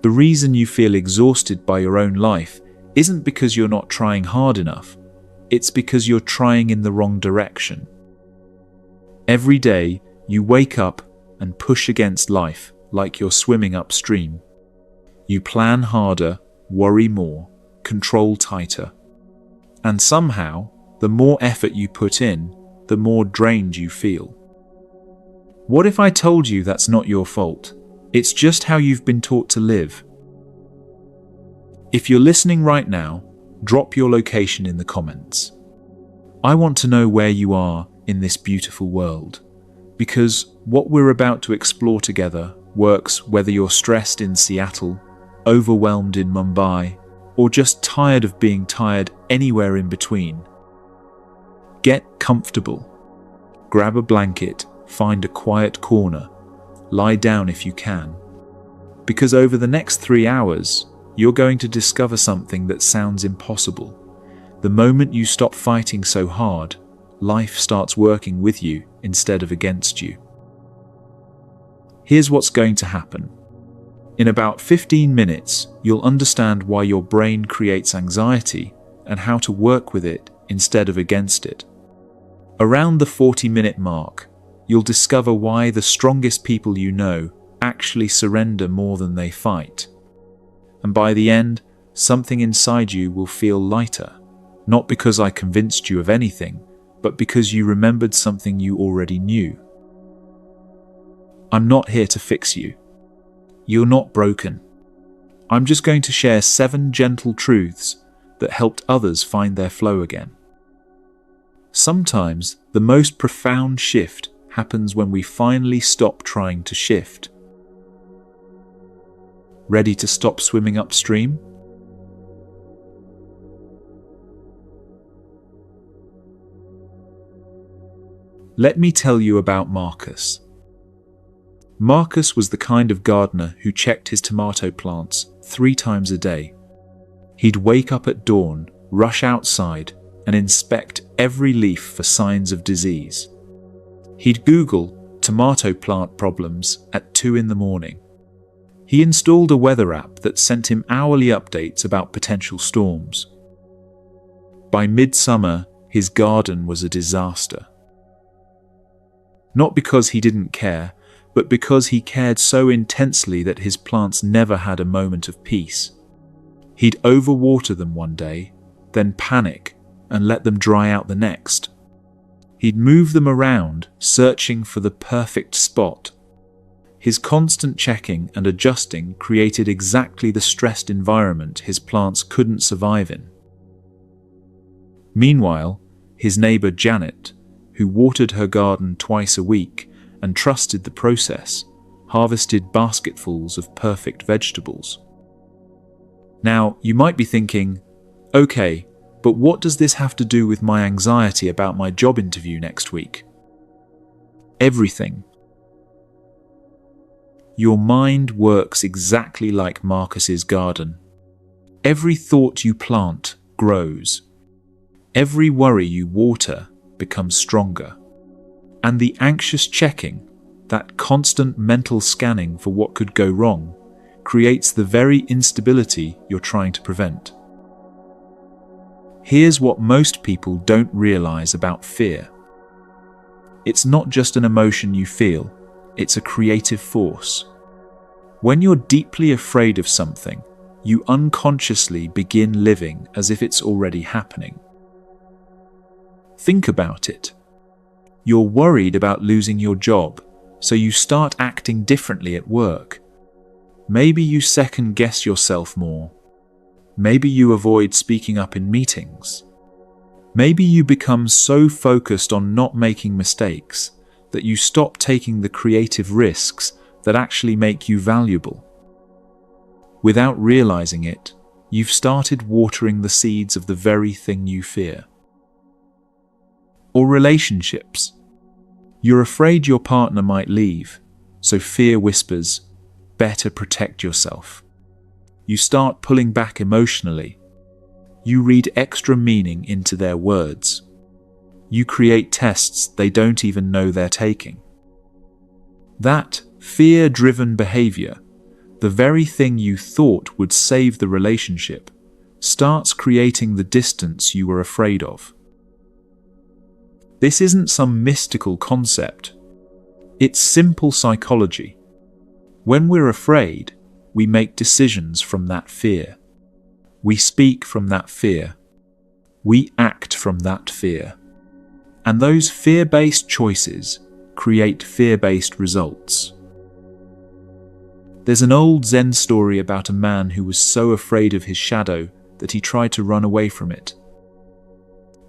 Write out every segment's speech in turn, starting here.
The reason you feel exhausted by your own life isn't because you're not trying hard enough. It's because you're trying in the wrong direction. Every day, you wake up and push against life like you're swimming upstream. You plan harder, worry more, control tighter. And somehow, the more effort you put in, the more drained you feel. What if I told you that's not your fault? It's just how you've been taught to live. If you're listening right now, drop your location in the comments. I want to know where you are in this beautiful world, because what we're about to explore together works whether you're stressed in Seattle, overwhelmed in Mumbai, or just tired of being tired anywhere in between. Get comfortable. Grab a blanket, find a quiet corner, lie down if you can. Because over the next 3 hours, you're going to discover something that sounds impossible. The moment you stop fighting so hard, life starts working with you instead of against you. Here's what's going to happen. In about 15 minutes, you'll understand why your brain creates anxiety and how to work with it instead of against it. Around the 40-minute mark, you'll discover why the strongest people you know actually surrender more than they fight. And by the end, something inside you will feel lighter, not because I convinced you of anything, but because you remembered something you already knew. I'm not here to fix you. You're not broken. I'm just going to share 7 gentle truths that helped others find their flow again. Sometimes the most profound shift happens when we finally stop trying to shift. Ready to stop swimming upstream? Let me tell you about Marcus. Marcus was the kind of gardener who checked his tomato plants 3 times a day. He'd wake up at dawn, rush outside, and inspect every leaf for signs of disease. He'd Google tomato plant problems at 2 in the morning. He installed a weather app that sent him hourly updates about potential storms. By midsummer, his garden was a disaster. Not because he didn't care, but because he cared so intensely that his plants never had a moment of peace. He'd overwater them one day, then panic and let them dry out the next. He'd move them around, searching for the perfect spot. His constant checking and adjusting created exactly the stressed environment his plants couldn't survive in. Meanwhile, his neighbor Janet, who watered her garden twice a week and trusted the process, harvested basketfuls of perfect vegetables. Now, you might be thinking, okay, but what does this have to do with my anxiety about my job interview next week? Everything. Your mind works exactly like Marcus's garden. Every thought you plant grows. Every worry you water becomes stronger. And the anxious checking, that constant mental scanning for what could go wrong, creates the very instability you're trying to prevent. Here's what most people don't realize about fear. It's not just an emotion you feel, it's a creative force. When you're deeply afraid of something, you unconsciously begin living as if it's already happening. Think about it. You're worried about losing your job, so you start acting differently at work. Maybe you second-guess yourself more. Maybe you avoid speaking up in meetings. Maybe you become so focused on not making mistakes that you stop taking the creative risks that actually make you valuable. Without realizing it, you've started watering the seeds of the very thing you fear. Or relationships. You're afraid your partner might leave, so fear whispers, better protect yourself. You start pulling back emotionally. You read extra meaning into their words. You create tests they don't even know they're taking. That fear-driven behavior, the very thing you thought would save the relationship starts creating the distance you were afraid of. This isn't some mystical concept. It's simple psychology. When we're afraid, we make decisions from that fear. We speak from that fear. We act from that fear. And those fear-based choices create fear-based results. There's an old Zen story about a man who was so afraid of his shadow that he tried to run away from it.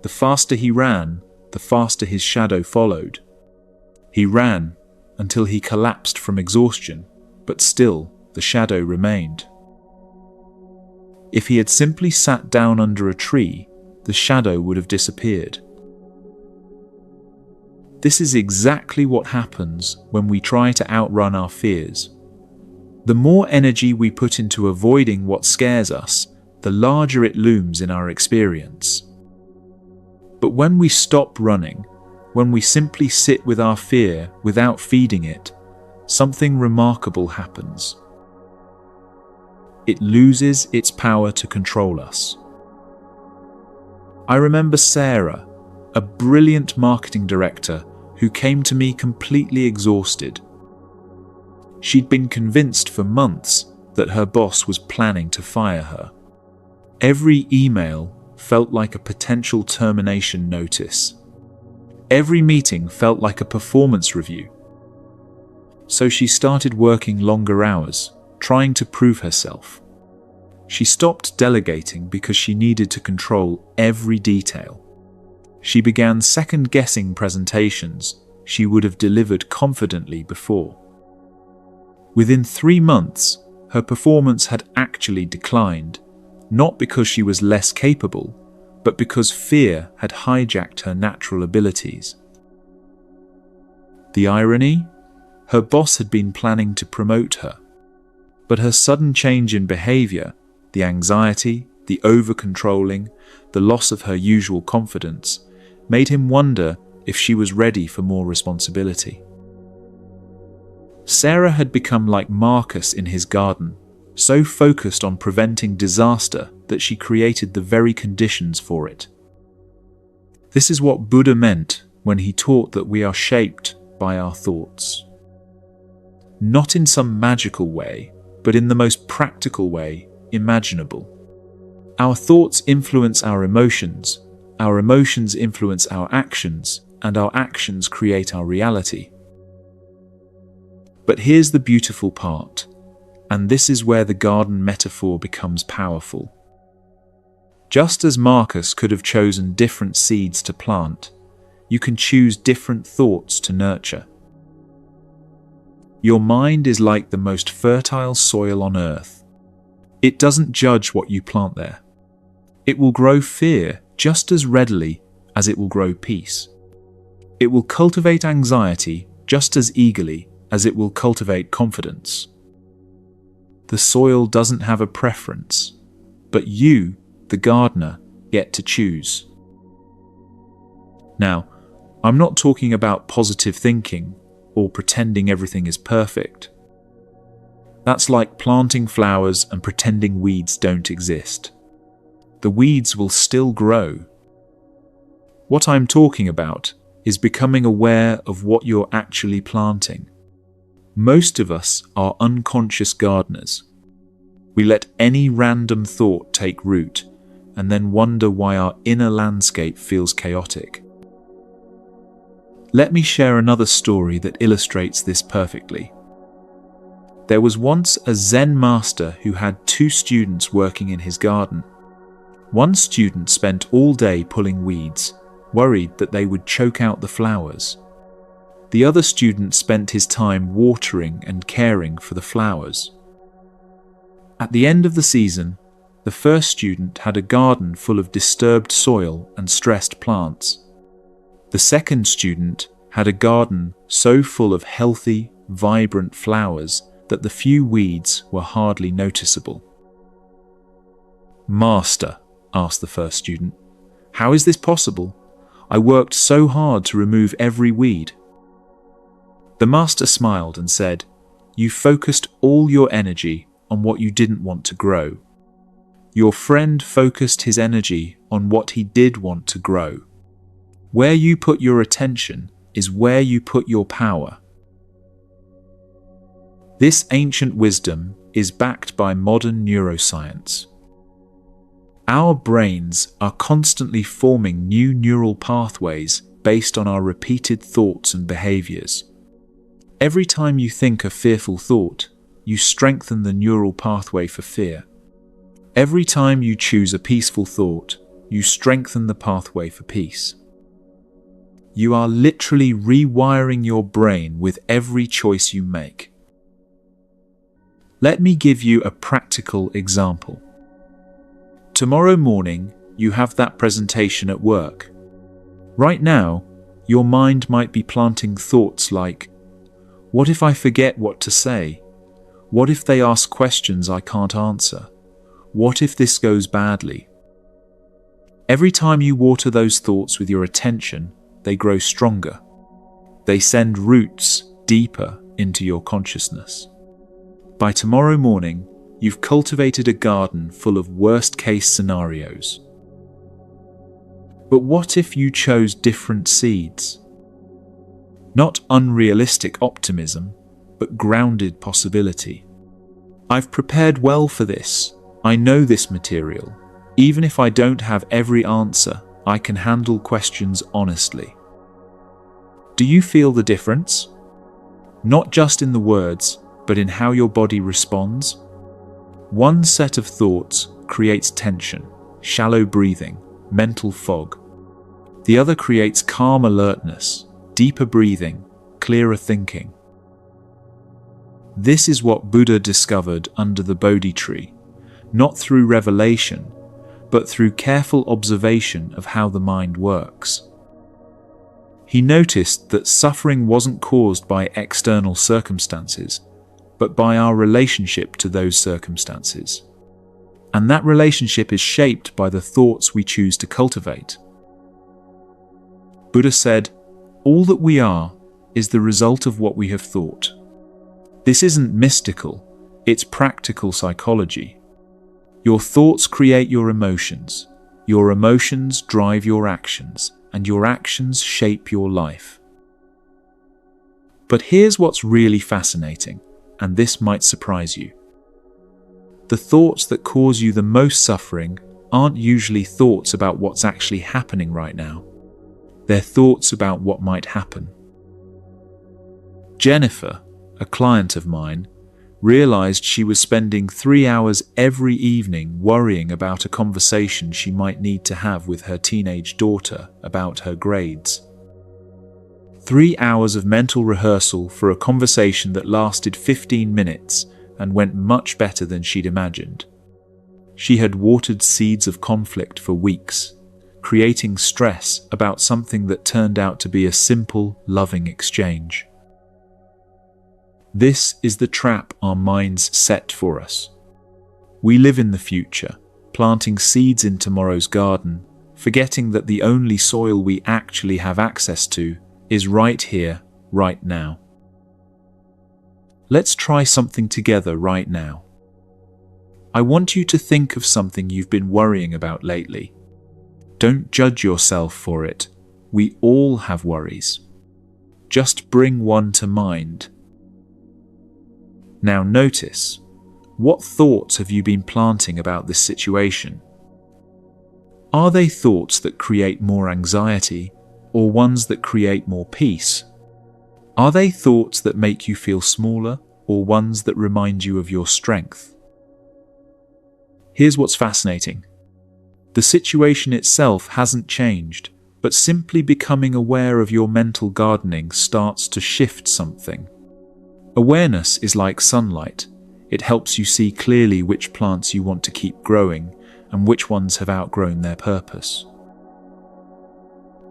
The faster he ran, the faster his shadow followed. He ran until he collapsed from exhaustion, but still the shadow remained. If he had simply sat down under a tree, the shadow would have disappeared. This is exactly what happens when we try to outrun our fears. The more energy we put into avoiding what scares us, the larger it looms in our experience. But when we stop running, when we simply sit with our fear without feeding it, something remarkable happens. It loses its power to control us. I remember Sarah, a brilliant marketing director who came to me completely exhausted. She'd been convinced for months that her boss was planning to fire her. Every email felt like a potential termination notice. Every meeting felt like a performance review. So she started working longer hours, trying to prove herself. She stopped delegating because she needed to control every detail. She began second-guessing presentations she would have delivered confidently before. Within 3 months, her performance had actually declined, not because she was less capable, but because fear had hijacked her natural abilities. The irony? Her boss had been planning to promote her, but her sudden change in behavior, the anxiety, the over-controlling, the loss of her usual confidence, made him wonder if she was ready for more responsibility. Sarah had become like Marcus in his garden, so focused on preventing disaster that she created the very conditions for it. This is what Buddha meant when he taught that we are shaped by our thoughts. Not in some magical way, but in the most practical way imaginable. Our thoughts influence our emotions influence our actions, and our actions create our reality. But here's the beautiful part, and this is where the garden metaphor becomes powerful. Just as Marcus could have chosen different seeds to plant, you can choose different thoughts to nurture. Your mind is like the most fertile soil on earth. It doesn't judge what you plant there. It will grow fear just as readily as it will grow peace. It will cultivate anxiety just as eagerly as it will cultivate confidence. The soil doesn't have a preference, but you, the gardener, get to choose. Now, I'm not talking about positive thinking or pretending everything is perfect. That's like planting flowers and pretending weeds don't exist. The weeds will still grow. What I'm talking about is becoming aware of what you're actually planting. Most of us are unconscious gardeners. We let any random thought take root and then wonder why our inner landscape feels chaotic. Let me share another story that illustrates this perfectly. There was once a Zen master who had 2 students working in his garden. One student spent all day pulling weeds, worried that they would choke out the flowers. The other student spent his time watering and caring for the flowers. At the end of the season, the first student had a garden full of disturbed soil and stressed plants. The second student had a garden so full of healthy, vibrant flowers that the few weeds were hardly noticeable. "Master," asked the first student, "how is this possible? I worked so hard to remove every weed." The master smiled and said, "You focused all your energy on what you didn't want to grow. Your friend focused his energy on what he did want to grow. Where you put your attention is where you put your power. This ancient wisdom is backed by modern neuroscience. Our brains are constantly forming new neural pathways based on our repeated thoughts and behaviors. Every time you think a fearful thought, you strengthen the neural pathway for fear. Every time you choose a peaceful thought, you strengthen the pathway for peace. You are literally rewiring your brain with every choice you make. Let me give you a practical example. Tomorrow morning, you have that presentation at work. Right now, your mind might be planting thoughts like, what if I forget what to say? What if they ask questions I can't answer? What if this goes badly? Every time you water those thoughts with your attention, they grow stronger. They send roots deeper into your consciousness. By tomorrow morning, you've cultivated a garden full of worst-case scenarios. But what if you chose different seeds? Not unrealistic optimism, but grounded possibility. I've prepared well for this. I know this material. Even if I don't have every answer, I can handle questions honestly. Do you feel the difference? Not just in the words, but in how your body responds? One set of thoughts creates tension, shallow breathing, mental fog. The other creates calm alertness, deeper breathing, clearer thinking. This is what Buddha discovered under the Bodhi tree, not through revelation, but through careful observation of how the mind works. He noticed that suffering wasn't caused by external circumstances, but by our relationship to those circumstances. And that relationship is shaped by the thoughts we choose to cultivate. Buddha said, all that we are is the result of what we have thought. This isn't mystical, it's practical psychology. Your thoughts create your emotions drive your actions, and your actions shape your life. But here's what's really fascinating, and this might surprise you. The thoughts that cause you the most suffering aren't usually thoughts about what's actually happening right now. They're thoughts about what might happen. Jennifer, a client of mine, realized she was spending 3 hours every evening worrying about a conversation she might need to have with her teenage daughter about her grades. 3 hours of mental rehearsal for a conversation that lasted 15 minutes and went much better than she'd imagined. She had watered seeds of conflict for weeks, creating stress about something that turned out to be a simple, loving exchange. This is the trap our minds set for us. We live in the future, planting seeds in tomorrow's garden, forgetting that the only soil we actually have access to is right here, right now. Let's try something together right now. I want you to think of something you've been worrying about lately. Don't judge yourself for it. We all have worries. Just bring one to mind. Now notice, what thoughts have you been planting about this situation? Are they thoughts that create more anxiety, or ones that create more peace? Are they thoughts that make you feel smaller, or ones that remind you of your strength? Here's what's fascinating. The situation itself hasn't changed, but simply becoming aware of your mental gardening starts to shift something. Awareness is like sunlight. It helps you see clearly which plants you want to keep growing and which ones have outgrown their purpose.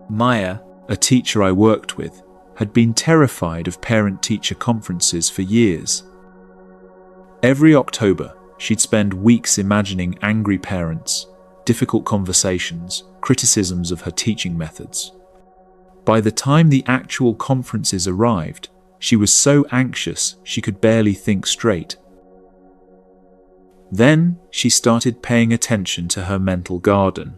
Maya, a teacher I worked with, had been terrified of parent-teacher conferences for years. Every October, she'd spend weeks imagining angry parents, difficult conversations, criticisms of her teaching methods. By the time the actual conferences arrived, she was so anxious she could barely think straight. Then she started paying attention to her mental garden.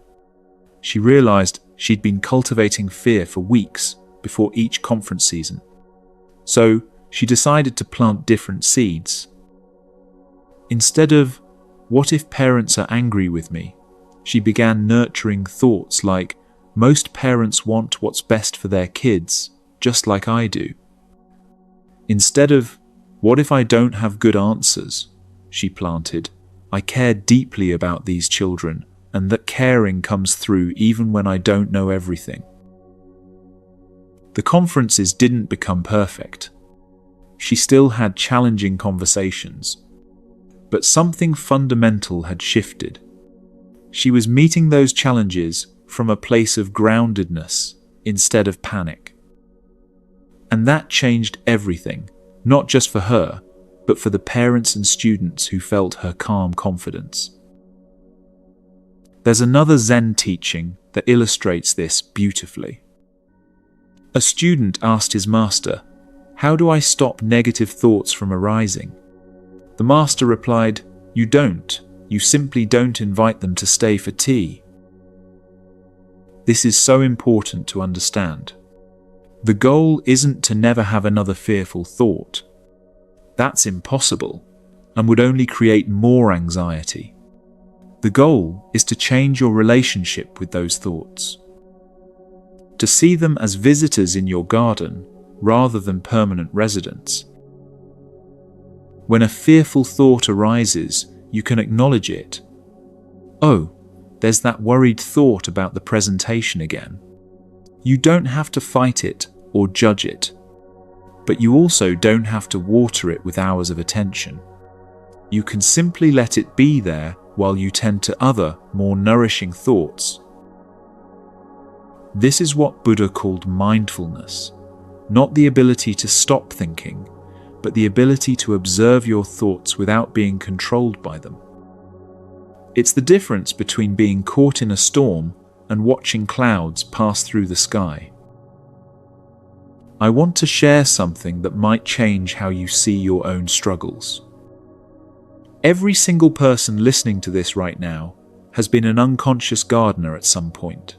She realized she'd been cultivating fear for weeks before each conference season. So she decided to plant different seeds. Instead of, "What if parents are angry with me?" she began nurturing thoughts like, "Most parents want what's best for their kids, just like I do." Instead of, "What if I don't have good answers?" she planted, "I care deeply about these children, and that caring comes through even when I don't know everything." The conferences didn't become perfect. She still had challenging conversations. But something fundamental had shifted. She was meeting those challenges from a place of groundedness instead of panic. And that changed everything, not just for her, but for the parents and students who felt her calm confidence. There's another Zen teaching that illustrates this beautifully. A student asked his master, "How do I stop negative thoughts from arising?" The master replied, "You don't. You simply don't invite them to stay for tea." This is so important to understand. The goal isn't to never have another fearful thought. That's impossible and would only create more anxiety. The goal is to change your relationship with those thoughts. To see them as visitors in your garden rather than permanent residents. When a fearful thought arises, you can acknowledge it. "Oh, there's that worried thought about the presentation again." You don't have to fight it or judge it, but you also don't have to water it with hours of attention. You can simply let it be there while you tend to other, more nourishing thoughts. This is what Buddha called mindfulness, not the ability to stop thinking, but the ability to observe your thoughts without being controlled by them. It's the difference between being caught in a storm and watching clouds pass through the sky. I want to share something that might change how you see your own struggles. Every single person listening to this right now has been an unconscious gardener at some point.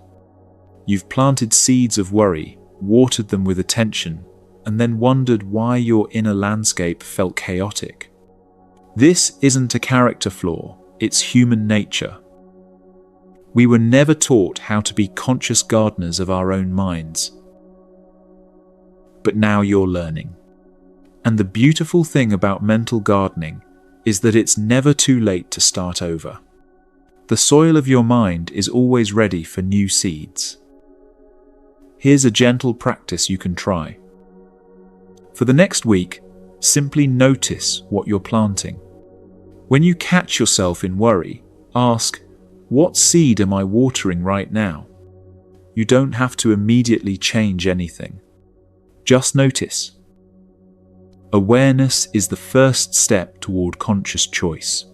You've planted seeds of worry, watered them with attention, and then wondered why your inner landscape felt chaotic. This isn't a character flaw, it's human nature. We were never taught how to be conscious gardeners of our own minds. But now you're learning. And the beautiful thing about mental gardening is that it's never too late to start over. The soil of your mind is always ready for new seeds. Here's a gentle practice you can try. For the next week, simply notice what you're planting. When you catch yourself in worry, ask, "What seed am I watering right now?" You don't have to immediately change anything. Just notice. Awareness is the first step toward conscious choice.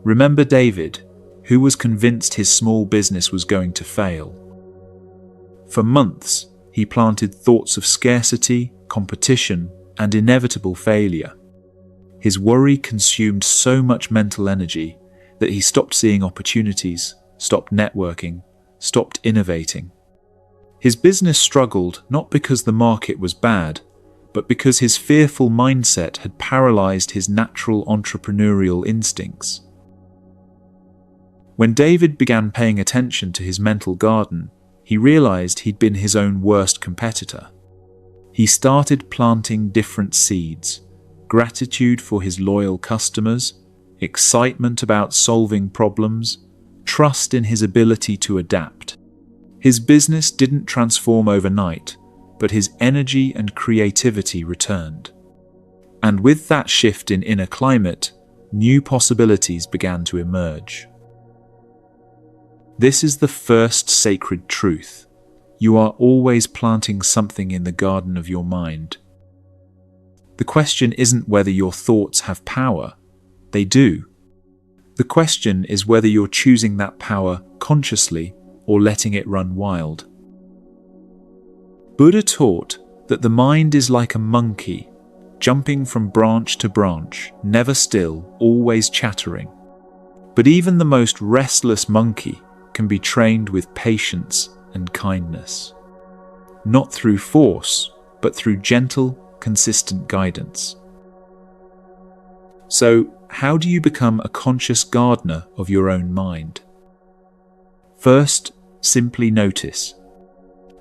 Remember David, who was convinced his small business was going to fail. For months, he planted thoughts of scarcity, competition, and inevitable failure. His worry consumed so much mental energy that he stopped seeing opportunities, stopped networking, stopped innovating. His business struggled not because the market was bad, but because his fearful mindset had paralyzed his natural entrepreneurial instincts. When David began paying attention to his mental garden, he realized he'd been his own worst competitor. He started planting different seeds: gratitude for his loyal customers, excitement about solving problems, trust in his ability to adapt. His business didn't transform overnight, but his energy and creativity returned. And with that shift in inner climate, new possibilities began to emerge. This is the first sacred truth. You are always planting something in the garden of your mind. The question isn't whether your thoughts have power. They do. The question is whether you're choosing that power consciously or letting it run wild. Buddha taught that the mind is like a monkey, jumping from branch to branch, never still, always chattering. But even the most restless monkey can be trained with patience and kindness. Not through force, but through gentle, consistent guidance. So, how do you become a conscious gardener of your own mind? First, simply notice.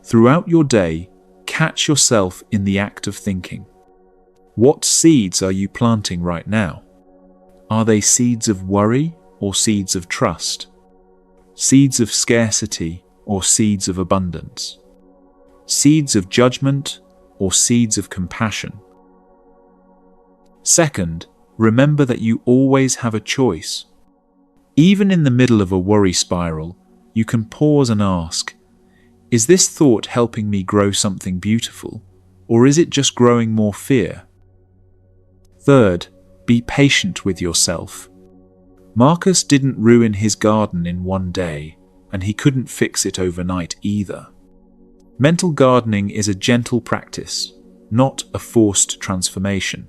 Throughout your day, catch yourself in the act of thinking. What seeds are you planting right now? Are they seeds of worry or seeds of trust? Seeds of scarcity or seeds of abundance? Seeds of judgment or seeds of compassion? Second, remember that you always have a choice. Even in the middle of a worry spiral, you can pause and ask, is this thought helping me grow something beautiful, or is it just growing more fear? Third, be patient with yourself. Marcus didn't ruin his garden in one day, and he couldn't fix it overnight either. Mental gardening is a gentle practice, not a forced transformation.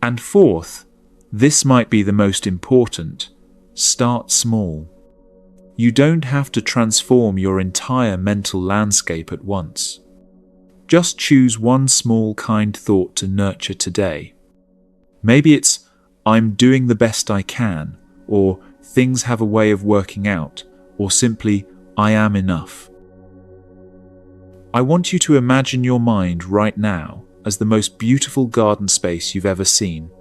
And fourth, this might be the most important, start small. You don't have to transform your entire mental landscape at once. Just choose one small kind thought to nurture today. Maybe it's, I'm doing the best I can, or things have a way of working out, or simply, I am enough. I want you to imagine your mind right now as the most beautiful garden space you've ever seen.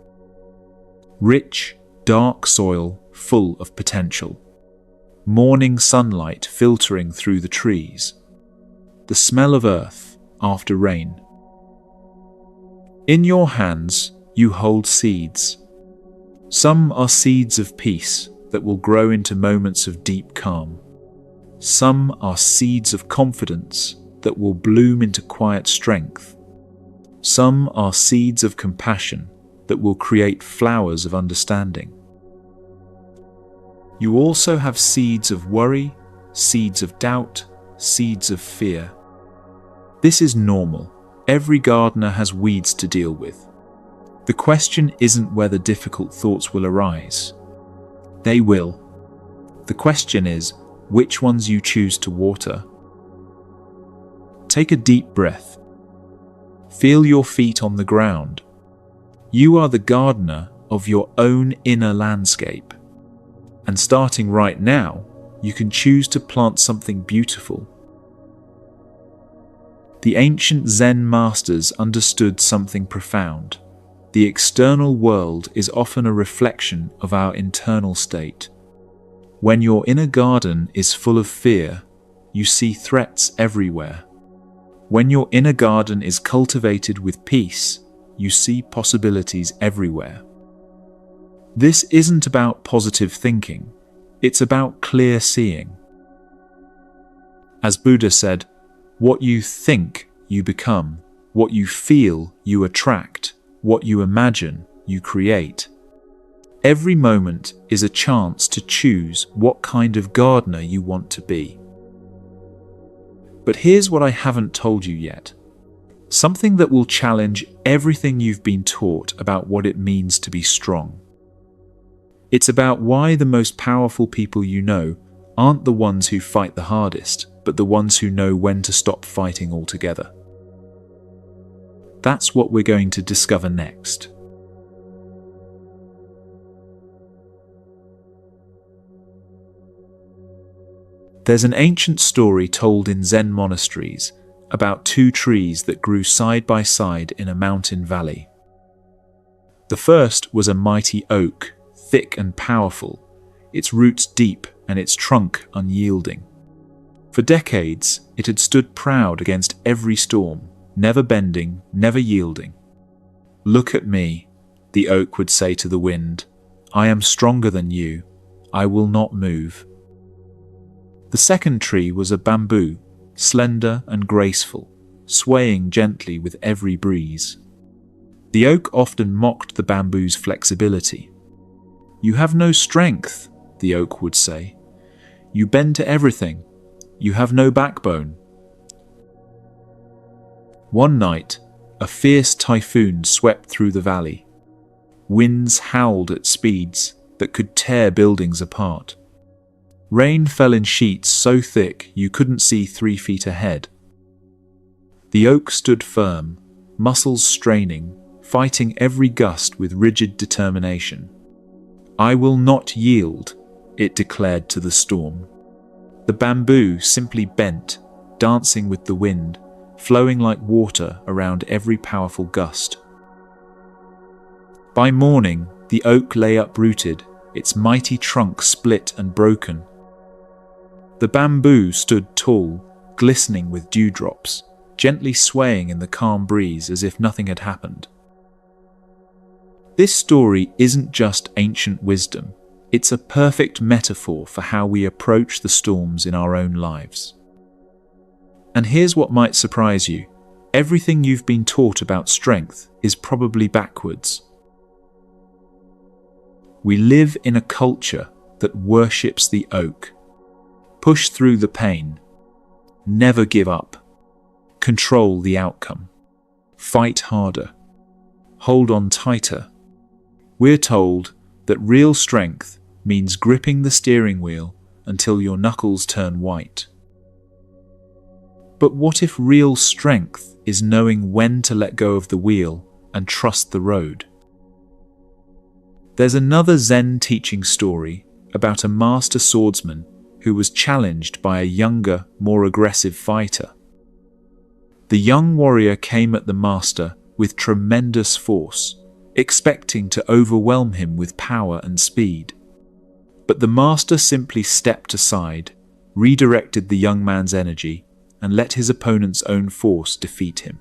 Rich, dark soil full of potential. Morning sunlight filtering through the trees. The smell of earth after rain. In your hands, you hold seeds. Some are seeds of peace that will grow into moments of deep calm. Some are seeds of confidence that will bloom into quiet strength. Some are seeds of compassion that will create flowers of understanding. You also have seeds of worry, seeds of doubt, seeds of fear. This is normal. Every gardener has weeds to deal with. The question isn't whether difficult thoughts will arise. They will. The question is which ones you choose to water. Take a deep breath. Feel your feet on the ground. You are the gardener of your own inner landscape. And starting right now, you can choose to plant something beautiful. The ancient Zen masters understood something profound. The external world is often a reflection of our internal state. When your inner garden is full of fear, you see threats everywhere. When your inner garden is cultivated with peace, you see possibilities everywhere. This isn't about positive thinking, it's about clear seeing. As Buddha said, what you think, you become. What you feel, you attract. What you imagine, you create. Every moment is a chance to choose what kind of gardener you want to be. But here's what I haven't told you yet. Something that will challenge everything you've been taught about what it means to be strong. It's about why the most powerful people you know aren't the ones who fight the hardest, but the ones who know when to stop fighting altogether. That's what we're going to discover next. There's an ancient story told in Zen monasteries about two trees that grew side by side in a mountain valley. The first was a mighty oak, thick and powerful, its roots deep and its trunk unyielding. For decades, it had stood proud against every storm, never bending, never yielding. "Look at me," the oak would say to the wind. "I am stronger than you. I will not move." The second tree was a bamboo, slender and graceful, swaying gently with every breeze. The oak often mocked the bamboo's flexibility. "You have no strength," the oak would say. "You bend to everything. You have no backbone." One night, A fierce typhoon swept through the valley. Winds howled at speeds that could tear buildings apart. Rain fell in sheets so thick you couldn't see 3 feet ahead. The oak stood firm, muscles straining, fighting every gust with rigid determination. "I will not yield," it declared to the storm. The bamboo simply bent, dancing with the wind, flowing like water around every powerful gust. By morning, the oak lay uprooted, its mighty trunk split and broken. The bamboo stood tall, glistening with dewdrops, gently swaying in the calm breeze as if nothing had happened. This story isn't just ancient wisdom, it's a perfect metaphor for how we approach the storms in our own lives. And here's what might surprise you. Everything you've been taught about strength is probably backwards. We live in a culture that worships the oak. Push through the pain. Never give up. Control the outcome. Fight harder. Hold on tighter. We're told that real strength means gripping the steering wheel until your knuckles turn white. But what if real strength is knowing when to let go of the wheel and trust the road? There's another Zen teaching story about a master swordsman who was challenged by a younger, more aggressive fighter. The young warrior came at the master with tremendous force, expecting to overwhelm him with power and speed. But the master simply stepped aside, redirected the young man's energy, and let his opponent's own force defeat him.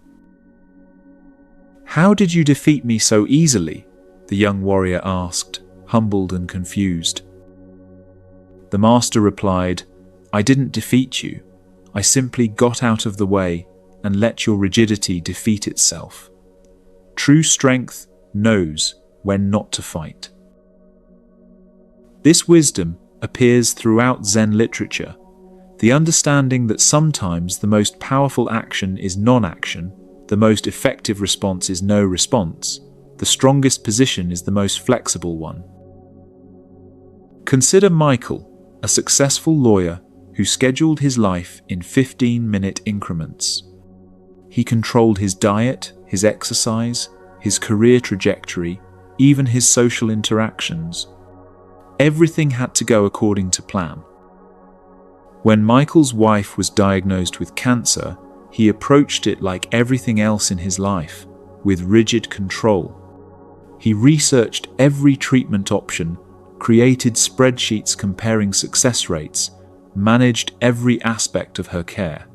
"How did you defeat me so easily?" the young warrior asked, humbled and confused. The master replied, "I didn't defeat you. I simply got out of the way and let your rigidity defeat itself. True strength knows when not to fight." This wisdom appears throughout Zen literature. The understanding that sometimes the most powerful action is non-action, the most effective response is no response, the strongest position is the most flexible one. Consider Michael, a successful lawyer who scheduled his life in 15-minute increments. He controlled his diet, his exercise, his career trajectory, even his social interactions. Everything had to go according to plan. When Michael's wife was diagnosed with cancer, he approached it like everything else in his life, with rigid control. He researched every treatment option, created spreadsheets comparing success rates, managed every aspect of her care.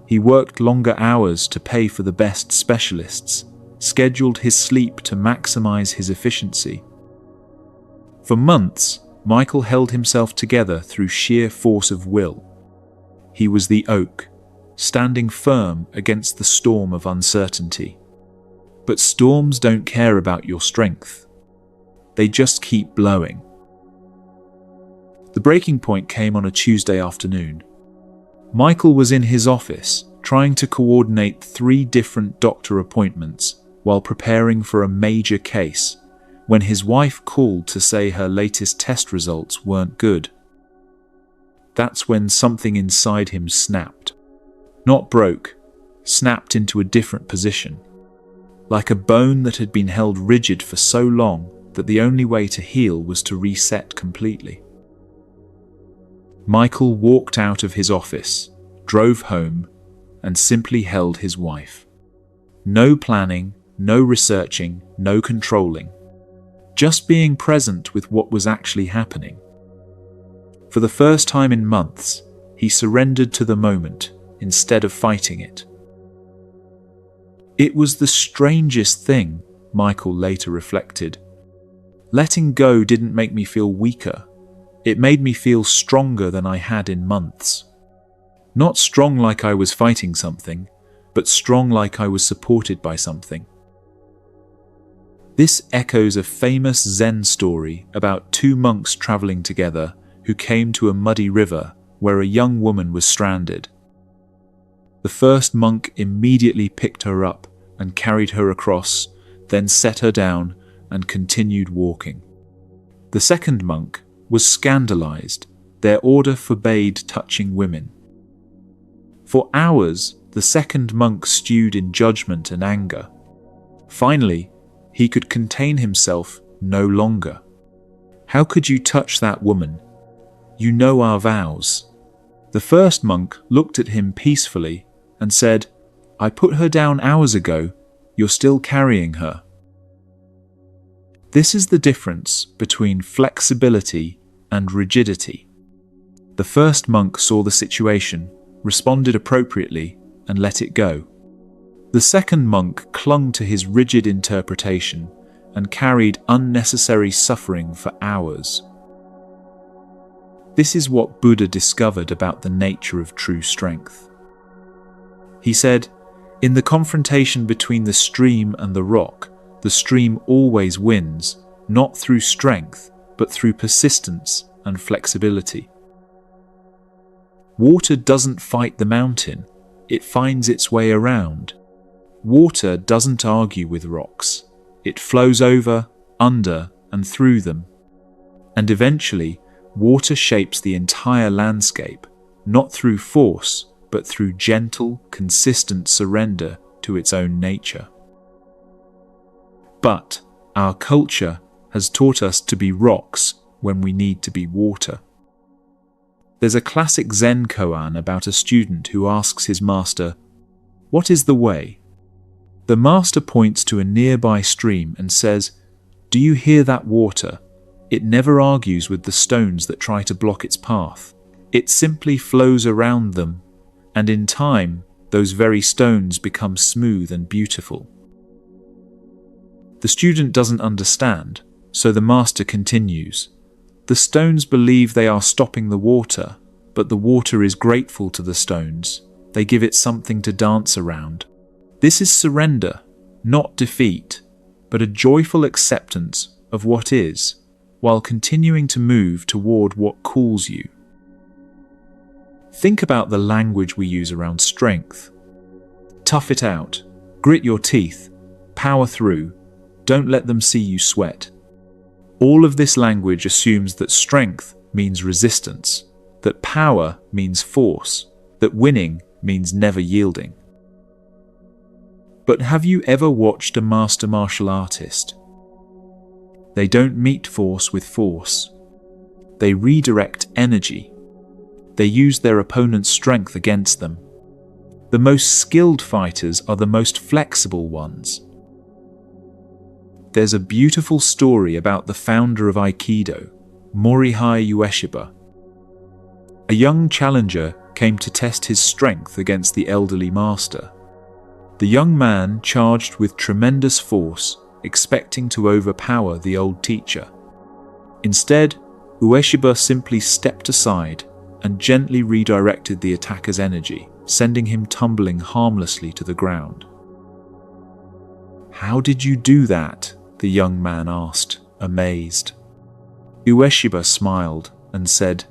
He worked longer hours to pay for the best specialists, scheduled his sleep to maximize his efficiency. For months, Michael held himself together through sheer force of will. He was the oak, standing firm against the storm of uncertainty. But storms don't care about your strength. They just keep blowing. The breaking point came on a Tuesday afternoon. Michael was in his office, trying to coordinate 3 different doctor appointments while preparing for a major case, when his wife called to say her latest test results weren't good. That's when something inside him snapped. Not broke, snapped into a different position. Like a bone that had been held rigid for so long that the only way to heal was to reset completely. Michael walked out of his office, drove home, and simply held his wife. No planning, no researching, no controlling. Just being present with what was actually happening. For the first time in months, he surrendered to the moment instead of fighting it. It was the strangest thing, Michael later reflected. Letting go didn't make me feel weaker. It made me feel stronger than I had in months. Not strong like I was fighting something, but strong like I was supported by something. This echoes a famous Zen story about 2 monks traveling together who came to a muddy river where a young woman was stranded. The first monk immediately picked her up, and carried her across, then set her down and continued walking. The second monk was scandalized. Their order forbade touching women. For hours, the second monk stewed in judgment and anger. Finally, he could contain himself no longer. "How could you touch that woman? You know our vows." The first monk looked at him peacefully and said, "I put her down hours ago. You're still carrying her." This is the difference between flexibility and rigidity. The first monk saw the situation, responded appropriately, and let it go. The second monk clung to his rigid interpretation and carried unnecessary suffering for hours. This is what Buddha discovered about the nature of true strength. He said, "In the confrontation between the stream and the rock, the stream always wins, not through strength, but through persistence and flexibility." Water doesn't fight the mountain, it finds its way around. Water doesn't argue with rocks, it flows over, under, and through them. And eventually, water shapes the entire landscape, not through force, but through gentle, consistent surrender to its own nature. But our culture has taught us to be rocks when we need to be water. There's a classic Zen koan about a student who asks his master, "What is the way?" The master points to a nearby stream and says, "Do you hear that water? It never argues with the stones that try to block its path. It simply flows around them, and in time, those very stones become smooth and beautiful." The student doesn't understand, so the master continues, "The stones believe they are stopping the water, but the water is grateful to the stones. They give it something to dance around." This is surrender, not defeat, but a joyful acceptance of what is, while continuing to move toward what calls you. Think about the language we use around strength. Tough it out, grit your teeth, power through, don't let them see you sweat. All of this language assumes that strength means resistance, that power means force, that winning means never yielding. But have you ever watched a master martial artist? They don't meet force with force. They redirect energy. They use their opponent's strength against them. The most skilled fighters are the most flexible ones. There's a beautiful story about the founder of Aikido, Morihei Ueshiba. A young challenger came to test his strength against the elderly master. The young man charged with tremendous force, expecting to overpower the old teacher. Instead, Ueshiba simply stepped aside and gently redirected the attacker's energy, sending him tumbling harmlessly to the ground. "How did you do that?" the young man asked, amazed. Ueshiba smiled and said,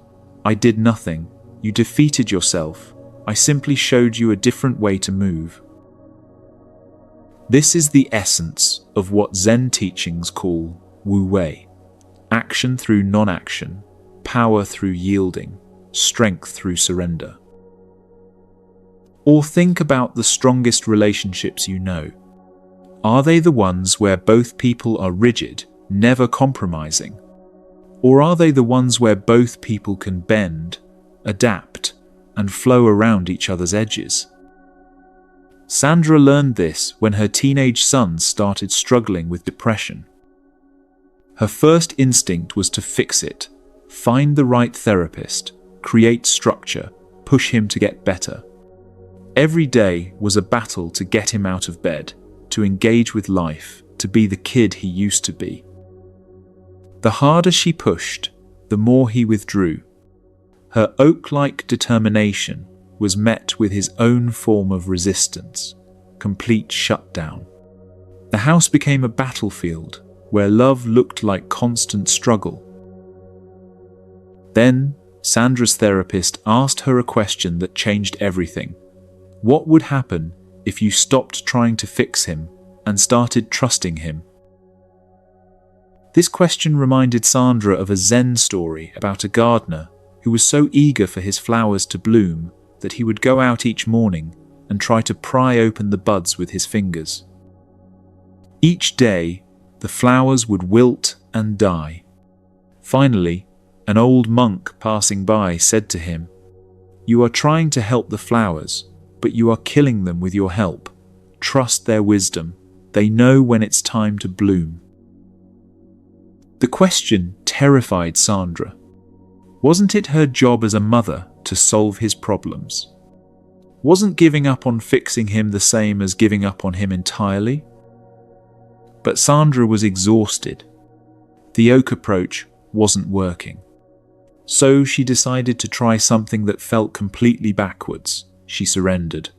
"I did nothing. You defeated yourself. I simply showed you a different way to move." This is the essence of what Zen teachings call Wu Wei: action through non-action, power through yielding, strength through surrender. Or think about the strongest relationships you know. Are they the ones where both people are rigid, never compromising? Or are they the ones where both people can bend, adapt, and flow around each other's edges? Sandra learned this when her teenage son started struggling with depression. Her first instinct was to fix it, find the right therapist, create structure, push him to get better. Every day was a battle to get him out of bed, to engage with life, to be the kid he used to be. The harder she pushed, the more he withdrew. Her oak-like determination was met with his own form of resistance, complete shutdown. The house became a battlefield where love looked like constant struggle. Then, Sandra's therapist asked her a question that changed everything. What would happen if you stopped trying to fix him and started trusting him? This question reminded Sandra of a Zen story about a gardener who was so eager for his flowers to bloom that he would go out each morning and try to pry open the buds with his fingers. Each day, the flowers would wilt and die. Finally, an old monk passing by said to him, "You are trying to help the flowers, but you are killing them with your help. Trust their wisdom. They know when it's time to bloom." The question terrified Sandra. Wasn't it her job as a mother to solve his problems? Wasn't giving up on fixing him the same as giving up on him entirely? But Sandra was exhausted. The oak approach wasn't working. So she decided to try something that felt completely backwards. She surrendered.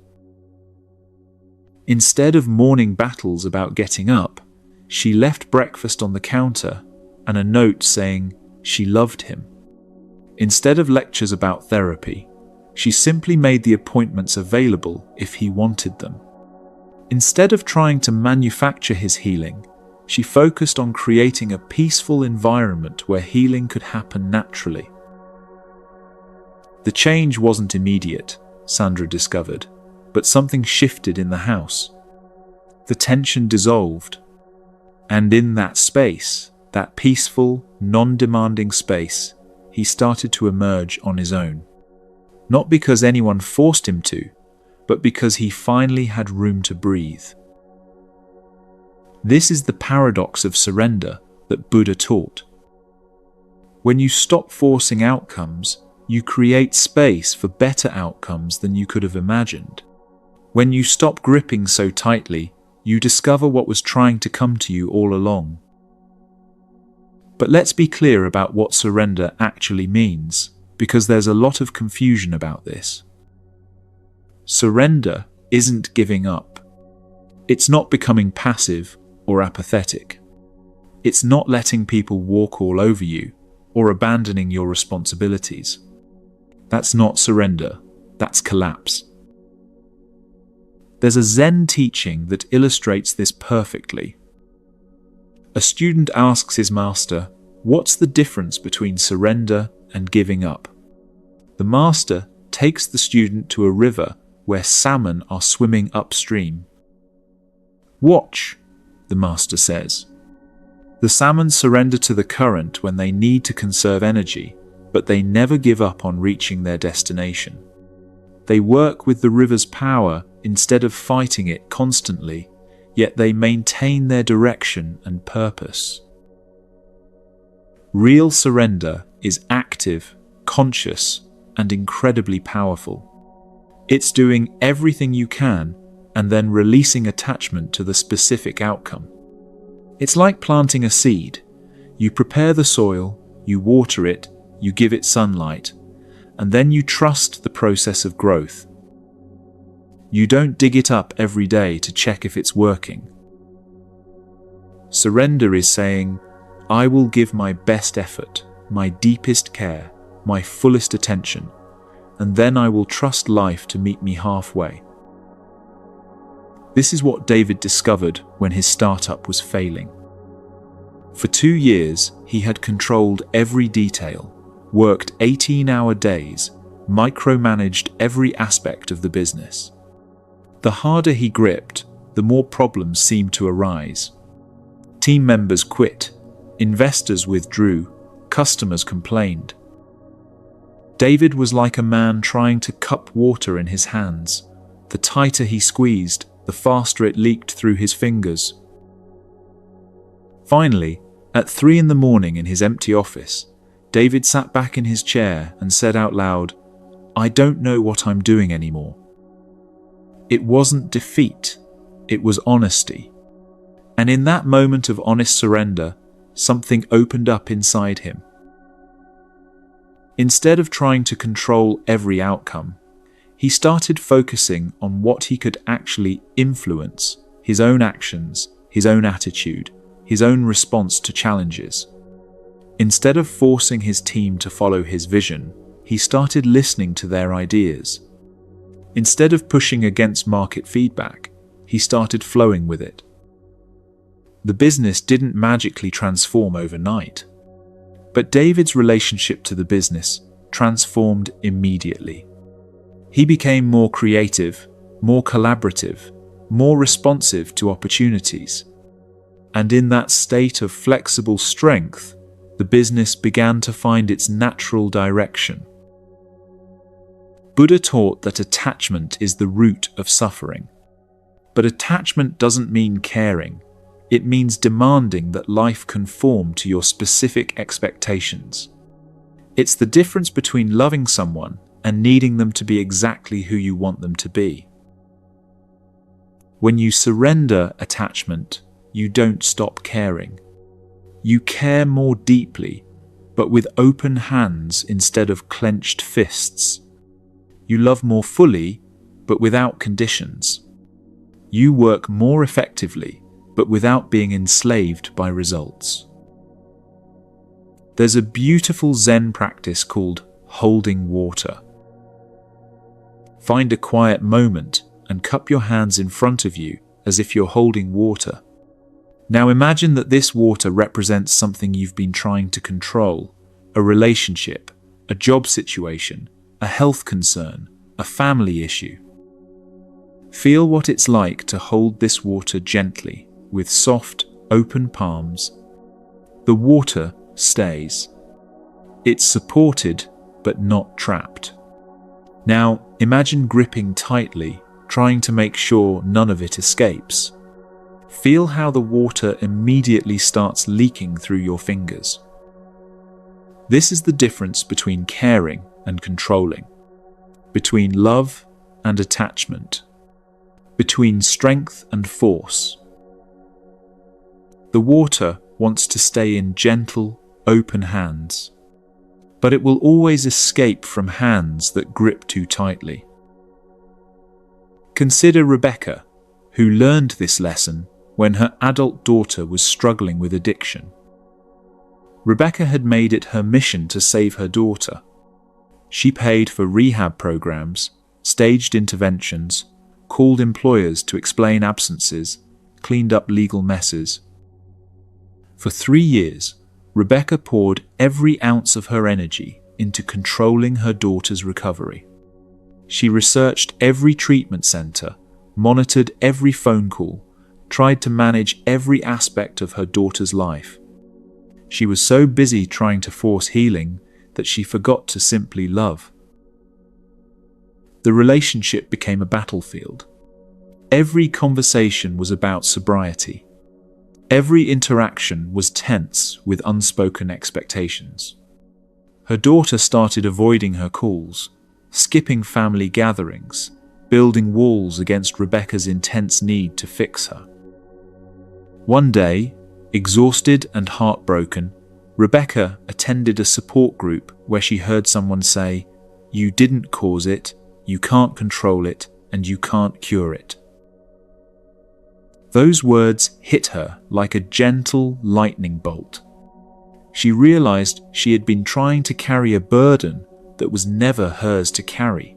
Instead of morning battles about getting up, she left breakfast on the counter and a note saying she loved him. Instead of lectures about therapy, she simply made the appointments available if he wanted them. Instead of trying to manufacture his healing, she focused on creating a peaceful environment where healing could happen naturally. The change wasn't immediate, Sandra discovered, but something shifted in the house. The tension dissolved, and in that space, that peaceful, non-demanding space, he started to emerge on his own. Not because anyone forced him to, but because he finally had room to breathe. This is the paradox of surrender that Buddha taught. When you stop forcing outcomes, you create space for better outcomes than you could have imagined. When you stop gripping so tightly, you discover what was trying to come to you all along. But let's be clear about what surrender actually means, because there's a lot of confusion about this. Surrender isn't giving up. It's not becoming passive or apathetic. It's not letting people walk all over you or abandoning your responsibilities. That's not surrender. That's collapse. There's a Zen teaching that illustrates this perfectly. A student asks his master, "What's the difference between surrender and giving up?" The master takes the student to a river where salmon are swimming upstream. "Watch," the master says. The salmon surrender to the current when they need to conserve energy, but they never give up on reaching their destination. They work with the river's power instead of fighting it constantly, yet they maintain their direction and purpose. Real surrender is active, conscious, and incredibly powerful. It's doing everything you can and then releasing attachment to the specific outcome. It's like planting a seed. You prepare the soil, you water it, you give it sunlight, and then you trust the process of growth. You don't dig it up every day to check if it's working. Surrender is saying, "I will give my best effort, my deepest care, my fullest attention, and then I will trust life to meet me halfway." This is what David discovered when his startup was failing. For 2 years, he had controlled every detail, worked 18-hour days, micromanaged every aspect of the business. The harder he gripped, the more problems seemed to arise. Team members quit, investors withdrew, customers complained. David was like a man trying to cup water in his hands. The tighter he squeezed, the faster it leaked through his fingers. Finally, at 3 a.m. in his empty office, David sat back in his chair and said out loud, "I don't know what I'm doing anymore." It wasn't defeat, it was honesty. And in that moment of honest surrender, something opened up inside him. Instead of trying to control every outcome, he started focusing on what he could actually influence: his own actions, his own attitude, his own response to challenges. Instead of forcing his team to follow his vision, he started listening to their ideas. Instead of pushing against market feedback, he started flowing with it. The business didn't magically transform overnight, but David's relationship to the business transformed immediately. He became more creative, more collaborative, more responsive to opportunities. And in that state of flexible strength, the business began to find its natural direction. Buddha taught that attachment is the root of suffering. But attachment doesn't mean caring. It means demanding that life conform to your specific expectations. It's the difference between loving someone and needing them to be exactly who you want them to be. When you surrender attachment, you don't stop caring. You care more deeply, but with open hands instead of clenched fists. You love more fully, but without conditions. You work more effectively, but without being enslaved by results. There's a beautiful Zen practice called holding water. Find a quiet moment and cup your hands in front of you as if you're holding water. Now imagine that this water represents something you've been trying to control, a relationship, a job situation, a health concern, a family issue. Feel what it's like to hold this water gently, with soft, open palms. The water stays. It's supported, but not trapped. Now, imagine gripping tightly, trying to make sure none of it escapes. Feel how the water immediately starts leaking through your fingers. This is the difference between caring and controlling, between love and attachment, between strength and force. The water wants to stay in gentle, open hands, but it will always escape from hands that grip too tightly. Consider Rebecca, who learned this lesson when her adult daughter was struggling with addiction. Rebecca had made it her mission to save her daughter. She paid for rehab programs, staged interventions, called employers to explain absences, cleaned up legal messes. For 3 years, Rebecca poured every ounce of her energy into controlling her daughter's recovery. She researched every treatment center, monitored every phone call, tried to manage every aspect of her daughter's life. She was so busy trying to force healing that she forgot to simply love. The relationship became a battlefield. Every conversation was about sobriety. Every interaction was tense with unspoken expectations. Her daughter started avoiding her calls, skipping family gatherings, building walls against Rebecca's intense need to fix her. One day, exhausted and heartbroken, Rebecca attended a support group where she heard someone say, "You didn't cause it, you can't control it, and you can't cure it." Those words hit her like a gentle lightning bolt. She realized she had been trying to carry a burden that was never hers to carry.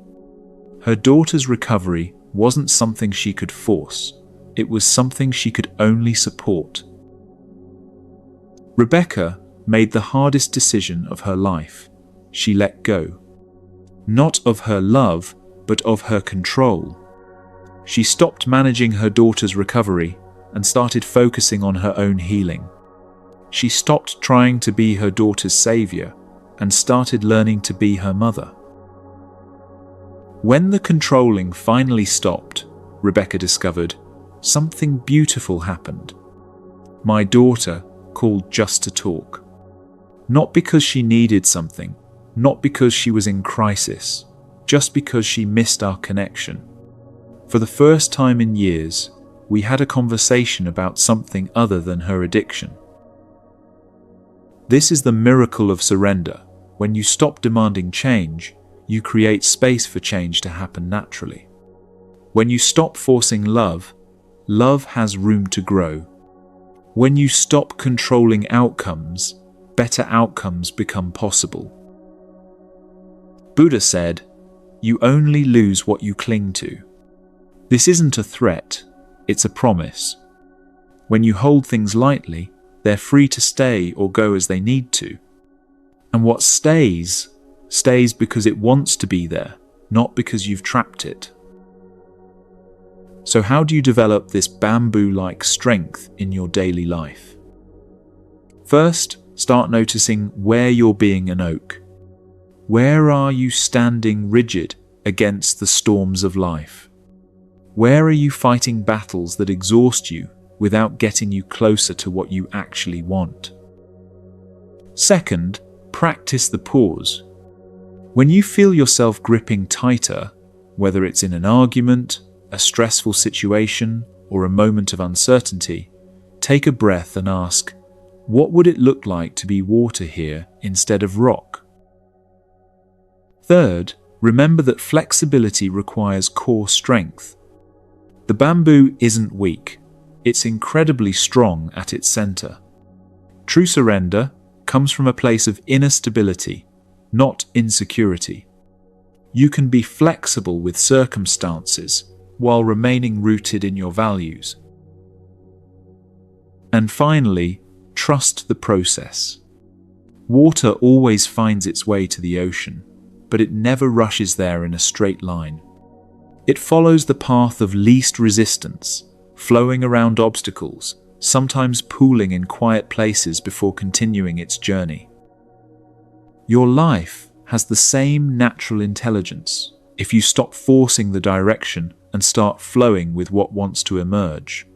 Her daughter's recovery wasn't something she could force. It was something she could only support. Rebecca made the hardest decision of her life. She let go. Not of her love, but of her control. She stopped managing her daughter's recovery and started focusing on her own healing. She stopped trying to be her daughter's savior and started learning to be her mother. When the controlling finally stopped, Rebecca discovered something beautiful happened. My daughter called just to talk. Not because she needed something, not because she was in crisis, just because she missed our connection. For the first time in years, we had a conversation about something other than her addiction. This is the miracle of surrender. When you stop demanding change, you create space for change to happen naturally. When you stop forcing love, love has room to grow. When you stop controlling outcomes, better outcomes become possible. Buddha said, you only lose what you cling to. This isn't a threat, it's a promise. When you hold things lightly, they're free to stay or go as they need to. And what stays because it wants to be there, not because you've trapped it. So how do you develop this bamboo-like strength in your daily life? First, start noticing where you're being an oak. Where are you standing rigid against the storms of life? Where are you fighting battles that exhaust you without getting you closer to what you actually want? Second, practice the pause. When you feel yourself gripping tighter, whether it's in an argument, a stressful situation, or a moment of uncertainty, take a breath and ask, what would it look like to be water here instead of rock? Third, remember that flexibility requires core strength. The bamboo isn't weak, it's incredibly strong at its center. True surrender comes from a place of inner stability, not insecurity. You can be flexible with circumstances while remaining rooted in your values. And finally, trust the process. Water always finds its way to the ocean, but it never rushes there in a straight line. It follows the path of least resistance, flowing around obstacles, sometimes pooling in quiet places before continuing its journey. Your life has the same natural intelligence if you stop forcing the direction and start flowing with what wants to emerge.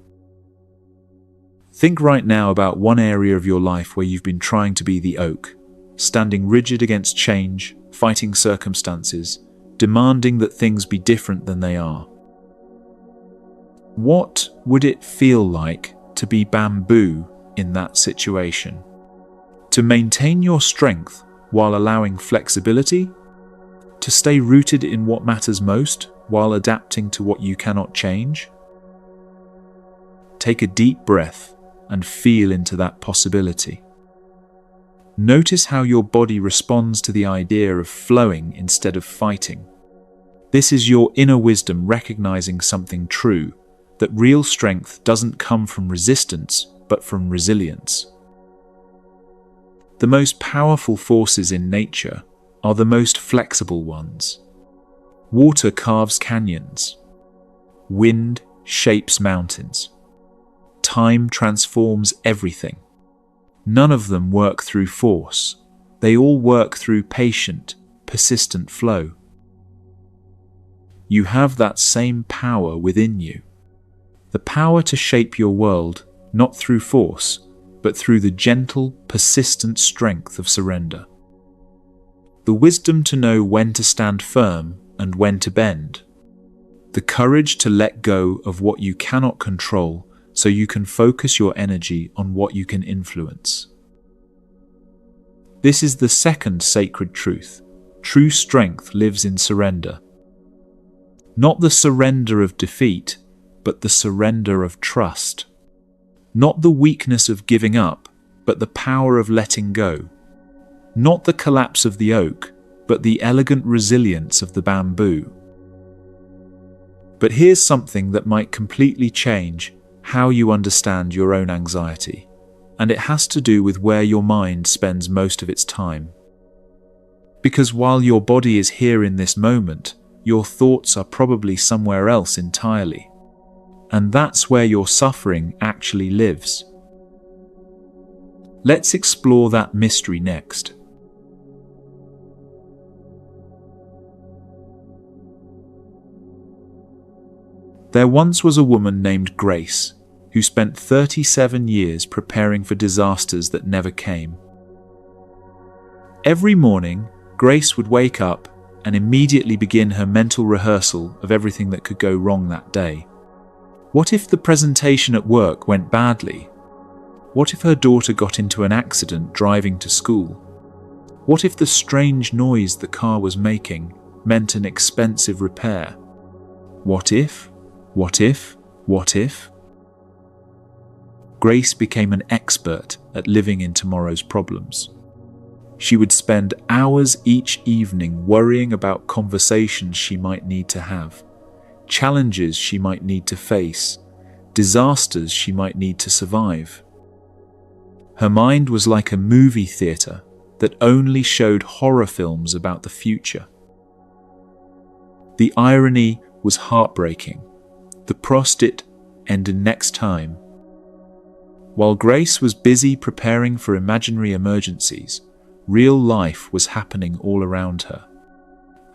Think right now about one area of your life where you've been trying to be the oak, standing rigid against change, fighting circumstances, demanding that things be different than they are. What would it feel like to be bamboo in that situation? To maintain your strength while allowing flexibility? To stay rooted in what matters most while adapting to what you cannot change? Take a deep breath and feel into that possibility. Notice how your body responds to the idea of flowing instead of fighting. This is your inner wisdom recognizing something true, that real strength doesn't come from resistance, but from resilience. The most powerful forces in nature are the most flexible ones. Water carves canyons. Wind shapes mountains. Time transforms everything. None of them work through force. They all work through patient, persistent flow. You have that same power within you. The power to shape your world, not through force, but through the gentle, persistent strength of surrender. The wisdom to know when to stand firm and when to bend. The courage to let go of what you cannot control so you can focus your energy on what you can influence. This is the second sacred truth. True strength lives in surrender. Not the surrender of defeat, but the surrender of trust. Not the weakness of giving up, but the power of letting go. Not the collapse of the oak, but the elegant resilience of the bamboo. But here's something that might completely change how you understand your own anxiety, and it has to do with where your mind spends most of its time. Because while your body is here in this moment, your thoughts are probably somewhere else entirely. And that's where your suffering actually lives. Let's explore that mystery next. There once was a woman named Grace who spent 37 years preparing for disasters that never came. Every morning, Grace would wake up and immediately begin her mental rehearsal of everything that could go wrong that day. What if the presentation at work went badly? What if her daughter got into an accident driving to school? What if the strange noise the car was making meant an expensive repair? What if? What if? What if? Grace became an expert at living in tomorrow's problems. She would spend hours each evening worrying about conversations she might need to have, challenges she might need to face, disasters she might need to survive. Her mind was like a movie theater that only showed horror films about the future. The irony was heartbreaking. The prostit ended next time. While Grace was busy preparing for imaginary emergencies, real life was happening all around her.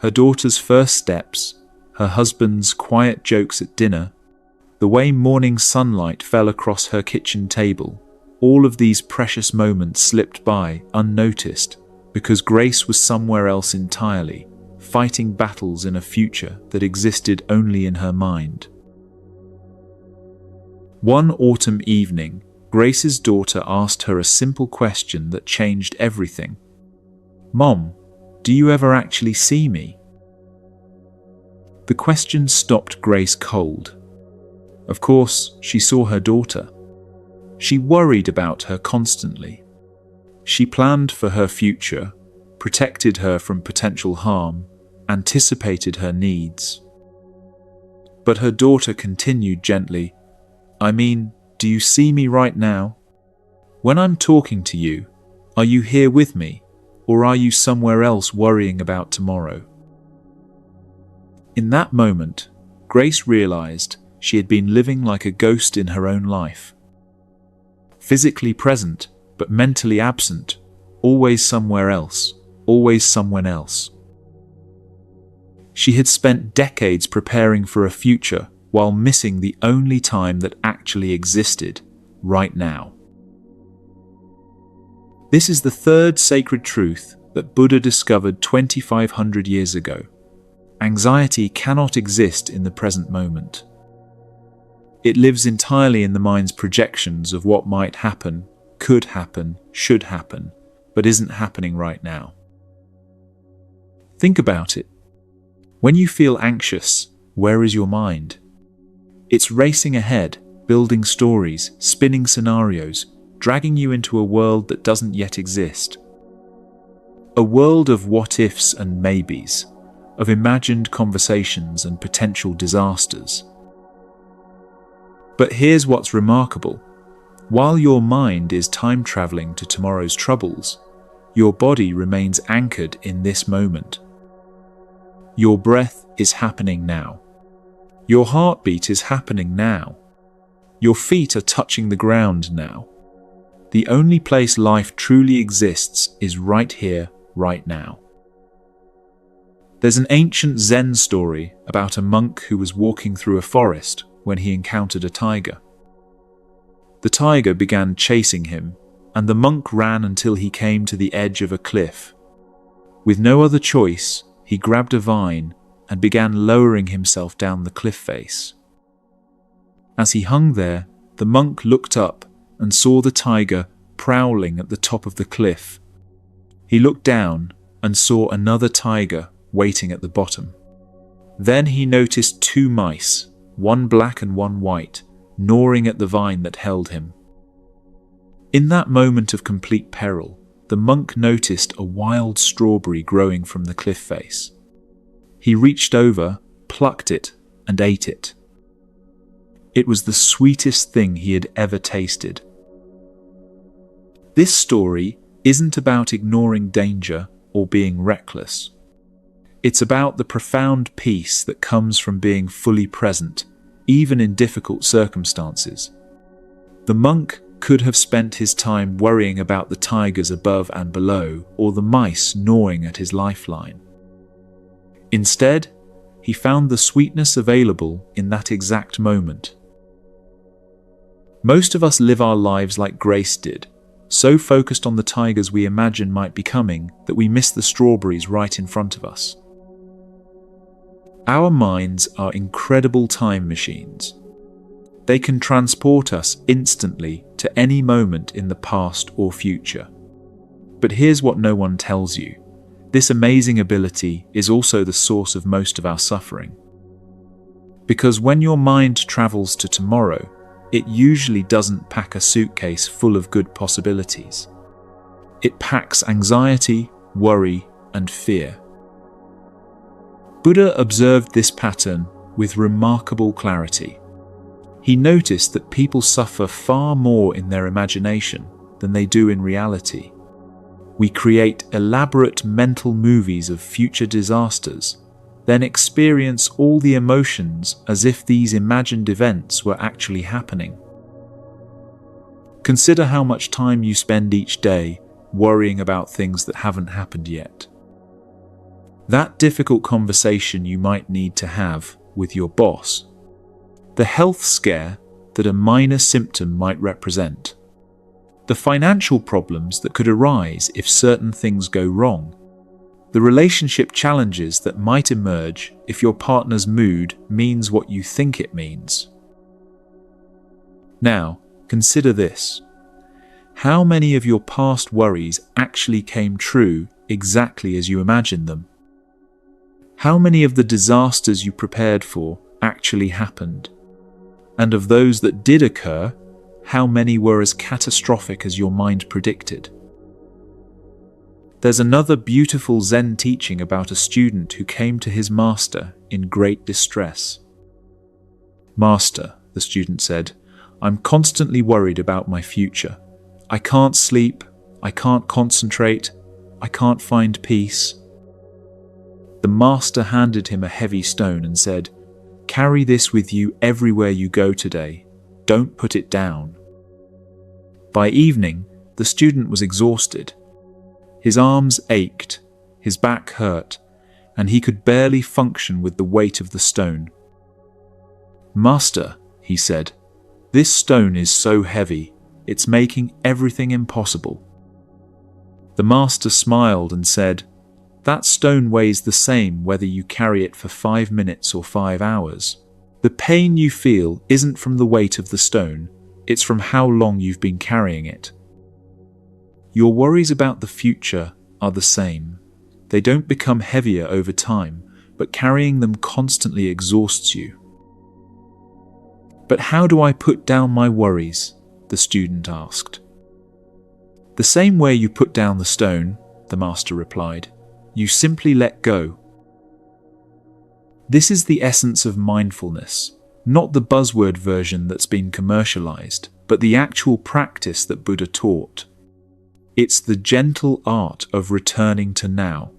Her daughter's first steps, her husband's quiet jokes at dinner, the way morning sunlight fell across her kitchen table, all of these precious moments slipped by unnoticed because Grace was somewhere else entirely, fighting battles in a future that existed only in her mind. One autumn evening, Grace's daughter asked her a simple question that changed everything. "Mom, do you ever actually see me?" The question stopped Grace cold. Of course, she saw her daughter. She worried about her constantly. She planned for her future, protected her from potential harm, anticipated her needs. But her daughter continued gently, "I mean, do you see me right now? When I'm talking to you, are you here with me, or are you somewhere else worrying about tomorrow?" In that moment, Grace realized she had been living like a ghost in her own life. Physically present, but mentally absent, always somewhere else, always someone else. She had spent decades preparing for a future while missing the only time that actually existed, right now. This is the third sacred truth that Buddha discovered 2,500 years ago. Anxiety cannot exist in the present moment. It lives entirely in the mind's projections of what might happen, could happen, should happen, but isn't happening right now. Think about it. When you feel anxious, where is your mind? It's racing ahead, building stories, spinning scenarios, dragging you into a world that doesn't yet exist. A world of what-ifs and maybes, of imagined conversations and potential disasters. But here's what's remarkable. While your mind is time-traveling to tomorrow's troubles, your body remains anchored in this moment. Your breath is happening now. Your heartbeat is happening now. Your feet are touching the ground now. The only place life truly exists is right here, right now. There's an ancient Zen story about a monk who was walking through a forest when he encountered a tiger. The tiger began chasing him, and the monk ran until he came to the edge of a cliff. With no other choice, he grabbed a vine and began lowering himself down the cliff face. As he hung there, the monk looked up and saw the tiger prowling at the top of the cliff. He looked down and saw another tiger waiting at the bottom. Then he noticed two mice, one black and one white, gnawing at the vine that held him. In that moment of complete peril, the monk noticed a wild strawberry growing from the cliff face. He reached over, plucked it, and ate it. It was the sweetest thing he had ever tasted. This story isn't about ignoring danger or being reckless. It's about the profound peace that comes from being fully present, even in difficult circumstances. The monk could have spent his time worrying about the tigers above and below, or the mice gnawing at his lifeline. Instead, he found the sweetness available in that exact moment. Most of us live our lives like Grace did, so focused on the tigers we imagine might be coming that we miss the strawberries right in front of us. Our minds are incredible time machines. They can transport us instantly to any moment in the past or future. But here's what no one tells you. This amazing ability is also the source of most of our suffering. Because when your mind travels to tomorrow, it usually doesn't pack a suitcase full of good possibilities. It packs anxiety, worry, and fear. Buddha observed this pattern with remarkable clarity. He noticed that people suffer far more in their imagination than they do in reality. We create elaborate mental movies of future disasters, then experience all the emotions as if these imagined events were actually happening. Consider how much time you spend each day worrying about things that haven't happened yet. That difficult conversation you might need to have with your boss. The health scare that a minor symptom might represent. The financial problems that could arise if certain things go wrong. The relationship challenges that might emerge if your partner's mood means what you think it means. Now, consider this. How many of your past worries actually came true exactly as you imagined them? How many of the disasters you prepared for actually happened? And of those that did occur, how many were as catastrophic as your mind predicted? There's another beautiful Zen teaching about a student who came to his master in great distress. "Master," the student said, "I'm constantly worried about my future. I can't sleep, I can't concentrate, I can't find peace." The master handed him a heavy stone and said, "Carry this with you everywhere you go today. Don't put it down." By evening, the student was exhausted. His arms ached, his back hurt, and he could barely function with the weight of the stone. "Master," he said, "this stone is so heavy, it's making everything impossible." The master smiled and said, "That stone weighs the same whether you carry it for 5 minutes or 5 hours. The pain you feel isn't from the weight of the stone, it's from how long you've been carrying it." Your worries about the future are the same. They don't become heavier over time, but carrying them constantly exhausts you. "But how do I put down my worries?" the student asked. "The same way you put down the stone," the master replied. "You simply let go." This is the essence of mindfulness, not the buzzword version that's been commercialized, but the actual practice that Buddha taught. It's the gentle art of returning to now.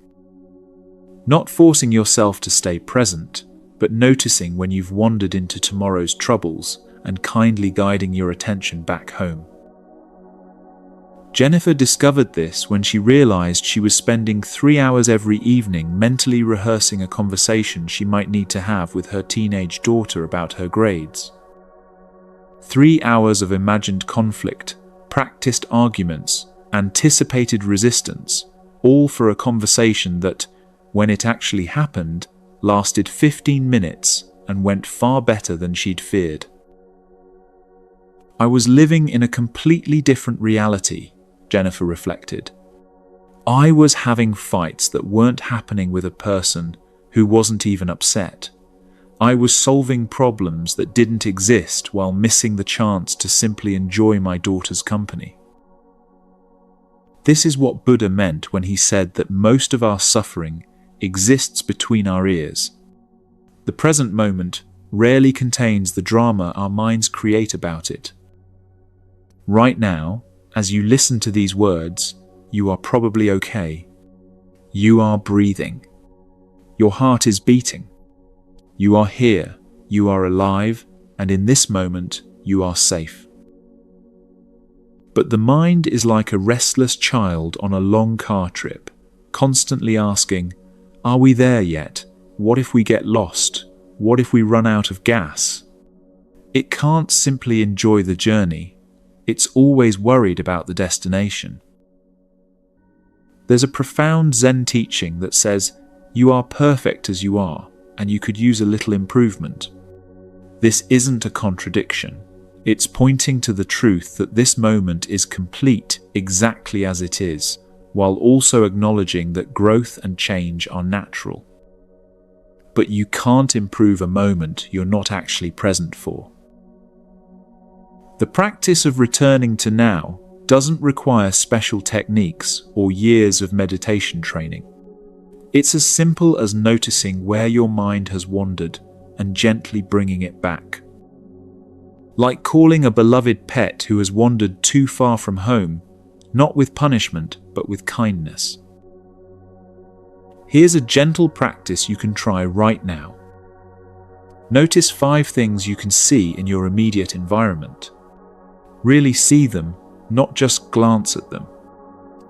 Not forcing yourself to stay present, but noticing when you've wandered into tomorrow's troubles and kindly guiding your attention back home. Jennifer discovered this when she realized she was spending 3 hours every evening mentally rehearsing a conversation she might need to have with her teenage daughter about her grades. 3 hours of imagined conflict, practiced arguments, anticipated resistance, all for a conversation that, when it actually happened, lasted 15 minutes and went far better than she'd feared. "I was living in a completely different reality," Jennifer reflected. "I was having fights that weren't happening with a person who wasn't even upset. I was solving problems that didn't exist while missing the chance to simply enjoy my daughter's company." This is what Buddha meant when he said that most of our suffering exists between our ears. The present moment rarely contains the drama our minds create about it. Right now, as you listen to these words, you are probably okay. You are breathing. Your heart is beating. You are here, you are alive, and in this moment, you are safe. But the mind is like a restless child on a long car trip, constantly asking, "Are we there yet? What if we get lost? What if we run out of gas?" It can't simply enjoy the journey. It's always worried about the destination. There's a profound Zen teaching that says, you are perfect as you are, and you could use a little improvement. This isn't a contradiction. It's pointing to the truth that this moment is complete exactly as it is, while also acknowledging that growth and change are natural. But you can't improve a moment you're not actually present for. The practice of returning to now doesn't require special techniques or years of meditation training. It's as simple as noticing where your mind has wandered and gently bringing it back. Like calling a beloved pet who has wandered too far from home, not with punishment, but with kindness. Here's a gentle practice you can try right now. Notice 5 things you can see in your immediate environment. Really see them, not just glance at them.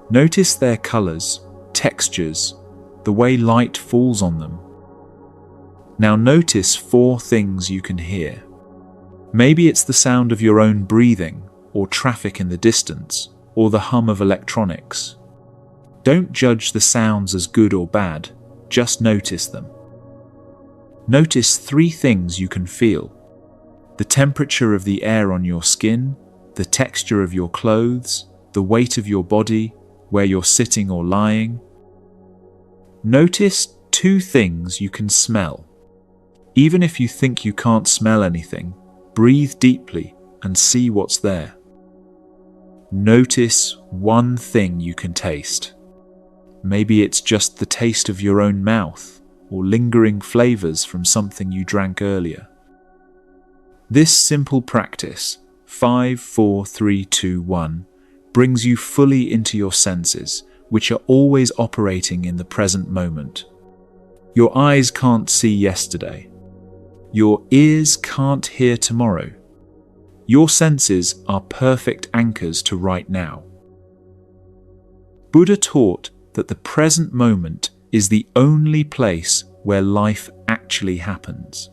Notice their colors, textures, the way light falls on them. Now notice 4 things you can hear. Maybe it's the sound of your own breathing, or traffic in the distance, or the hum of electronics. Don't judge the sounds as good or bad, just notice them. Notice 3 things you can feel. The temperature of the air on your skin, the texture of your clothes, the weight of your body, where you're sitting or lying. Notice 2 things you can smell. Even if you think you can't smell anything, breathe deeply and see what's there. Notice 1 thing you can taste. Maybe it's just the taste of your own mouth or lingering flavors from something you drank earlier. This simple practice, 5, 4, 3, 2, 1, brings you fully into your senses, which are always operating in the present moment. Your eyes can't see yesterday. Your ears can't hear tomorrow. Your senses are perfect anchors to right now. Buddha taught that the present moment is the only place where life actually happens.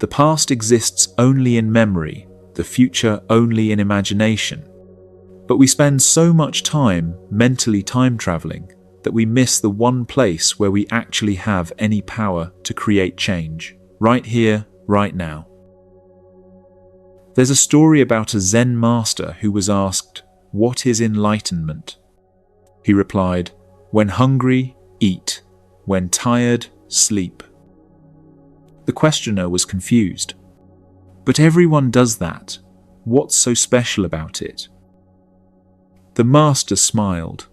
The past exists only in memory, the future only in imagination. But we spend so much time mentally time traveling that we miss the one place where we actually have any power to create change. Right here, right now. There's a story about a Zen master who was asked, "What is enlightenment?" He replied, "When hungry, eat. When tired, sleep." The questioner was confused. "But everyone does that. What's so special about it?" The master smiled.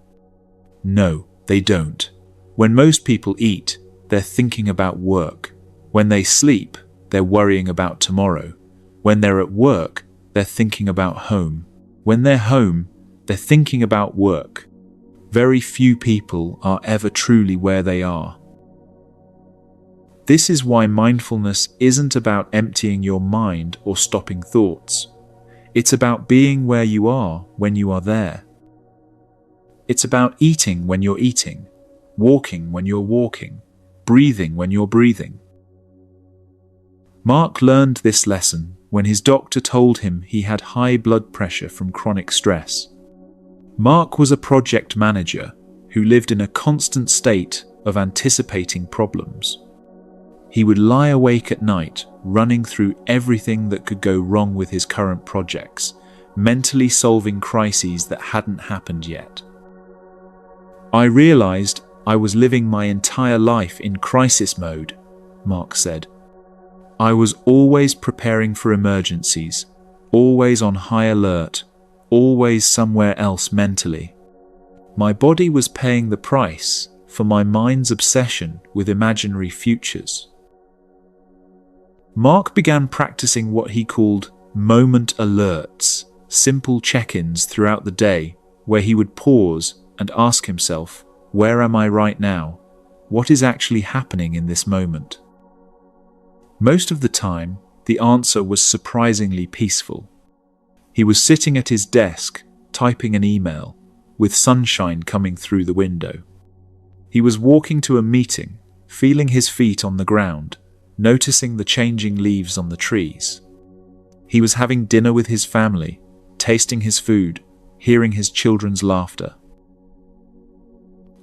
"No, they don't. When most people eat, they're thinking about work. When they sleep, they're worrying about tomorrow. When they're at work, they're thinking about home. When they're home, they're thinking about work. Very few people are ever truly where they are." This is why mindfulness isn't about emptying your mind or stopping thoughts. It's about being where you are when you are there. It's about eating when you're eating, walking when you're walking, breathing when you're breathing. Mark learned this lesson when his doctor told him he had high blood pressure from chronic stress. Mark was a project manager who lived in a constant state of anticipating problems. He would lie awake at night, running through everything that could go wrong with his current projects, mentally solving crises that hadn't happened yet. "I realized I was living my entire life in crisis mode," Mark said. "I was always preparing for emergencies, always on high alert, always somewhere else mentally. My body was paying the price for my mind's obsession with imaginary futures." Mark began practicing what he called moment alerts, simple check-ins throughout the day where he would pause and ask himself, "Where am I right now? What is actually happening in this moment?" Most of the time, the answer was surprisingly peaceful. He was sitting at his desk, typing an email, with sunshine coming through the window. He was walking to a meeting, feeling his feet on the ground, noticing the changing leaves on the trees. He was having dinner with his family, tasting his food, hearing his children's laughter.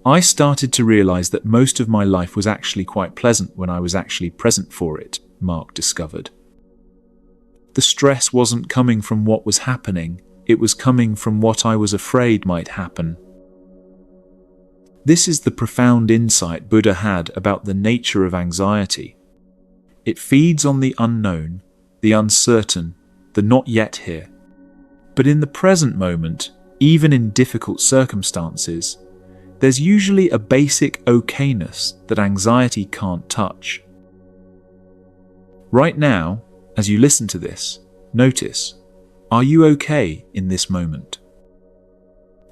I started to realize that most of my life was actually quite pleasant when I was actually present for it, Mark discovered. The stress wasn't coming from what was happening, it was coming from what I was afraid might happen. This is the profound insight Buddha had about the nature of anxiety. It feeds on the unknown, the uncertain, the not yet here. But in the present moment, even in difficult circumstances, there's usually a basic okayness that anxiety can't touch. Right now, as you listen to this, notice, are you okay in this moment?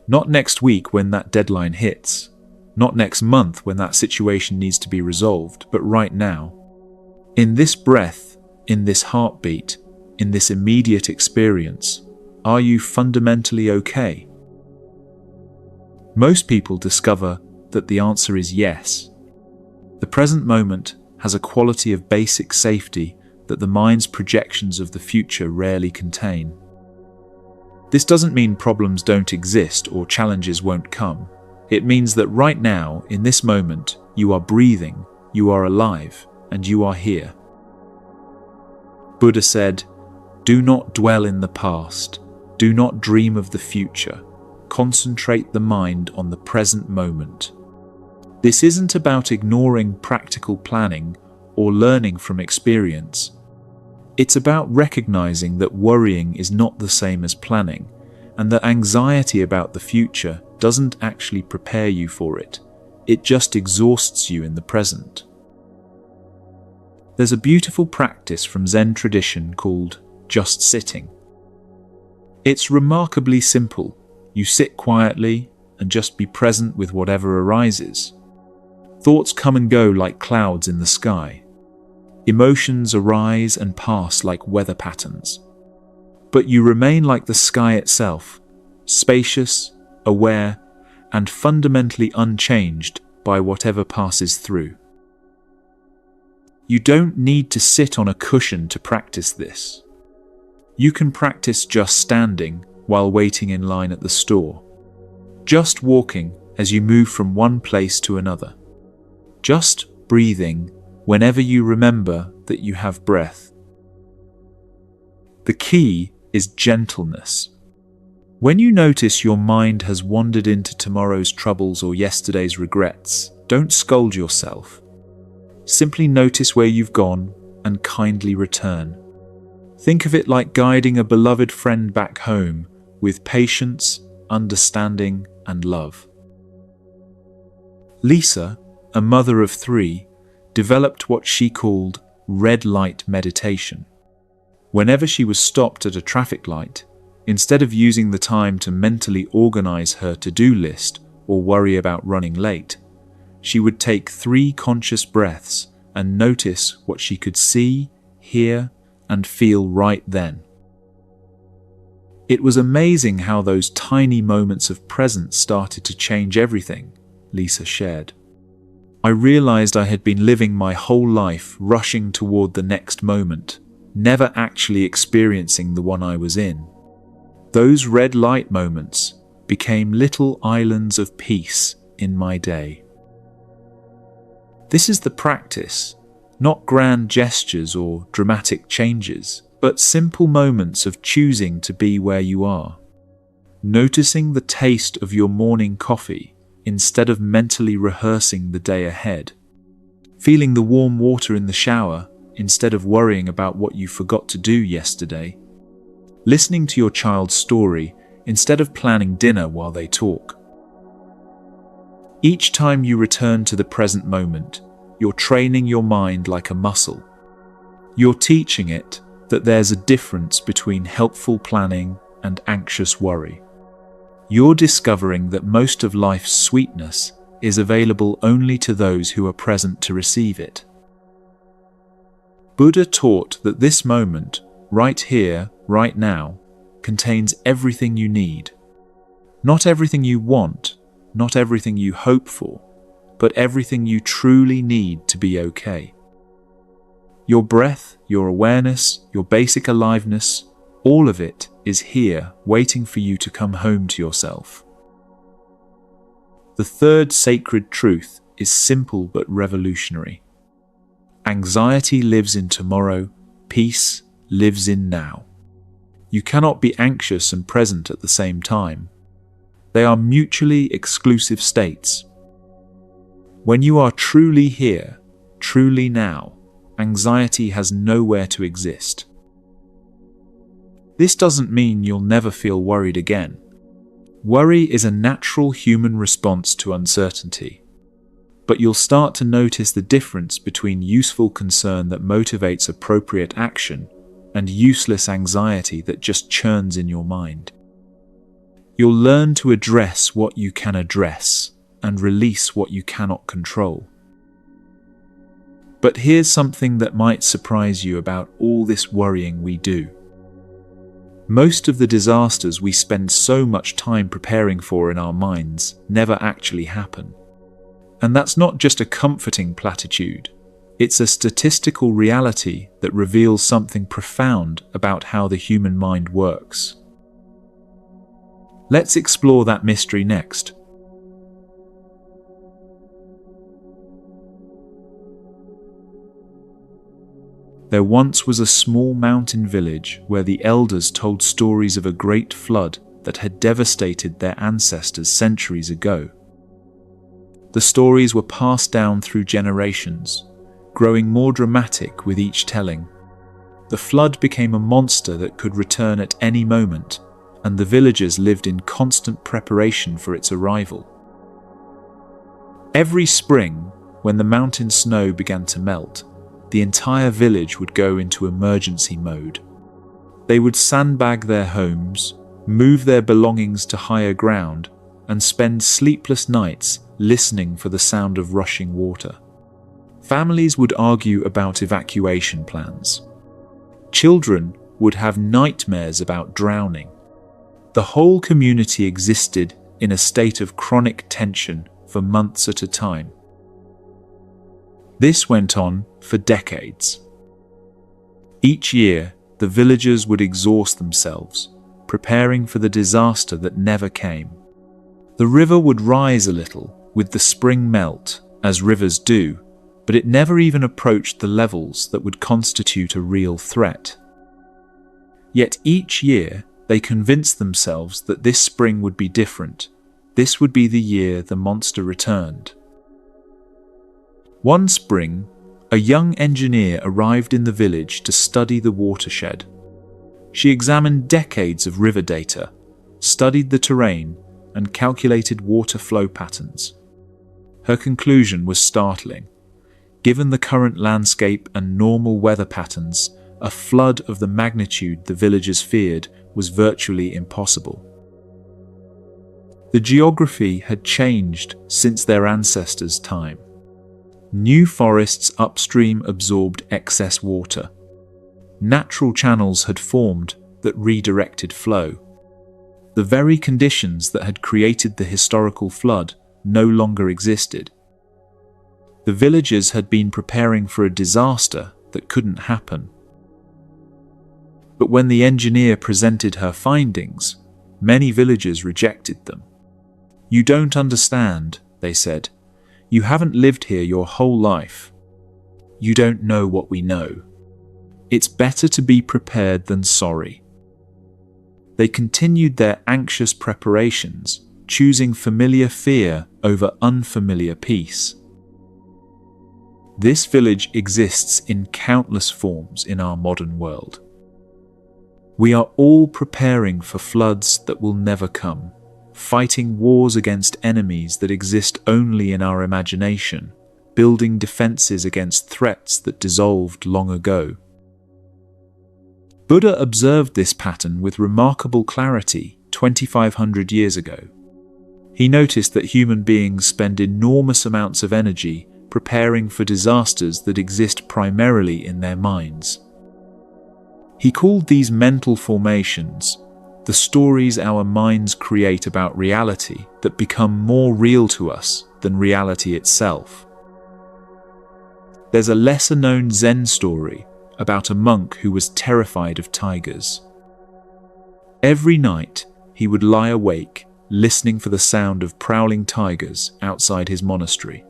Not next week when that deadline hits, not next month when that situation needs to be resolved, but right now. In this breath, in this heartbeat, in this immediate experience, are you fundamentally okay? Most people discover that the answer is yes. The present moment has a quality of basic safety that the mind's projections of the future rarely contain. This doesn't mean problems don't exist or challenges won't come. It means that right now, in this moment, you are breathing, you are alive, and you are here. Buddha said, "Do not dwell in the past. Do not dream of the future. Concentrate the mind on the present moment." This isn't about ignoring practical planning or learning from experience. It's about recognizing that worrying is not the same as planning, and that anxiety about the future doesn't actually prepare you for it. It just exhausts you in the present. There's a beautiful practice from Zen tradition called just sitting. It's remarkably simple. You sit quietly and just be present with whatever arises. Thoughts come and go like clouds in the sky. Emotions arise and pass like weather patterns. But you remain like the sky itself, spacious, aware, and fundamentally unchanged by whatever passes through. You don't need to sit on a cushion to practice this. You can practice just standing while waiting in line at the store. Just walking as you move from one place to another. Just breathing whenever you remember that you have breath. The key is gentleness. When you notice your mind has wandered into tomorrow's troubles or yesterday's regrets, don't scold yourself. Simply notice where you've gone and kindly return. Think of it like guiding a beloved friend back home with patience, understanding, and love. Lisa, a mother of 3, developed what she called red light meditation. Whenever she was stopped at a traffic light, instead of using the time to mentally organize her to-do list or worry about running late, she would take 3 conscious breaths and notice what she could see, hear, and feel right then. It was amazing how those tiny moments of presence started to change everything, Lisa shared. I realized I had been living my whole life rushing toward the next moment, never actually experiencing the one I was in. Those red light moments became little islands of peace in my day. This is the practice, not grand gestures or dramatic changes, but simple moments of choosing to be where you are. Noticing the taste of your morning coffee instead of mentally rehearsing the day ahead. Feeling the warm water in the shower instead of worrying about what you forgot to do yesterday. Listening to your child's story instead of planning dinner while they talk. Each time you return to the present moment, you're training your mind like a muscle. You're teaching it that there's a difference between helpful planning and anxious worry. You're discovering that most of life's sweetness is available only to those who are present to receive it. Buddha taught that this moment, right here, right now, contains everything you need. Not everything you want, not everything you hope for, but everything you truly need to be okay. Your breath, your awareness, your basic aliveness, all of it is here waiting for you to come home to yourself. The third sacred truth is simple but revolutionary. Anxiety lives in tomorrow, peace lives in now. You cannot be anxious and present at the same time. They are mutually exclusive states. When you are truly here, truly now, anxiety has nowhere to exist. This doesn't mean you'll never feel worried again. Worry is a natural human response to uncertainty. But you'll start to notice the difference between useful concern that motivates appropriate action and useless anxiety that just churns in your mind. You'll learn to address what you can address and release what you cannot control. But here's something that might surprise you about all this worrying we do. Most of the disasters we spend so much time preparing for in our minds never actually happen. And that's not just a comforting platitude. It's a statistical reality that reveals something profound about how the human mind works. Let's explore that mystery next. There once was a small mountain village where the elders told stories of a great flood that had devastated their ancestors centuries ago. The stories were passed down through generations, growing more dramatic with each telling. The flood became a monster that could return at any moment, and the villagers lived in constant preparation for its arrival. Every spring, when the mountain snow began to melt, the entire village would go into emergency mode. They would sandbag their homes, move their belongings to higher ground, and spend sleepless nights listening for the sound of rushing water. Families would argue about evacuation plans. Children would have nightmares about drowning. The whole community existed in a state of chronic tension for months at a time. This went on for decades. Each year, the villagers would exhaust themselves, preparing for the disaster that never came. The river would rise a little with the spring melt, as rivers do, but it never even approached the levels that would constitute a real threat. Yet each year, they convinced themselves that this spring would be different. This would be the year the monster returned. One spring, a young engineer arrived in the village to study the watershed. She examined decades of river data, studied the terrain, and calculated water flow patterns. Her conclusion was startling. Given the current landscape and normal weather patterns, a flood of the magnitude the villagers feared was virtually impossible. The geography had changed since their ancestors' time. New forests upstream absorbed excess water. Natural channels had formed that redirected flow. The very conditions that had created the historical flood no longer existed. The villagers had been preparing for a disaster that couldn't happen. But when the engineer presented her findings, many villagers rejected them. "You don't understand," they said. "You haven't lived here your whole life. You don't know what we know. It's better to be prepared than sorry." They continued their anxious preparations, choosing familiar fear over unfamiliar peace. This village exists in countless forms in our modern world. We are all preparing for floods that will never come, fighting wars against enemies that exist only in our imagination, building defenses against threats that dissolved long ago. Buddha observed this pattern with remarkable clarity 2,500 years ago. He noticed that human beings spend enormous amounts of energy preparing for disasters that exist primarily in their minds. He called these mental formations the stories our minds create about reality that become more real to us than reality itself. There's a lesser-known Zen story about a monk who was terrified of tigers. Every night, he would lie awake, listening for the sound of prowling tigers outside his monastery.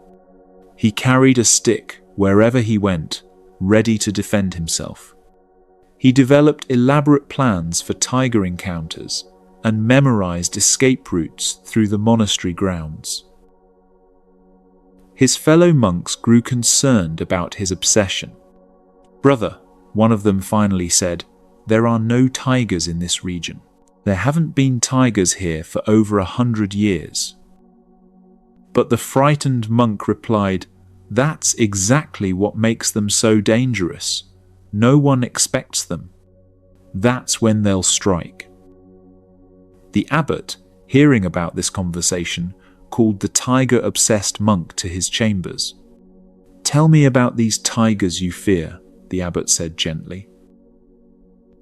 He carried a stick wherever he went, ready to defend himself. He developed elaborate plans for tiger encounters and memorized escape routes through the monastery grounds. His fellow monks grew concerned about his obsession. "Brother," one of them finally said, "there are no tigers in this region." There haven't been tigers here for over 100 years. But the frightened monk replied, "That's exactly what makes them so dangerous. No one expects them. That's when they'll strike." The abbot, hearing about this conversation, called the tiger-obsessed monk to his chambers. "Tell me about these tigers you fear," the abbot said gently.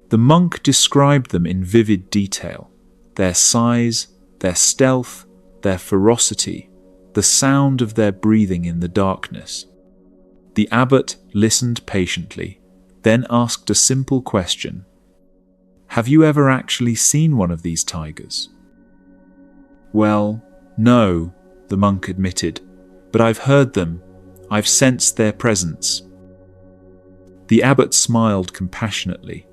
The monk described them in vivid detail: their size, their stealth, their ferocity, the sound of their breathing in the darkness. The abbot listened patiently, then asked a simple question. "Have you ever actually seen one of these tigers?" "Well, no," the monk admitted, "but I've heard them. I've sensed their presence." The abbot smiled compassionately.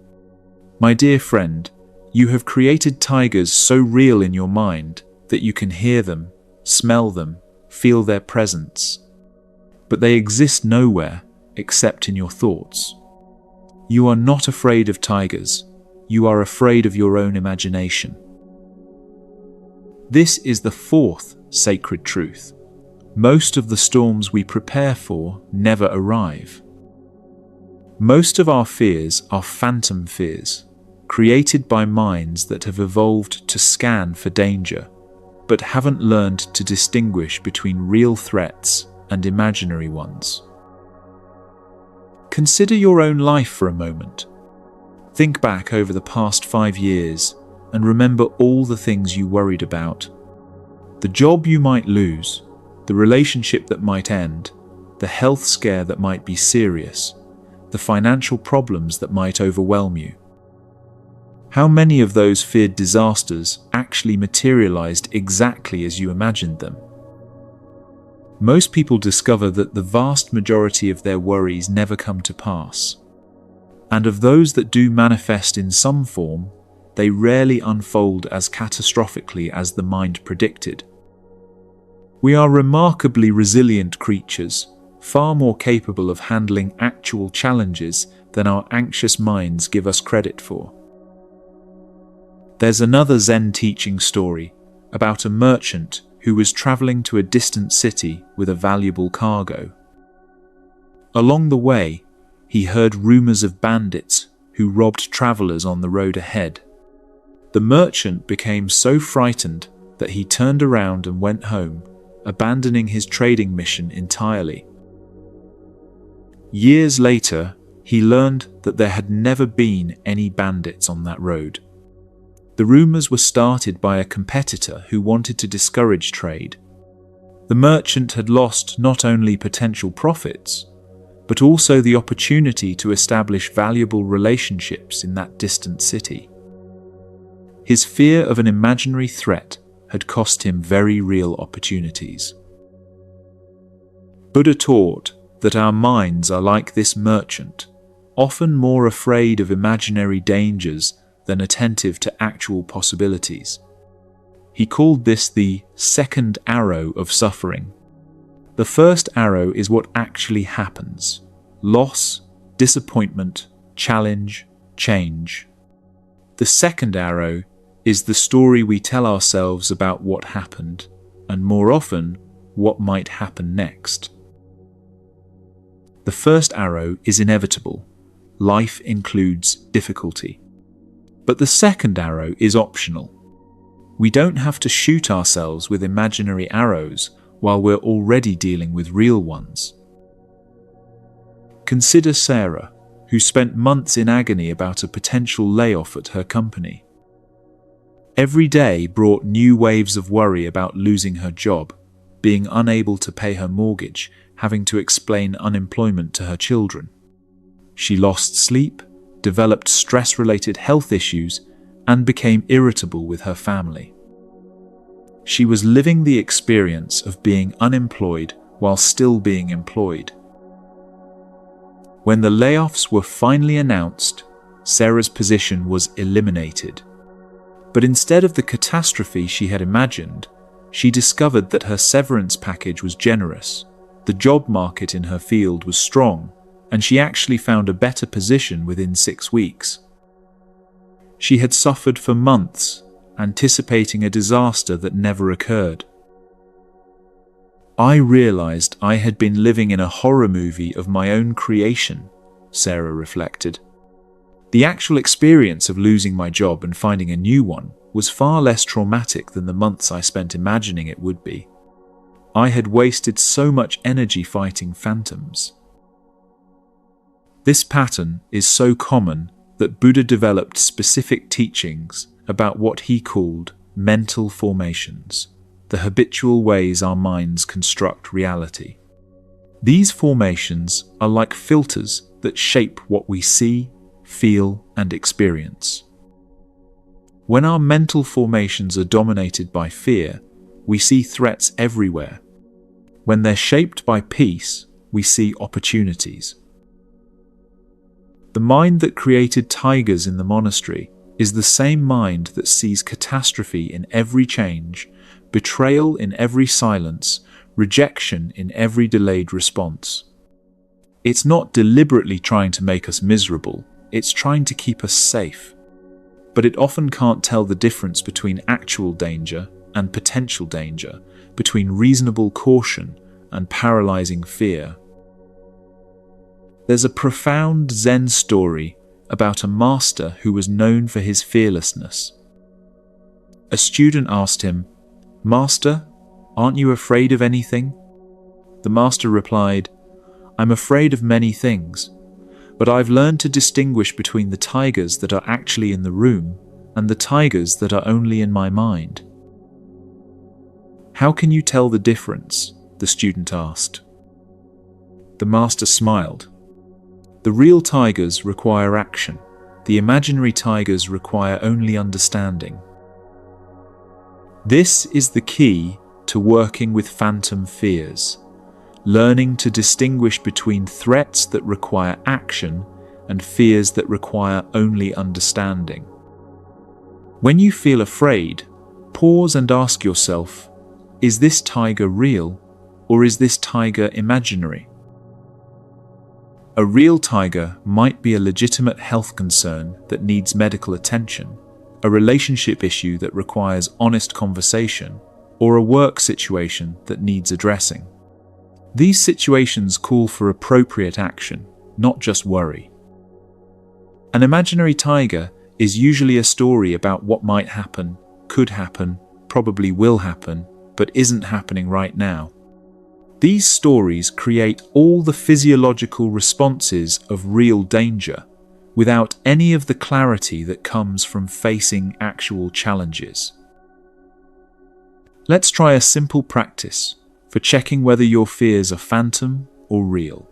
"My dear friend, you have created tigers so real in your mind that you can hear them, smell them, feel their presence. But they exist nowhere except in your thoughts. You are not afraid of tigers. You are afraid of your own imagination." This is the fourth sacred truth. Most of the storms we prepare for never arrive. Most of our fears are phantom fears, created by minds that have evolved to scan for danger, but haven't learned to distinguish between real threats and imaginary ones. Consider your own life for a moment. Think back over the past 5 years and remember all the things you worried about. The job you might lose, the relationship that might end, the health scare that might be serious, the financial problems that might overwhelm you. How many of those feared disasters actually materialized exactly as you imagined them? Most people discover that the vast majority of their worries never come to pass. And of those that do manifest in some form, they rarely unfold as catastrophically as the mind predicted. We are remarkably resilient creatures, far more capable of handling actual challenges than our anxious minds give us credit for. There's another Zen teaching story about a merchant who was traveling to a distant city with a valuable cargo. Along the way, he heard rumors of bandits who robbed travelers on the road ahead. The merchant became so frightened that he turned around and went home, abandoning his trading mission entirely. Years later, he learned that there had never been any bandits on that road. The rumors were started by a competitor who wanted to discourage trade. The merchant had lost not only potential profits, but also the opportunity to establish valuable relationships in that distant city. His fear of an imaginary threat had cost him very real opportunities. Buddha taught that our minds are like this merchant, often more afraid of imaginary dangers than attentive to actual possibilities. He called this the second arrow of suffering. The first arrow is what actually happens: loss, disappointment, challenge, change. The second arrow is the story we tell ourselves about what happened, and more often, what might happen next. The first arrow is inevitable. Life includes difficulty. But the second arrow is optional. We don't have to shoot ourselves with imaginary arrows while we're already dealing with real ones. Consider Sarah, who spent months in agony about a potential layoff at her company. Every day brought new waves of worry about losing her job, being unable to pay her mortgage, having to explain unemployment to her children. She lost sleep, developed stress-related health issues, and became irritable with her family. She was living the experience of being unemployed while still being employed. When the layoffs were finally announced, Sarah's position was eliminated. But instead of the catastrophe she had imagined, she discovered that her severance package was generous, the job market in her field was strong, and she actually found a better position within 6 weeks. She had suffered for months, anticipating a disaster that never occurred. I realized I had been living in a horror movie of my own creation, Sarah reflected. The actual experience of losing my job and finding a new one was far less traumatic than the months I spent imagining it would be. I had wasted so much energy fighting phantoms. This pattern is so common that Buddha developed specific teachings about what he called mental formations, the habitual ways our minds construct reality. These formations are like filters that shape what we see, feel, and experience. When our mental formations are dominated by fear, we see threats everywhere. When they're shaped by peace, we see opportunities. The mind that created tigers in the monastery is the same mind that sees catastrophe in every change, betrayal in every silence, rejection in every delayed response. It's not deliberately trying to make us miserable, it's trying to keep us safe. But it often can't tell the difference between actual danger and potential danger, between reasonable caution and paralyzing fear. There's a profound Zen story about a master who was known for his fearlessness. A student asked him, "Master, aren't you afraid of anything?" The master replied, "I'm afraid of many things, but I've learned to distinguish between the tigers that are actually in the room and the tigers that are only in my mind." "How can you tell the difference?" the student asked. The master smiled. "The real tigers require action. The imaginary tigers require only understanding." This is the key to working with phantom fears, learning to distinguish between threats that require action and fears that require only understanding. When you feel afraid, pause and ask yourself, is this tiger real or is this tiger imaginary? A real tiger might be a legitimate health concern that needs medical attention, a relationship issue that requires honest conversation, or a work situation that needs addressing. These situations call for appropriate action, not just worry. An imaginary tiger is usually a story about what might happen, could happen, probably will happen, but isn't happening right now. These stories create all the physiological responses of real danger, without any of the clarity that comes from facing actual challenges. Let's try a simple practice for checking whether your fears are phantom or real.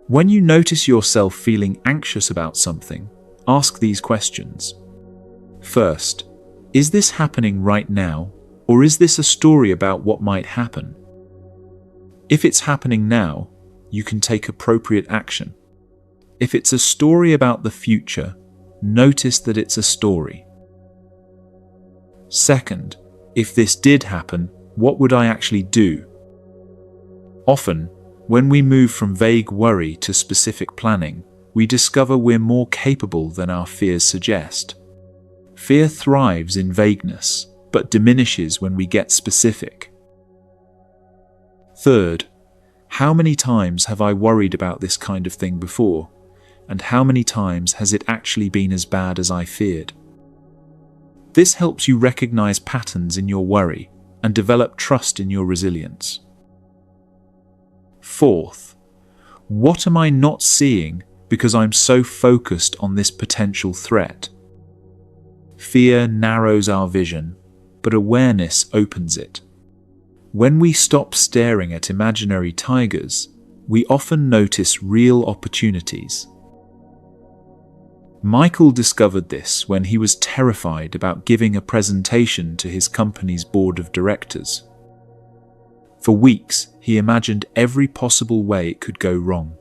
When you notice yourself feeling anxious about something, ask these questions. First, is this happening right now, or is this a story about what might happen? If it's happening now, you can take appropriate action. If it's a story about the future, notice that it's a story. Second, if this did happen, what would I actually do? Often, when we move from vague worry to specific planning, we discover we're more capable than our fears suggest. Fear thrives in vagueness, but diminishes when we get specific. Third, how many times have I worried about this kind of thing before? And how many times has it actually been as bad as I feared? This helps you recognize patterns in your worry and develop trust in your resilience. Fourth, what am I not seeing because I'm so focused on this potential threat? Fear narrows our vision, but awareness opens it. When we stop staring at imaginary tigers, we often notice real opportunities. Michael discovered this when he was terrified about giving a presentation to his company's board of directors. For weeks, he imagined every possible way it could go wrong.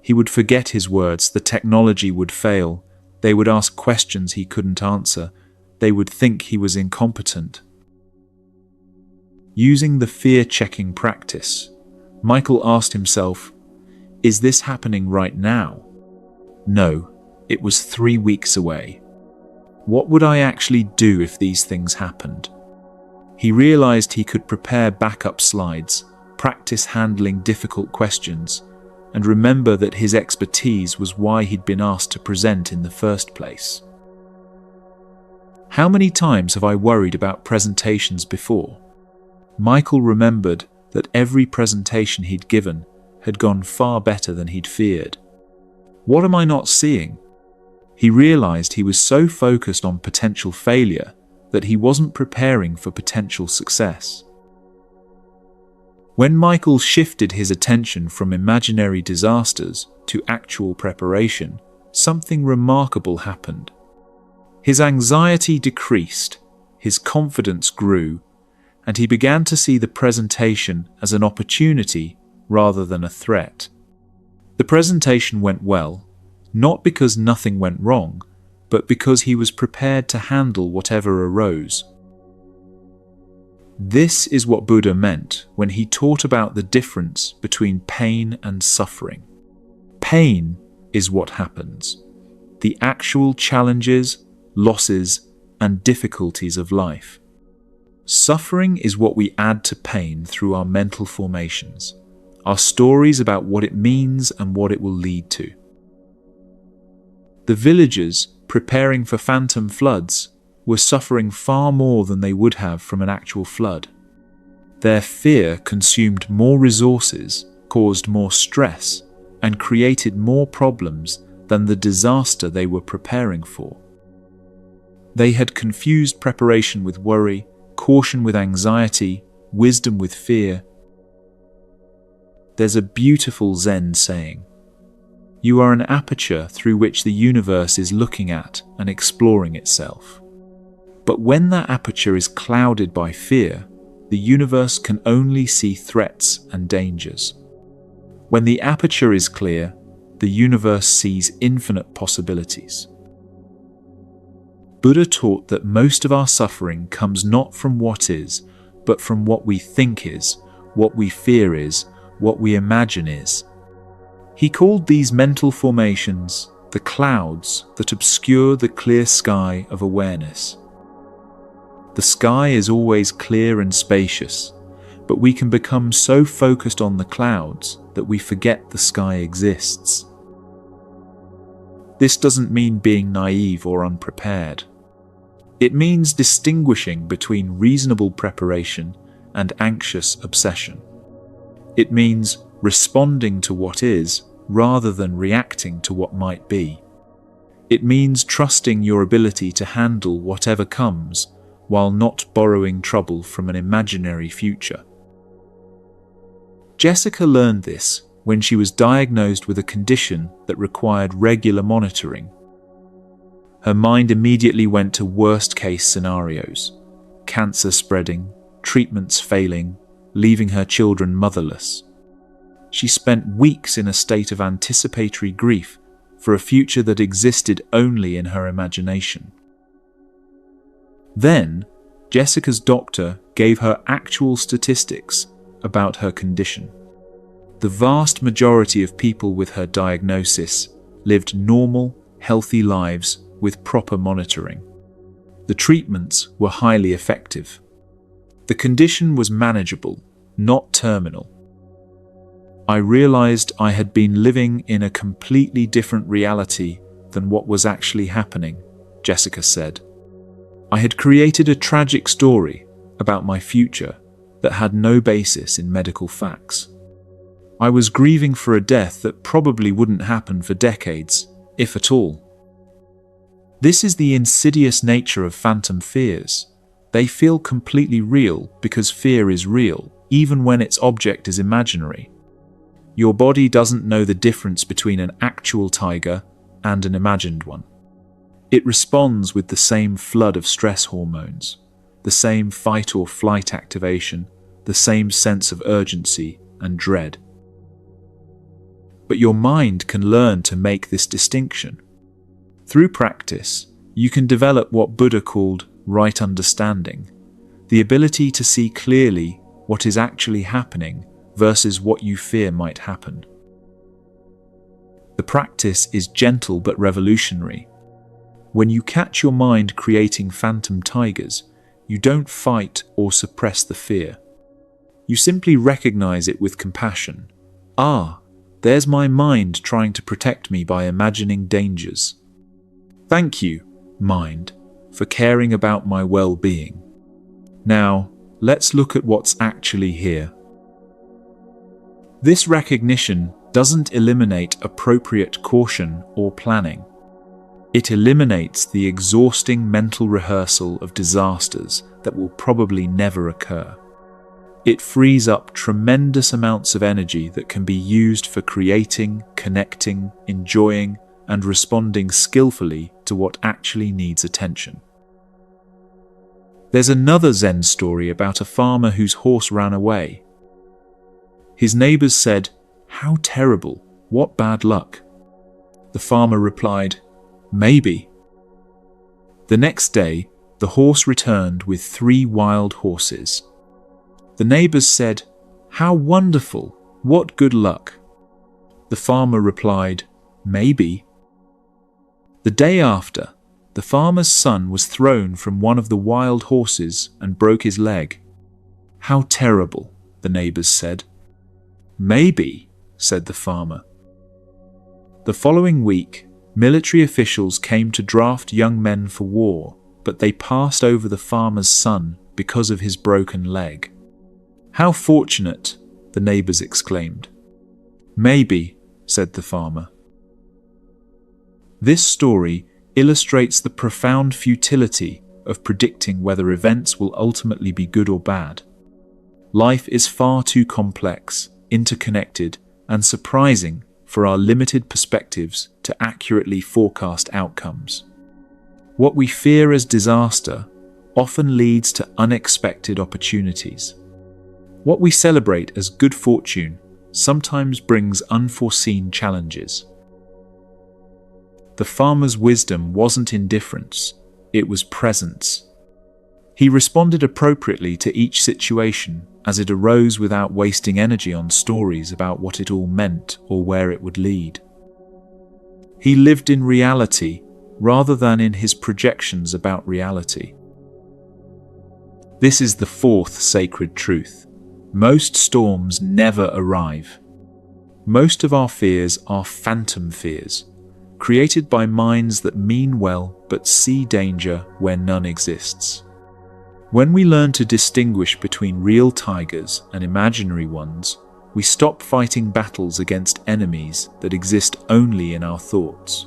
He would forget his words, the technology would fail, they would ask questions he couldn't answer, they would think he was incompetent. Using the fear-checking practice, Michael asked himself, is this happening right now? No, it was 3 weeks away. What would I actually do if these things happened? He realized he could prepare backup slides, practice handling difficult questions, and remember that his expertise was why he'd been asked to present in the first place. How many times have I worried about presentations before? Michael remembered that every presentation he'd given had gone far better than he'd feared. What am I not seeing? He realized he was so focused on potential failure that he wasn't preparing for potential success. When Michael shifted his attention from imaginary disasters to actual preparation, something remarkable happened. His anxiety decreased, his confidence grew, and he began to see the presentation as an opportunity rather than a threat. The presentation went well, not because nothing went wrong, but because he was prepared to handle whatever arose. This is what Buddha meant when he taught about the difference between pain and suffering. Pain is what happens, the actual challenges, losses, and difficulties of life. Suffering is what we add to pain through our mental formations, our stories about what it means and what it will lead to. The villagers, preparing for phantom floods, were suffering far more than they would have from an actual flood. Their fear consumed more resources, caused more stress, and created more problems than the disaster they were preparing for. They had confused preparation with worry, caution with anxiety, wisdom with fear. There's a beautiful Zen saying, "You are an aperture through which the universe is looking at and exploring itself." But when that aperture is clouded by fear, the universe can only see threats and dangers. When the aperture is clear, the universe sees infinite possibilities. Buddha taught that most of our suffering comes not from what is, but from what we think is, what we fear is, what we imagine is. He called these mental formations the clouds that obscure the clear sky of awareness. The sky is always clear and spacious, but we can become so focused on the clouds that we forget the sky exists. This doesn't mean being naive or unprepared. It means distinguishing between reasonable preparation and anxious obsession. It means responding to what is rather than reacting to what might be. It means trusting your ability to handle whatever comes while not borrowing trouble from an imaginary future. Jessica learned this when she was diagnosed with a condition that required regular monitoring. Her mind immediately went to worst-case scenarios: cancer spreading, treatments failing, leaving her children motherless. She spent weeks in a state of anticipatory grief for a future that existed only in her imagination. Then, Jessica's doctor gave her actual statistics about her condition. The vast majority of people with her diagnosis lived normal, healthy lives with proper monitoring. The treatments were highly effective. The condition was manageable, not terminal. I realized I had been living in a completely different reality than what was actually happening, Jessica said. I had created a tragic story about my future that had no basis in medical facts. I was grieving for a death that probably wouldn't happen for decades, if at all. This is the insidious nature of phantom fears. They feel completely real because fear is real, even when its object is imaginary. Your body doesn't know the difference between an actual tiger and an imagined one. It responds with the same flood of stress hormones, the same fight or flight activation, the same sense of urgency and dread. But your mind can learn to make this distinction. Through practice, you can develop what Buddha called right understanding, the ability to see clearly what is actually happening versus what you fear might happen. The practice is gentle but revolutionary. When you catch your mind creating phantom tigers, you don't fight or suppress the fear. You simply recognize it with compassion. Ah, there's my mind trying to protect me by imagining dangers. Thank you, mind, for caring about my well-being. Now, let's look at what's actually here. This recognition doesn't eliminate appropriate caution or planning. It eliminates the exhausting mental rehearsal of disasters that will probably never occur. It frees up tremendous amounts of energy that can be used for creating, connecting, enjoying, and responding skillfully to what actually needs attention. There's another Zen story about a farmer whose horse ran away. His neighbors said, "How terrible, what bad luck." The farmer replied, "Maybe." The next day, the horse returned with 3 wild horses. The neighbors said, "How wonderful, what good luck." The farmer replied, "Maybe." The day after, the farmer's son was thrown from one of the wild horses and broke his leg. "How terrible," the neighbors said. "Maybe," said the farmer. The following week, military officials came to draft young men for war, but they passed over the farmer's son because of his broken leg. "How fortunate," the neighbors exclaimed. "Maybe," said the farmer. This story illustrates the profound futility of predicting whether events will ultimately be good or bad. Life is far too complex, interconnected, and surprising for our limited perspectives to accurately forecast outcomes. What we fear as disaster often leads to unexpected opportunities. What we celebrate as good fortune sometimes brings unforeseen challenges. The farmer's wisdom wasn't indifference, it was presence. He responded appropriately to each situation as it arose without wasting energy on stories about what it all meant or where it would lead. He lived in reality rather than in his projections about reality. This is the 4th sacred truth. Most storms never arrive. Most of our fears are phantom fears, created by minds that mean well but see danger where none exists. When we learn to distinguish between real tigers and imaginary ones, we stop fighting battles against enemies that exist only in our thoughts.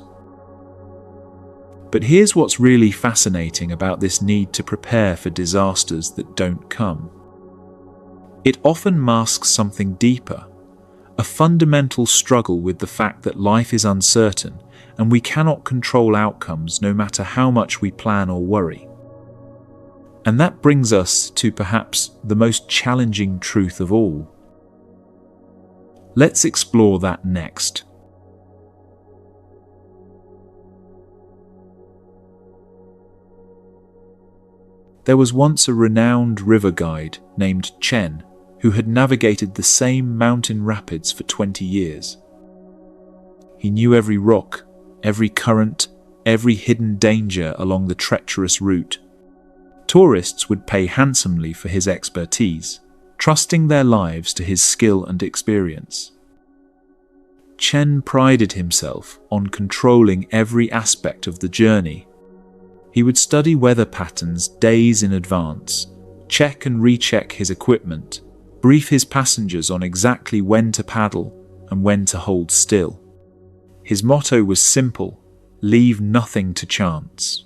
But here's what's really fascinating about this need to prepare for disasters that don't come. It often masks something deeper, a fundamental struggle with the fact that life is uncertain and we cannot control outcomes no matter how much we plan or worry. And that brings us to perhaps the most challenging truth of all. Let's explore that next. There was once a renowned river guide named Chen who had navigated the same mountain rapids for 20 years. He knew every rock, every current, every hidden danger along the treacherous route. Tourists would pay handsomely for his expertise, trusting their lives to his skill and experience. Chen prided himself on controlling every aspect of the journey. He would study weather patterns days in advance, check and recheck his equipment, brief his passengers on exactly when to paddle and when to hold still. His motto was simple: leave nothing to chance.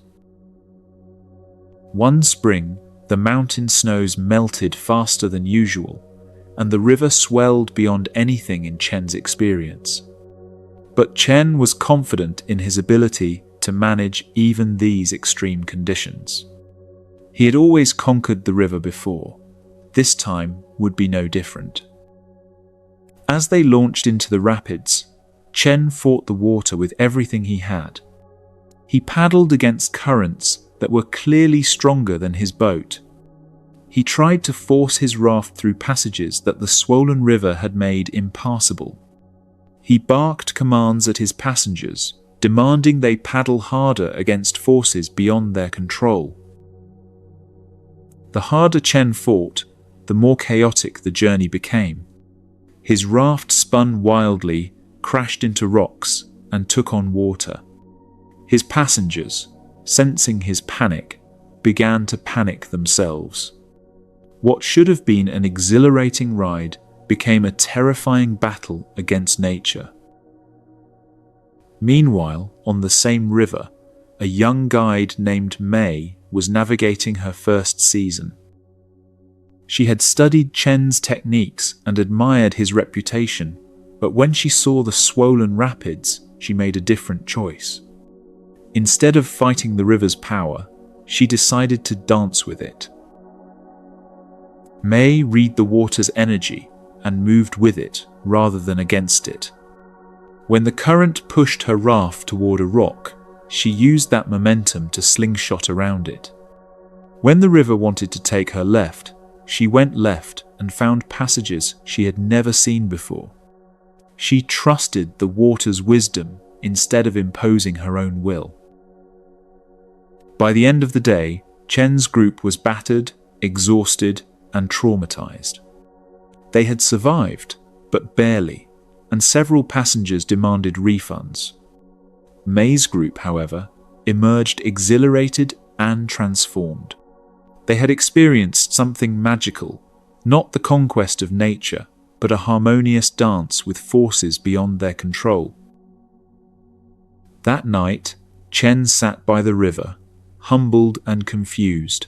One spring, the mountain snows melted faster than usual, and the river swelled beyond anything in Chen's experience. But Chen was confident in his ability to manage even these extreme conditions. He had always conquered the river before. This time would be no different. As they launched into the rapids, Chen fought the water with everything he had. He paddled against currents that were clearly stronger than his boat. He tried to force his raft through passages that the swollen river had made impassable. He barked commands at his passengers, demanding they paddle harder against forces beyond their control. The harder Chen fought, the more chaotic the journey became. His raft spun wildly, crashed into rocks, and took on water. His passengers, sensing his panic, began to panic themselves. What should have been an exhilarating ride became a terrifying battle against nature. Meanwhile, on the same river, a young guide named May was navigating her first season. She had studied Chen's techniques and admired his reputation, but when she saw the swollen rapids, she made a different choice. Instead of fighting the river's power, she decided to dance with it. May read the water's energy and moved with it rather than against it. When the current pushed her raft toward a rock, she used that momentum to slingshot around it. When the river wanted to take her left, she went left and found passages she had never seen before. She trusted the water's wisdom instead of imposing her own will. By the end of the day, Chen's group was battered, exhausted, and traumatized. They had survived, but barely, and several passengers demanded refunds. May's group, however, emerged exhilarated and transformed. They had experienced something magical, not the conquest of nature, but a harmonious dance with forces beyond their control. That night, Chen sat by the river, humbled and confused.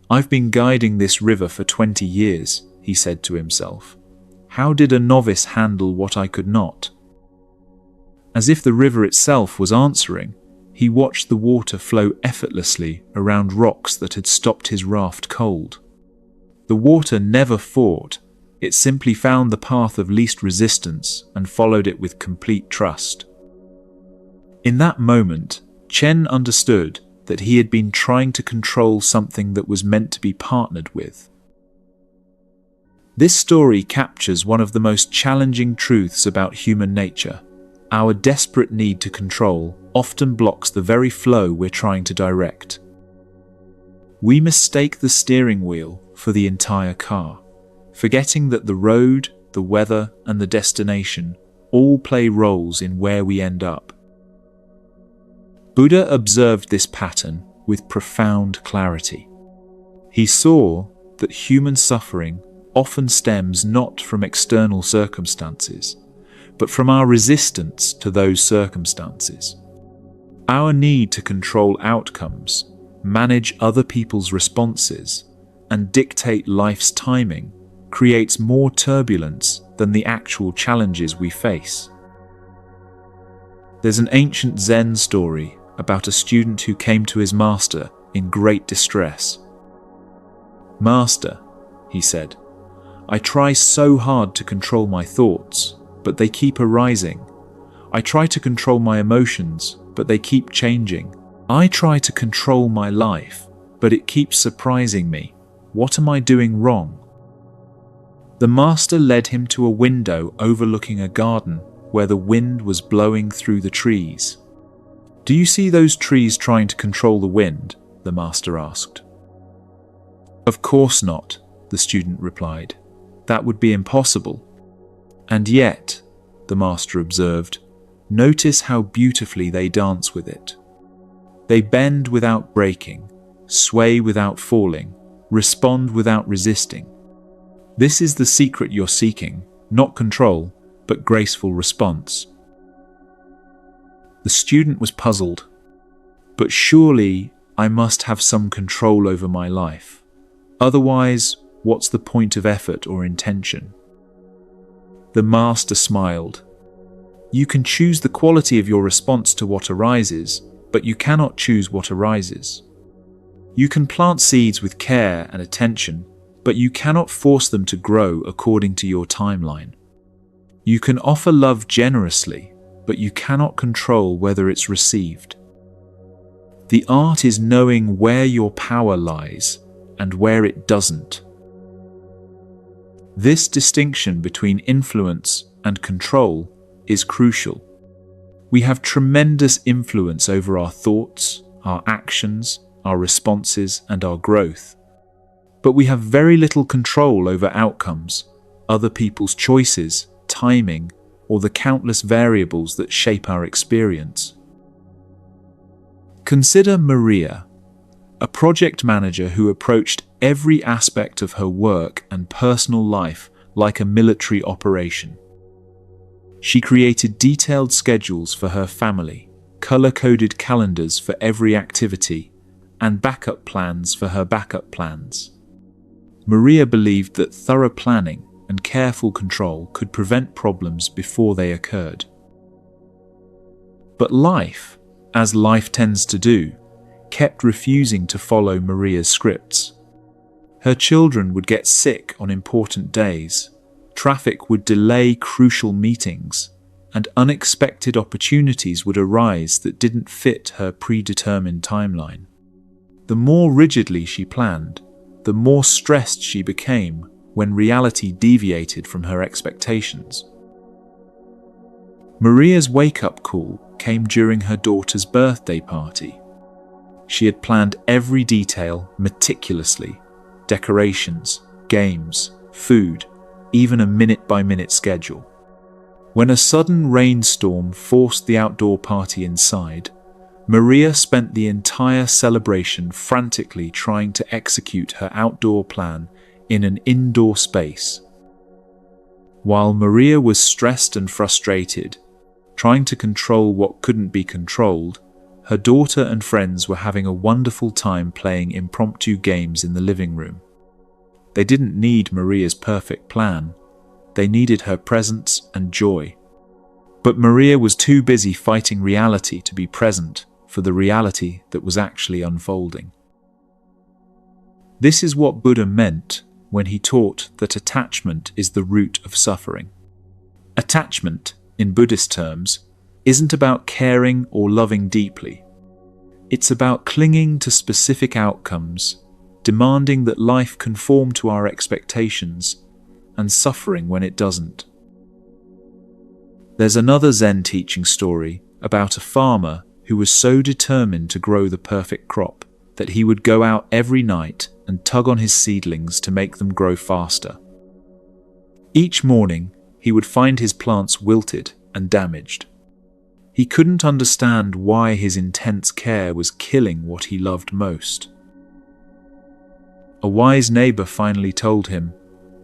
"I've been guiding this river for 20 years, he said to himself. How did a novice handle what I could not? As if the river itself was answering, he watched the water flow effortlessly around rocks that had stopped his raft cold. The water never fought, it simply found the path of least resistance and followed it with complete trust. In that moment, Chen understood that he had been trying to control something that was meant to be partnered with. This story captures one of the most challenging truths about human nature. Our desperate need to control often blocks the very flow we're trying to direct. We mistake the steering wheel for the entire car, forgetting that the road, the weather, and the destination all play roles in where we end up. Buddha observed this pattern with profound clarity. He saw that human suffering often stems not from external circumstances, but from our resistance to those circumstances. Our need to control outcomes, manage other people's responses, and dictate life's timing creates more turbulence than the actual challenges we face. There's an ancient Zen story about a student who came to his master in great distress. "Master," he said, "I try so hard to control my thoughts, but they keep arising. I try to control my emotions, but they keep changing. I try to control my life, but it keeps surprising me. What am I doing wrong?" The master led him to a window overlooking a garden where the wind was blowing through the trees. "Do you see those trees trying to control the wind?" the master asked. "Of course not," the student replied. "That would be impossible." "And yet," the master observed, "notice how beautifully they dance with it. They bend without breaking, sway without falling, respond without resisting. This is the secret you're seeking, not control, but graceful response." The student was puzzled. "But surely I must have some control over my life. Otherwise, what's the point of effort or intention?" The master smiled. "You can choose the quality of your response to what arises, but you cannot choose what arises. You can plant seeds with care and attention, but you cannot force them to grow according to your timeline. You can offer love generously, but you cannot control whether it's received. The art is knowing where your power lies and where it doesn't. This distinction between influence and control is crucial. We have tremendous influence over our thoughts, our actions, our responses, and our growth. But we have very little control over outcomes, other people's choices, timing, or the countless variables that shape our experience. Consider Maria, a project manager who approached every aspect of her work and personal life like a military operation. She created detailed schedules for her family, color-coded calendars for every activity, and backup plans for her backup plans. Maria believed that thorough planning and careful control could prevent problems before they occurred. But life, as life tends to do, kept refusing to follow Maria's scripts. Her children would get sick on important days, traffic would delay crucial meetings, and unexpected opportunities would arise that didn't fit her predetermined timeline. The more rigidly she planned, the more stressed she became when reality deviated from her expectations. Maria's wake-up call came during her daughter's birthday party. She had planned every detail meticulously: decorations, games, food, even a minute-by-minute schedule. When a sudden rainstorm forced the outdoor party inside, Maria spent the entire celebration frantically trying to execute her outdoor plan in an indoor space. While Maria was stressed and frustrated, trying to control what couldn't be controlled, her daughter and friends were having a wonderful time playing impromptu games in the living room. They didn't need Maria's perfect plan. They needed her presence and joy. But Maria was too busy fighting reality to be present for the reality that was actually unfolding. This is what Buddha meant when he taught that attachment is the root of suffering. Attachment, in Buddhist terms, isn't about caring or loving deeply. It's about clinging to specific outcomes, demanding that life conform to our expectations, and suffering when it doesn't. There's another Zen teaching story about a farmer who was so determined to grow the perfect crop that he would go out every night and tug on his seedlings to make them grow faster. Each morning, he would find his plants wilted and damaged. He couldn't understand why his intense care was killing what he loved most. A wise neighbor finally told him,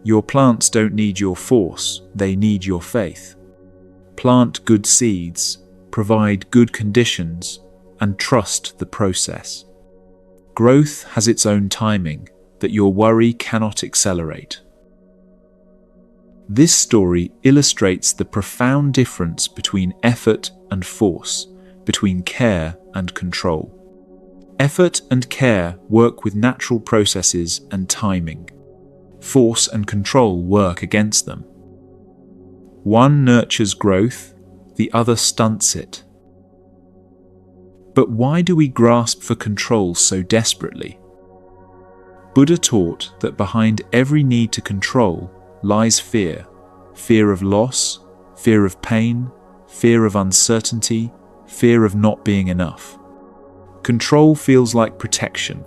"Your plants don't need your force, they need your faith. Plant good seeds, provide good conditions, and trust the process. Growth has its own timing that your worry cannot accelerate." This story illustrates the profound difference between effort and force, between care and control. Effort and care work with natural processes and timing. Force and control work against them. One nurtures growth, the other stunts it. But why do we grasp for control so desperately? Buddha taught that behind every need to control lies fear. Fear of loss, fear of pain, fear of uncertainty, fear of not being enough. Control feels like protection,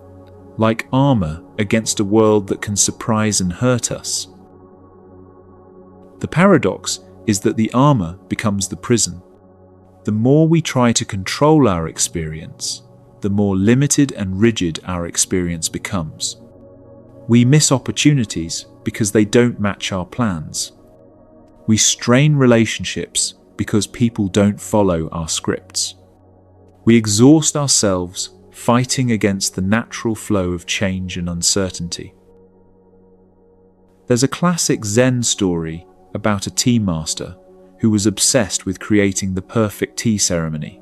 like armor against a world that can surprise and hurt us. The paradox is that the armor becomes the prison. The more we try to control our experience, the more limited and rigid our experience becomes. We miss opportunities because they don't match our plans. We strain relationships because people don't follow our scripts. We exhaust ourselves fighting against the natural flow of change and uncertainty. There's a classic Zen story about a tea master who was obsessed with creating the perfect tea ceremony.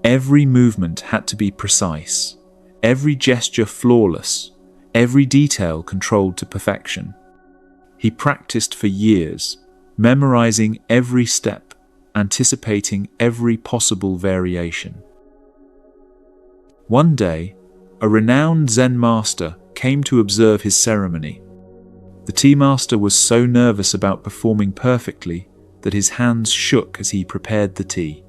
Every movement had to be precise, every gesture flawless, every detail controlled to perfection. He practiced for years, memorizing every step, anticipating every possible variation. One day, a renowned Zen master came to observe his ceremony. The tea master was so nervous about performing perfectly that his hands shook as he prepared the tea.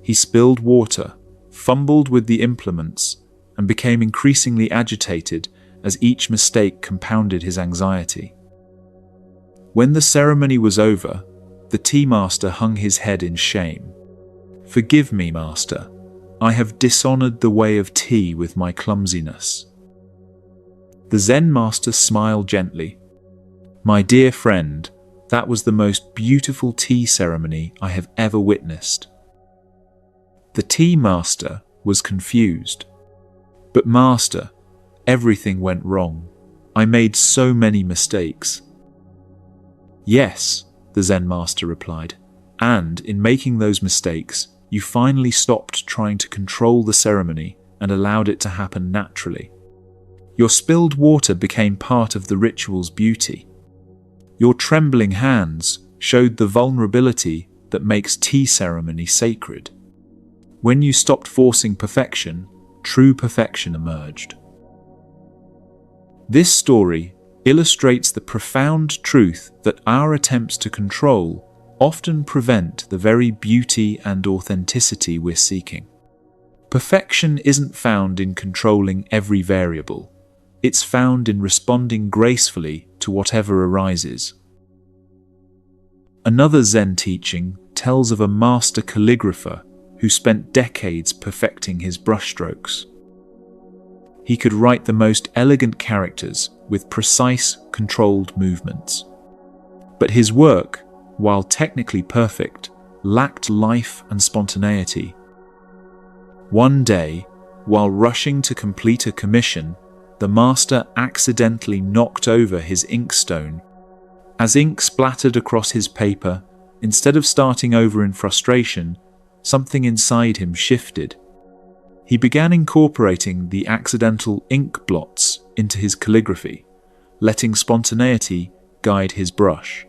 He spilled water, fumbled with the implements, and became increasingly agitated as each mistake compounded his anxiety. When the ceremony was over, the tea master hung his head in shame. "Forgive me, master. I have dishonored the way of tea with my clumsiness." The Zen master smiled gently. "My dear friend, that was the most beautiful tea ceremony I have ever witnessed." The tea master was confused. "But master, everything went wrong. I made so many mistakes." "Yes," the Zen master replied, "and in making those mistakes, you finally stopped trying to control the ceremony and allowed it to happen naturally. Your spilled water became part of the ritual's beauty. Your trembling hands showed the vulnerability that makes tea ceremony sacred. When you stopped forcing perfection, true perfection emerged." This story illustrates the profound truth that our attempts to control often prevent the very beauty and authenticity we're seeking. Perfection isn't found in controlling every variable. It's found in responding gracefully to whatever arises. Another Zen teaching tells of a master calligrapher who spent decades perfecting his brushstrokes. He could write the most elegant characters with precise, controlled movements. But his work, while technically perfect, lacked life and spontaneity. One day, while rushing to complete a commission, the master accidentally knocked over his inkstone. As ink splattered across his paper, instead of starting over in frustration, something inside him shifted. He began incorporating the accidental ink blots into his calligraphy, letting spontaneity guide his brush.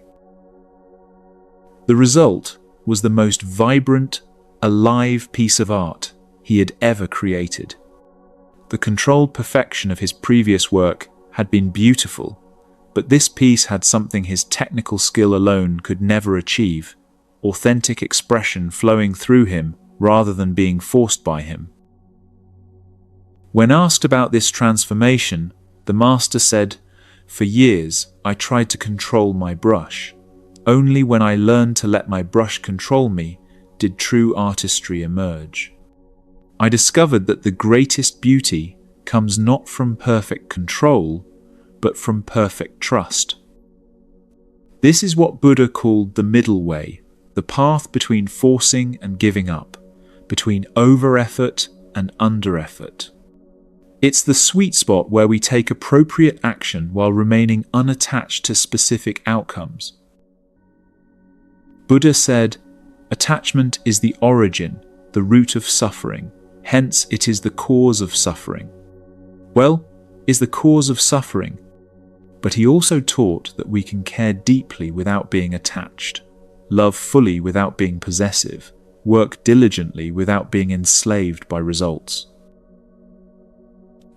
The result was the most vibrant, alive piece of art he had ever created. The controlled perfection of his previous work had been beautiful, but this piece had something his technical skill alone could never achieve: authentic expression flowing through him rather than being forced by him. When asked about this transformation, the master said, "For years, I tried to control my brush. Only when I learned to let my brush control me did true artistry emerge. I discovered that the greatest beauty comes not from perfect control, but from perfect trust." This is what Buddha called the middle way, the path between forcing and giving up, between over-effort and under-effort. It's the sweet spot where we take appropriate action while remaining unattached to specific outcomes. Buddha said, "Attachment is the origin, the root of suffering. Hence, it is the cause of suffering." Well, is the cause of suffering. But he also taught that we can care deeply without being attached, love fully without being possessive, work diligently without being enslaved by results.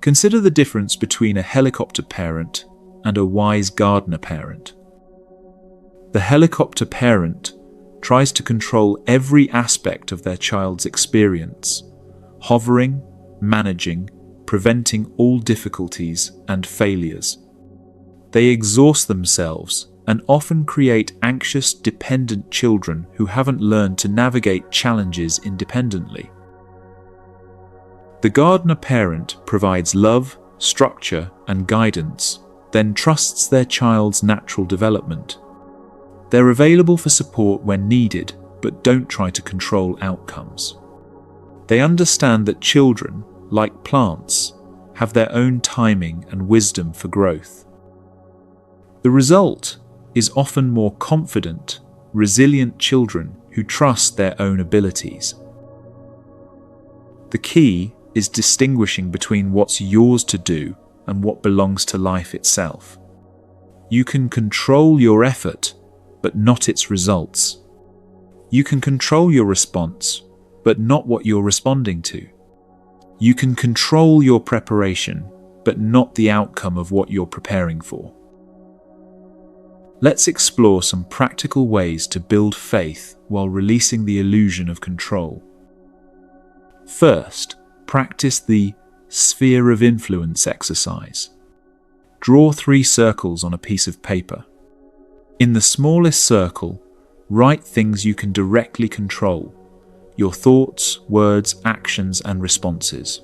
Consider the difference between a helicopter parent and a wise gardener parent. The helicopter parent tries to control every aspect of their child's experience, hovering, managing, preventing all difficulties and failures. They exhaust themselves and often create anxious, dependent children who haven't learned to navigate challenges independently. The gardener parent provides love, structure, and guidance, then trusts their child's natural development. They're available for support when needed, but don't try to control outcomes. They understand that children, like plants, have their own timing and wisdom for growth. The result is often more confident, resilient children who trust their own abilities. The key is distinguishing between what's yours to do and what belongs to life itself. You can control your effort, but not its results. You can control your response, but not what you're responding to. You can control your preparation, but not the outcome of what you're preparing for. Let's explore some practical ways to build faith while releasing the illusion of control. First, practice the sphere of influence exercise. Draw 3 circles on a piece of paper. In the smallest circle, write things you can directly control: your thoughts, words, actions, and responses.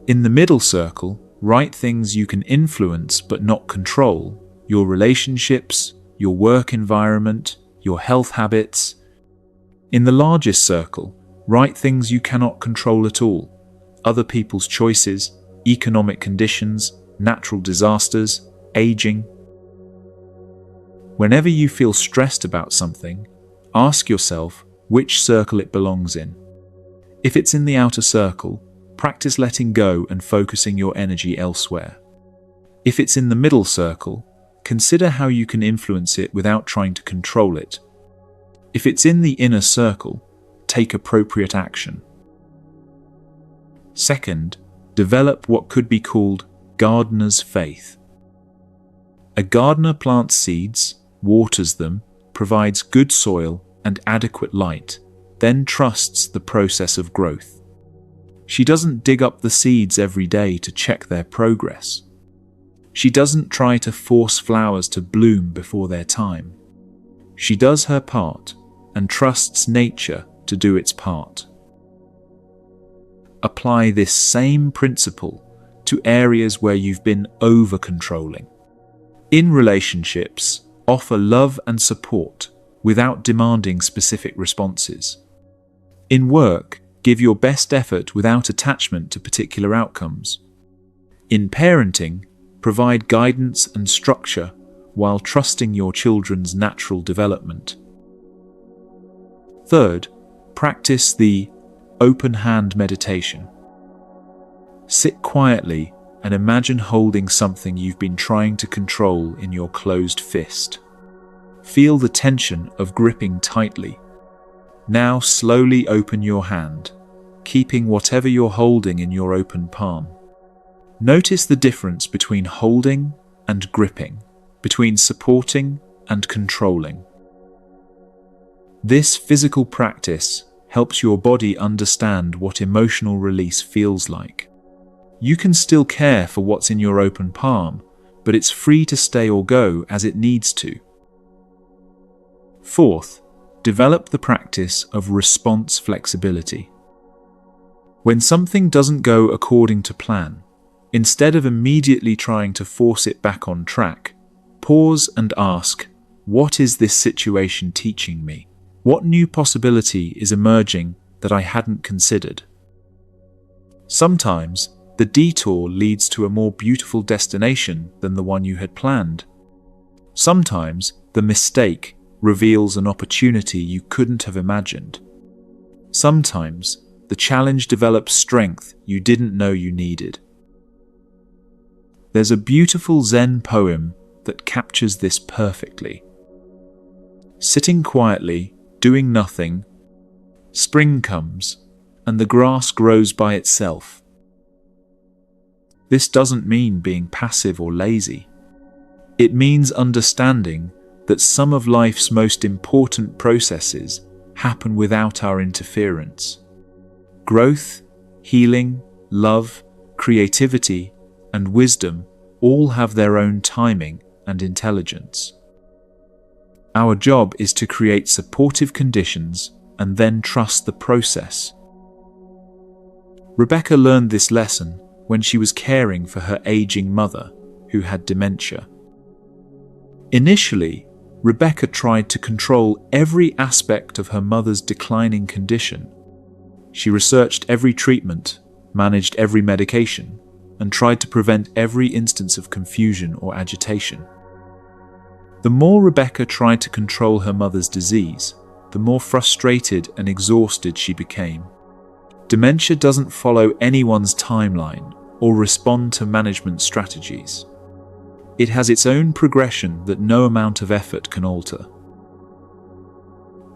In the middle circle, write things you can influence but not control: your relationships, your work environment, your health habits. In the largest circle, write things you cannot control at all: other people's choices, economic conditions, natural disasters, aging. Whenever you feel stressed about something, ask yourself which circle it belongs in. If it's in the outer circle, practice letting go and focusing your energy elsewhere. If it's in the middle circle, consider how you can influence it without trying to control it. If it's in the inner circle, take appropriate action. Second, develop what could be called gardener's faith. A gardener plants seeds, waters them, provides good soil and adequate light, then trusts the process of growth. She doesn't dig up the seeds every day to check their progress. She doesn't try to force flowers to bloom before their time. She does her part and trusts nature to do its part. Apply this same principle to areas where you've been over-controlling. In relationships, offer love and support without demanding specific responses. In work, give your best effort without attachment to particular outcomes. In parenting, provide guidance and structure while trusting your children's natural development. Third, practice the open hand meditation. Sit quietly and imagine holding something you've been trying to control in your closed fist. Feel the tension of gripping tightly. Now slowly open your hand, keeping whatever you're holding in your open palm. Notice the difference between holding and gripping, between supporting and controlling. This physical practice helps your body understand what emotional release feels like. You can still care for what's in your open palm, but it's free to stay or go as it needs to. Fourth, develop the practice of response flexibility. When something doesn't go according to plan, instead of immediately trying to force it back on track, pause and ask, what is this situation teaching me? What new possibility is emerging that I hadn't considered? Sometimes, the detour leads to a more beautiful destination than the one you had planned. Sometimes, the mistake reveals an opportunity you couldn't have imagined. Sometimes, the challenge develops strength you didn't know you needed. There's a beautiful Zen poem that captures this perfectly. Sitting quietly, doing nothing, spring comes, and the grass grows by itself. This doesn't mean being passive or lazy. It means understanding that some of life's most important processes happen without our interference. Growth, healing, love, creativity, and wisdom all have their own timing and intelligence. Our job is to create supportive conditions and then trust the process. Rebecca learned this lesson when she was caring for her aging mother, who had dementia. Initially, Rebecca tried to control every aspect of her mother's declining condition. She researched every treatment, managed every medication, and tried to prevent every instance of confusion or agitation. The more Rebecca tried to control her mother's disease, the more frustrated and exhausted she became. Dementia doesn't follow anyone's timeline or respond to management strategies. It has its own progression that no amount of effort can alter.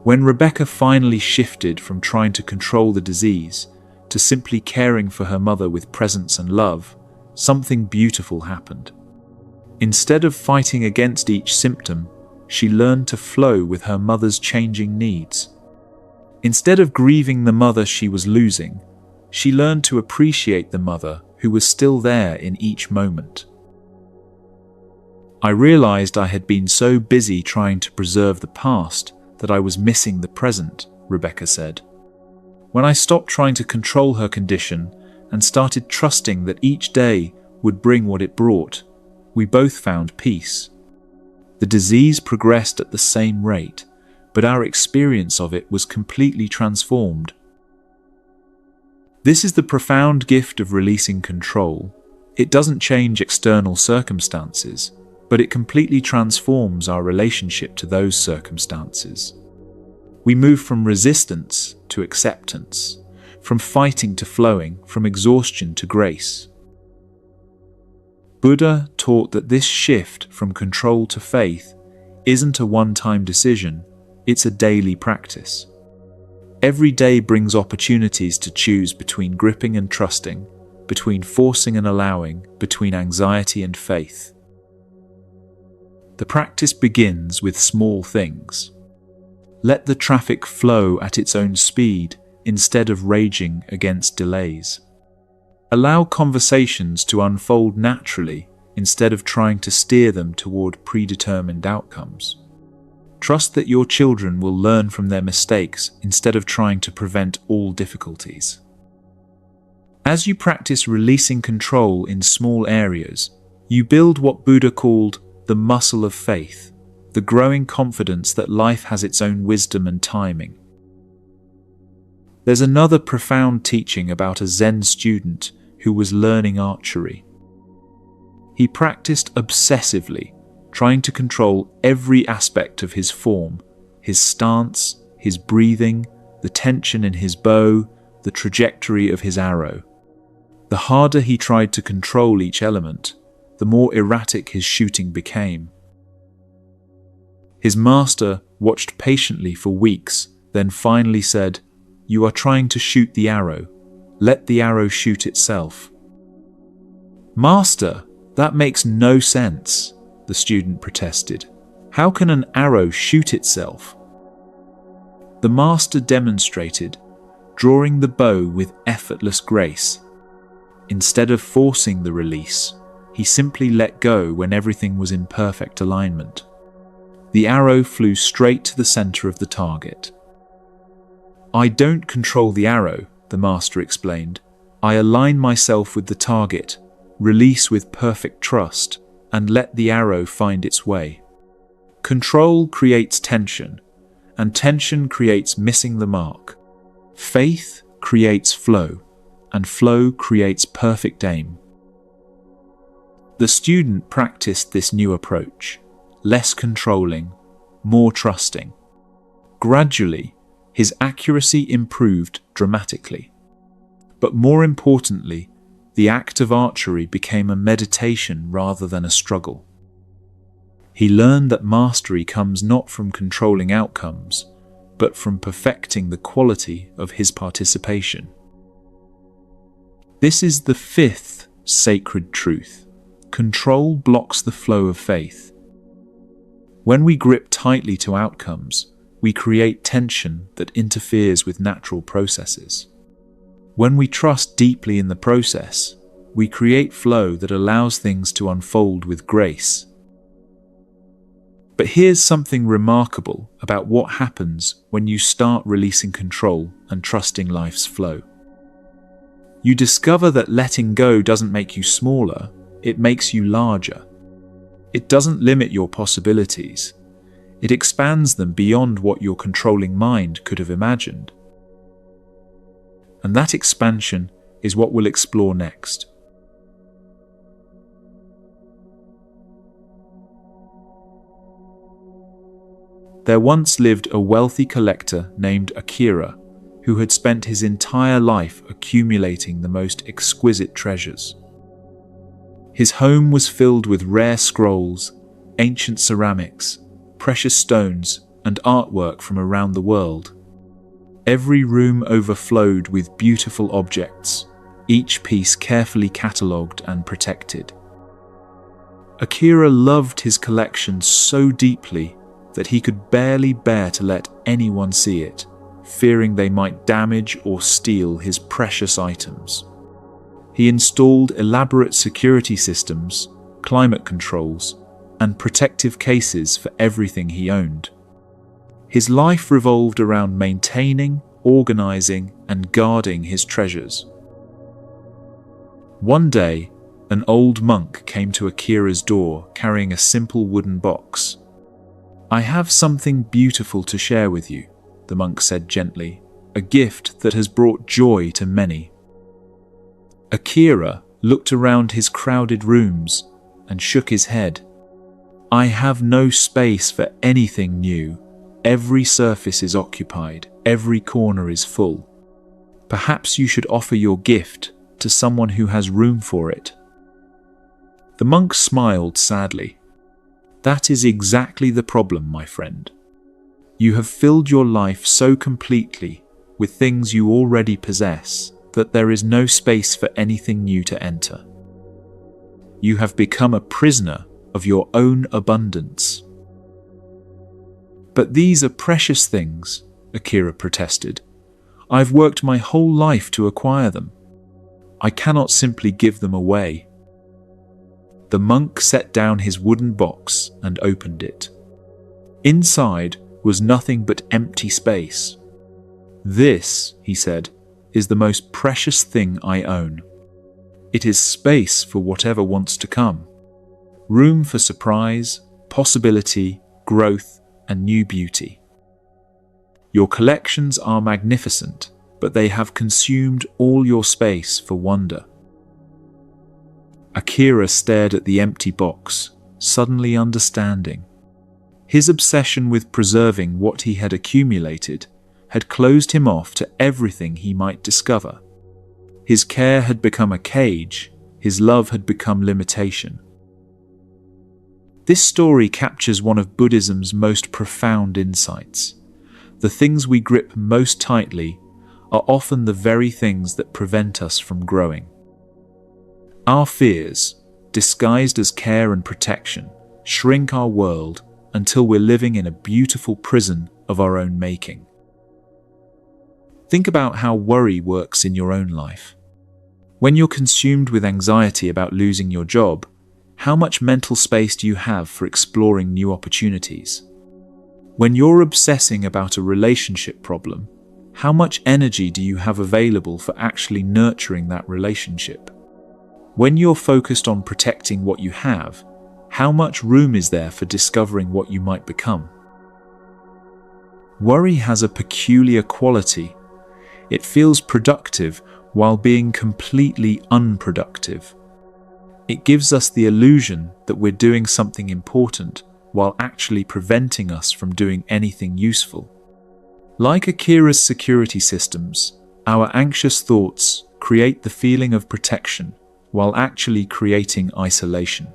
When Rebecca finally shifted from trying to control the disease to simply caring for her mother with presence and love, something beautiful happened. Instead of fighting against each symptom, she learned to flow with her mother's changing needs. Instead of grieving the mother she was losing, She learned to appreciate the mother who was still there in each moment. I realized I had been so busy trying to preserve the past that I was missing the present, Rebecca said. When I stopped trying to control her condition and started trusting that each day would bring what it brought, we both found peace. The disease progressed at the same rate, but our experience of it was completely transformed. This is the profound gift of releasing control. It doesn't change external circumstances, but it completely transforms our relationship to those circumstances. We move from resistance to acceptance, from fighting to flowing, from exhaustion to grace. Buddha taught that this shift from control to faith isn't a one-time decision, it's a daily practice. Every day brings opportunities to choose between gripping and trusting, between forcing and allowing, between anxiety and faith. The practice begins with small things. Let the traffic flow at its own speed instead of raging against delays. Allow conversations to unfold naturally instead of trying to steer them toward predetermined outcomes. Trust that your children will learn from their mistakes instead of trying to prevent all difficulties. As you practice releasing control in small areas, you build what Buddha called the muscle of faith, the growing confidence that life has its own wisdom and timing. There's another profound teaching about a Zen student who was learning archery. He practiced obsessively, trying to control every aspect of his form, his stance, his breathing, the tension in his bow, the trajectory of his arrow. The harder he tried to control each element, the more erratic his shooting became. His master watched patiently for weeks, then finally said, "You are trying to shoot the arrow. Let the arrow shoot itself." "Master, that makes no sense," the student protested. "How can an arrow shoot itself?" The master demonstrated, drawing the bow with effortless grace. Instead of forcing the release, he simply let go when everything was in perfect alignment. The arrow flew straight to the center of the target. "I don't control the arrow," the master explained. "I align myself with the target, release with perfect trust, and let the arrow find its way." Control creates tension, and tension creates missing the mark. Faith creates flow, and flow creates perfect aim. The student practiced this new approach, less controlling, more trusting. Gradually, his accuracy improved dramatically. But more importantly, the act of archery became a meditation rather than a struggle. He learned that mastery comes not from controlling outcomes, but from perfecting the quality of his participation. This is the fifth sacred truth. Control blocks the flow of faith. When we grip tightly to outcomes, we create tension that interferes with natural processes. When we trust deeply in the process, we create flow that allows things to unfold with grace. But here's something remarkable about what happens when you start releasing control and trusting life's flow. You discover that letting go doesn't make you smaller, it makes you larger. It doesn't limit your possibilities. It expands them beyond what your controlling mind could have imagined. And that expansion is what we'll explore next. There once lived a wealthy collector named Akira, who had spent his entire life accumulating the most exquisite treasures. His home was filled with rare scrolls, ancient ceramics, precious stones, and artwork from around the world. Every room overflowed with beautiful objects, each piece carefully catalogued and protected. Akira loved his collection so deeply that he could barely bear to let anyone see it, fearing they might damage or steal his precious items. He installed elaborate security systems, climate controls, and protective cases for everything he owned. His life revolved around maintaining, organizing, and guarding his treasures. One day, an old monk came to Akira's door carrying a simple wooden box. "I have something beautiful to share with you," the monk said gently, "a gift that has brought joy to many." Akira looked around his crowded rooms and shook his head. "I have no space for anything new. Every surface is occupied, every corner is full. Perhaps you should offer your gift to someone who has room for it." The monk smiled sadly. "That is exactly the problem, my friend. You have filled your life so completely with things you already possess that there is no space for anything new to enter. You have become a prisoner of your own abundance." "But these are precious things," Akira protested. "I've worked my whole life to acquire them. I cannot simply give them away." The monk set down his wooden box and opened it. Inside was nothing but empty space. "This," he said, "is the most precious thing I own. It is space for whatever wants to come. Room for surprise, possibility, growth, and new beauty. Your collections are magnificent, but they have consumed all your space for wonder." Akira stared at the empty box, suddenly understanding. His obsession with preserving what he had accumulated had closed him off to everything he might discover. His care had become a cage, his love had become limitation. This story captures one of Buddhism's most profound insights. The things we grip most tightly are often the very things that prevent us from growing. Our fears, disguised as care and protection, shrink our world until we're living in a beautiful prison of our own making. Think about how worry works in your own life. When you're consumed with anxiety about losing your job, how much mental space do you have for exploring new opportunities? When you're obsessing about a relationship problem, how much energy do you have available for actually nurturing that relationship? When you're focused on protecting what you have, how much room is there for discovering what you might become? Worry has a peculiar quality. It feels productive while being completely unproductive. It gives us the illusion that we're doing something important while actually preventing us from doing anything useful. Like Akira's security systems, our anxious thoughts create the feeling of protection while actually creating isolation.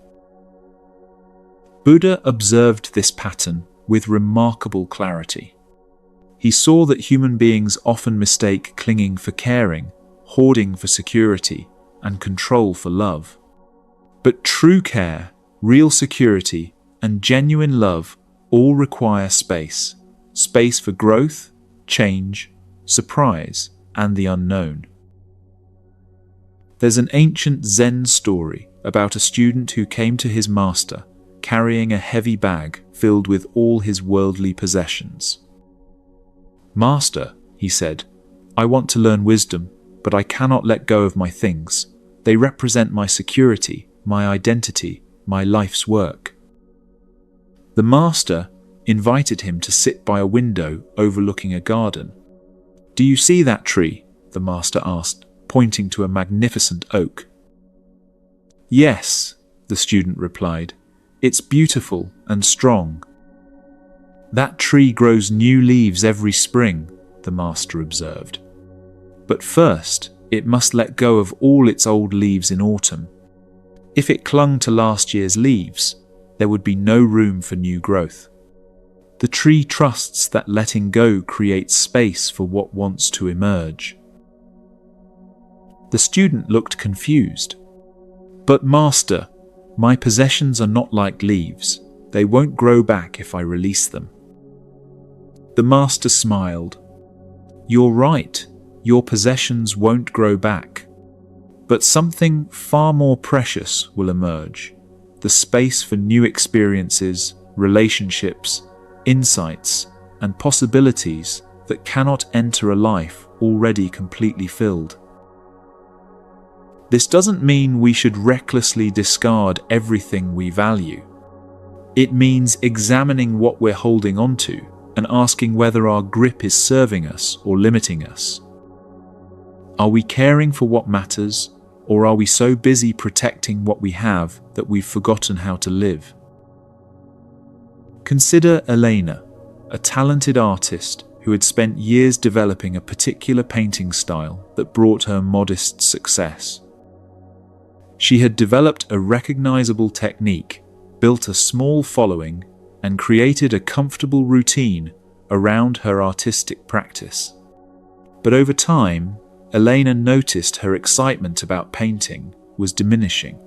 Buddha observed this pattern with remarkable clarity. He saw that human beings often mistake clinging for caring, hoarding for security, and control for love. But true care, real security, and genuine love all require space. Space for growth, change, surprise, and the unknown. There's an ancient Zen story about a student who came to his master carrying a heavy bag filled with all his worldly possessions. "Master," he said, "I want to learn wisdom, but I cannot let go of my things. They represent my security, my identity, my life's work." The master invited him to sit by a window overlooking a garden. "Do you see that tree?" the master asked, pointing to a magnificent oak. "Yes," the student replied. "It's beautiful and strong." "That tree grows new leaves every spring," the master observed. "But first, it must let go of all its old leaves in autumn. If it clung to last year's leaves, there would be no room for new growth. The tree trusts that letting go creates space for what wants to emerge." The student looked confused. "But master, my possessions are not like leaves. They won't grow back if I release them." The master smiled. You're right, your possessions won't grow back. But something far more precious will emerge. The space for new experiences, relationships, insights, and possibilities that cannot enter a life already completely filled. This doesn't mean we should recklessly discard everything we value. It means examining what we're holding onto and asking whether our grip is serving us or limiting us. Are we caring for what matters, or are we so busy protecting what we have that we've forgotten how to live? Consider Elena, a talented artist who had spent years developing a particular painting style that brought her modest success. She had developed a recognizable technique, built a small following, and created a comfortable routine around her artistic practice. But over time, Elena noticed her excitement about painting was diminishing.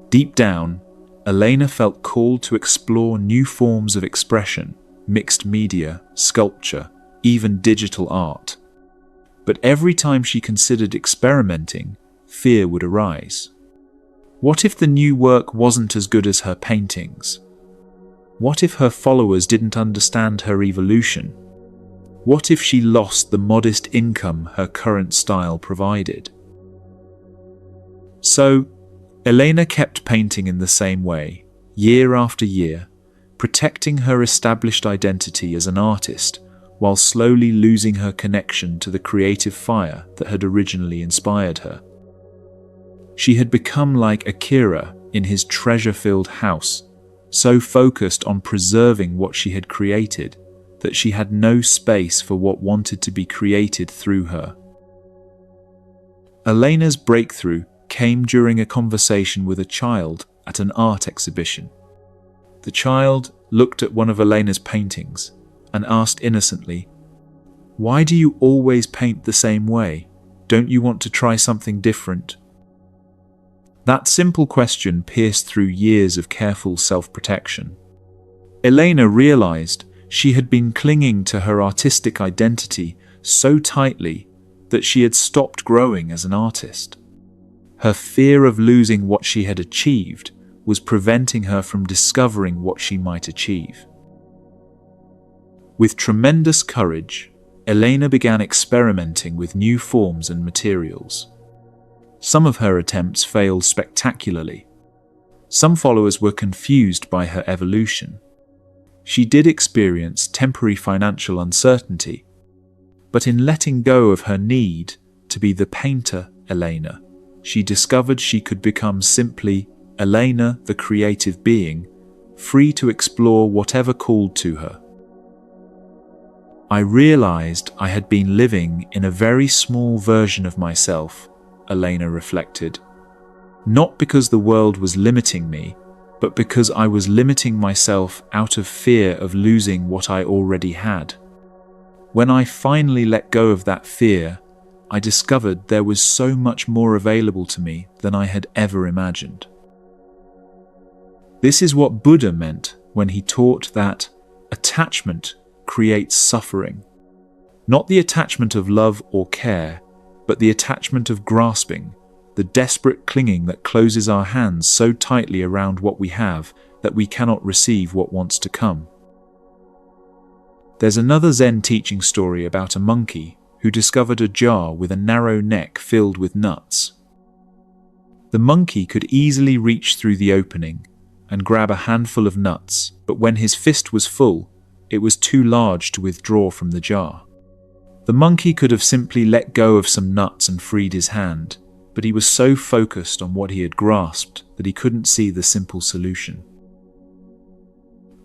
Deep down, Elena felt called to explore new forms of expression, mixed media, sculpture, even digital art. But every time she considered experimenting, fear would arise. What if the new work wasn't as good as her paintings? What if her followers didn't understand her evolution? What if she lost the modest income her current style provided? So, Elena kept painting in the same way, year after year, protecting her established identity as an artist while slowly losing her connection to the creative fire that had originally inspired her. She had become like Akira in his treasure-filled house, so focused on preserving what she had created that she had no space for what wanted to be created through her. Elena's breakthrough came during a conversation with a child at an art exhibition. The child looked at one of Elena's paintings and asked innocently, "Why do you always paint the same way? Don't you want to try something different?" That simple question pierced through years of careful self-protection. Elena realized she had been clinging to her artistic identity so tightly that she had stopped growing as an artist. Her fear of losing what she had achieved was preventing her from discovering what she might achieve. With tremendous courage, Elena began experimenting with new forms and materials. Some of her attempts failed spectacularly. Some followers were confused by her evolution. She did experience temporary financial uncertainty, but in letting go of her need to be the painter Elena, she discovered she could become simply Elena, the creative being, free to explore whatever called to her. I realized I had been living in a very small version of myself, Elena reflected. Not because the world was limiting me, but because I was limiting myself out of fear of losing what I already had. When I finally let go of that fear, I discovered there was so much more available to me than I had ever imagined. This is what Buddha meant when he taught that attachment creates suffering. Not the attachment of love or care, but the attachment of grasping, the desperate clinging that closes our hands so tightly around what we have that we cannot receive what wants to come. There's another Zen teaching story about a monkey who discovered a jar with a narrow neck filled with nuts. The monkey could easily reach through the opening and grab a handful of nuts, but when his fist was full, it was too large to withdraw from the jar. The monkey could have simply let go of some nuts and freed his hand, but he was so focused on what he had grasped that he couldn't see the simple solution.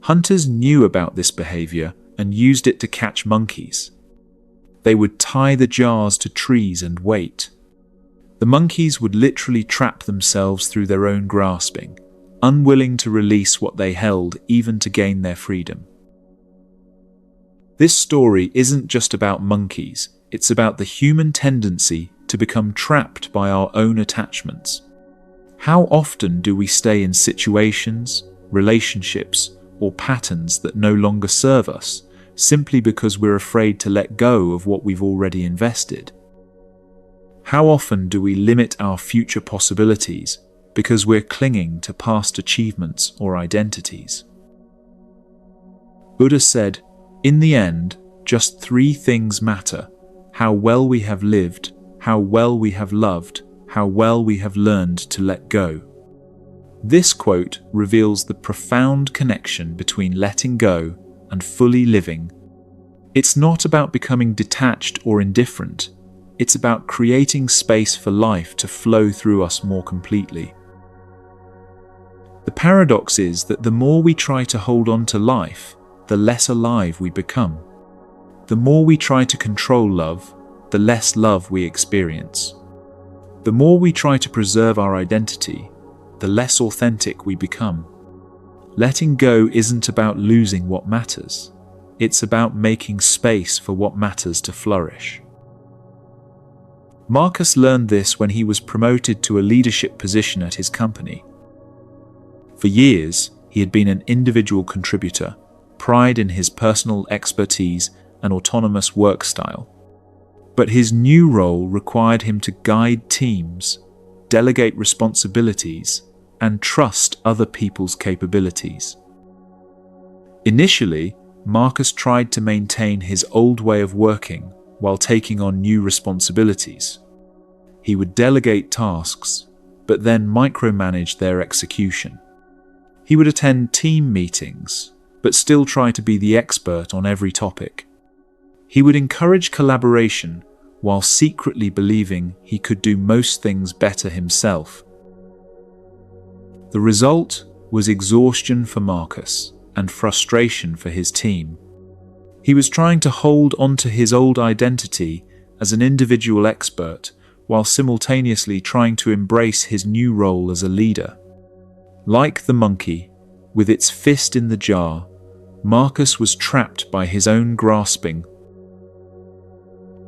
Hunters knew about this behavior and used it to catch monkeys. They would tie the jars to trees and wait. The monkeys would literally trap themselves through their own grasping, unwilling to release what they held even to gain their freedom. This story isn't just about monkeys, it's about the human tendency to become trapped by our own attachments. How often do we stay in situations, relationships, or patterns that no longer serve us simply because we're afraid to let go of what we've already invested? How often do we limit our future possibilities because we're clinging to past achievements or identities? Buddha said, "In the end, just three things matter: how well we have lived, how well we have loved, how well we have learned to let go." This quote reveals the profound connection between letting go and fully living. It's not about becoming detached or indifferent. It's about creating space for life to flow through us more completely. The paradox is that the more we try to hold on to life, the less alive we become. The more we try to control love, the less love we experience. The more we try to preserve our identity, the less authentic we become. Letting go isn't about losing what matters. It's about making space for what matters to flourish. Marcus learned this when he was promoted to a leadership position at his company. For years, he had been an individual contributor, pride in his personal expertise and autonomous work style. But his new role required him to guide teams, delegate responsibilities, and trust other people's capabilities. Initially, Marcus tried to maintain his old way of working while taking on new responsibilities. He would delegate tasks, but then micromanage their execution. He would attend team meetings, but still try to be the expert on every topic. He would encourage collaboration while secretly believing he could do most things better himself. The result was exhaustion for Marcus and frustration for his team. He was trying to hold onto his old identity as an individual expert while simultaneously trying to embrace his new role as a leader. Like the monkey, with its fist in the jar, Marcus was trapped by his own grasping.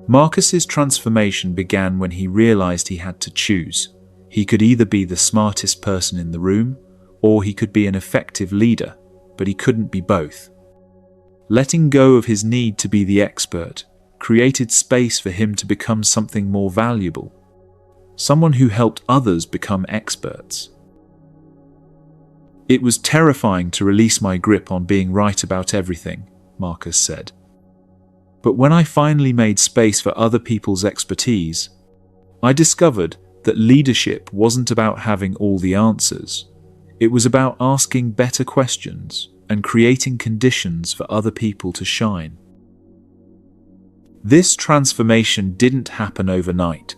Marcus's transformation began when he realized he had to choose. He could either be the smartest person in the room, or he could be an effective leader, but he couldn't be both. Letting go of his need to be the expert created space for him to become something more valuable, someone who helped others become experts. "It was terrifying to release my grip on being right about everything," Marcus said. "But when I finally made space for other people's expertise, I discovered that leadership wasn't about having all the answers. It was about asking better questions and creating conditions for other people to shine." This transformation didn't happen overnight.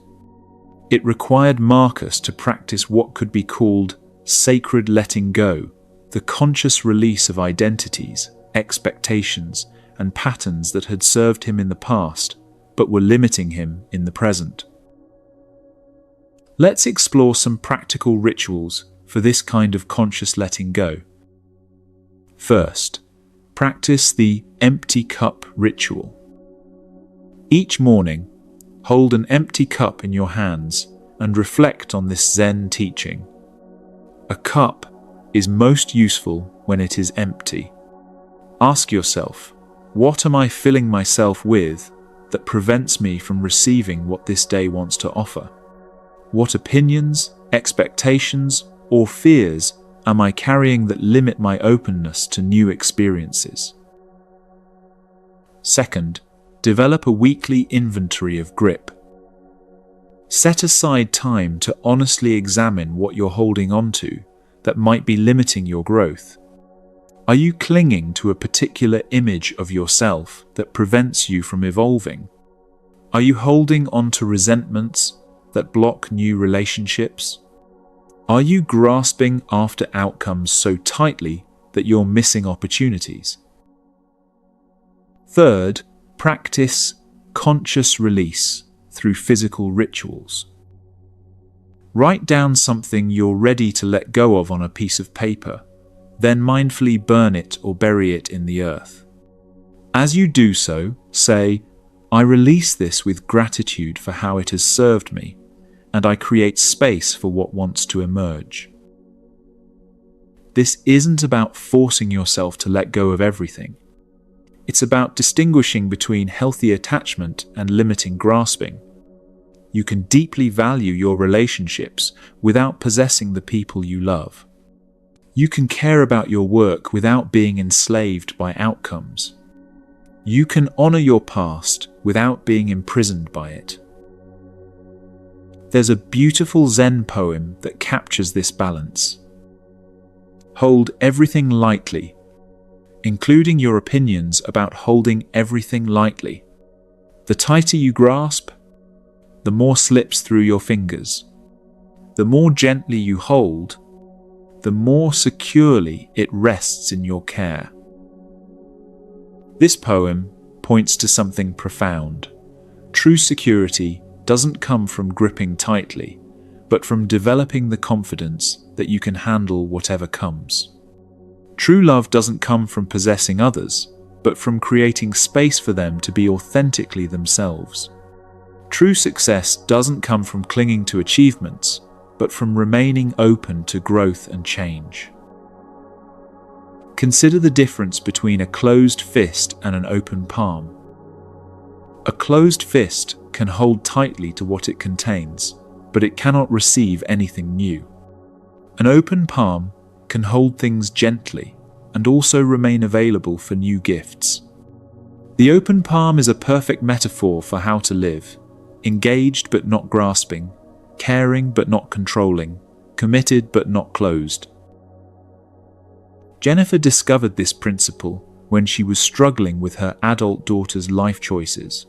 It required Marcus to practice what could be called sacred letting go, the conscious release of identities, expectations, and patterns that had served him in the past, but were limiting him in the present. Let's explore some practical rituals for this kind of conscious letting go. First, practice the empty cup ritual. Each morning, hold an empty cup in your hands and reflect on this Zen teaching. A cup is most useful when it is empty. Ask yourself, what am I filling myself with that prevents me from receiving what this day wants to offer? What opinions, expectations, or fears am I carrying that limit my openness to new experiences? Second, develop a weekly inventory of grip. Set aside time to honestly examine what you're holding on to that might be limiting your growth. Are you clinging to a particular image of yourself that prevents you from evolving? Are you holding on to resentments that block new relationships? Are you grasping after outcomes so tightly that you're missing opportunities? Third, practice conscious release through physical rituals. Write down something you're ready to let go of on a piece of paper, then mindfully burn it or bury it in the earth. As you do so, say, "I release this with gratitude for how it has served me, and I create space for what wants to emerge." This isn't about forcing yourself to let go of everything. It's about distinguishing between healthy attachment and limiting grasping. You can deeply value your relationships without possessing the people you love. You can care about your work without being enslaved by outcomes. You can honor your past without being imprisoned by it. There's a beautiful Zen poem that captures this balance. Hold everything lightly, including your opinions about holding everything lightly. The tighter you grasp, the more slips through your fingers. The more gently you hold, the more securely it rests in your care. This poem points to something profound. True security doesn't come from gripping tightly, but from developing the confidence that you can handle whatever comes. True love doesn't come from possessing others, but from creating space for them to be authentically themselves. True success doesn't come from clinging to achievements, but from remaining open to growth and change. Consider the difference between a closed fist and an open palm. A closed fist can hold tightly to what it contains, but it cannot receive anything new. An open palm can hold things gently and also remain available for new gifts. The open palm is a perfect metaphor for how to live, engaged but not grasping, caring but not controlling, committed but not closed. Jennifer discovered this principle when she was struggling with her adult daughter's life choices.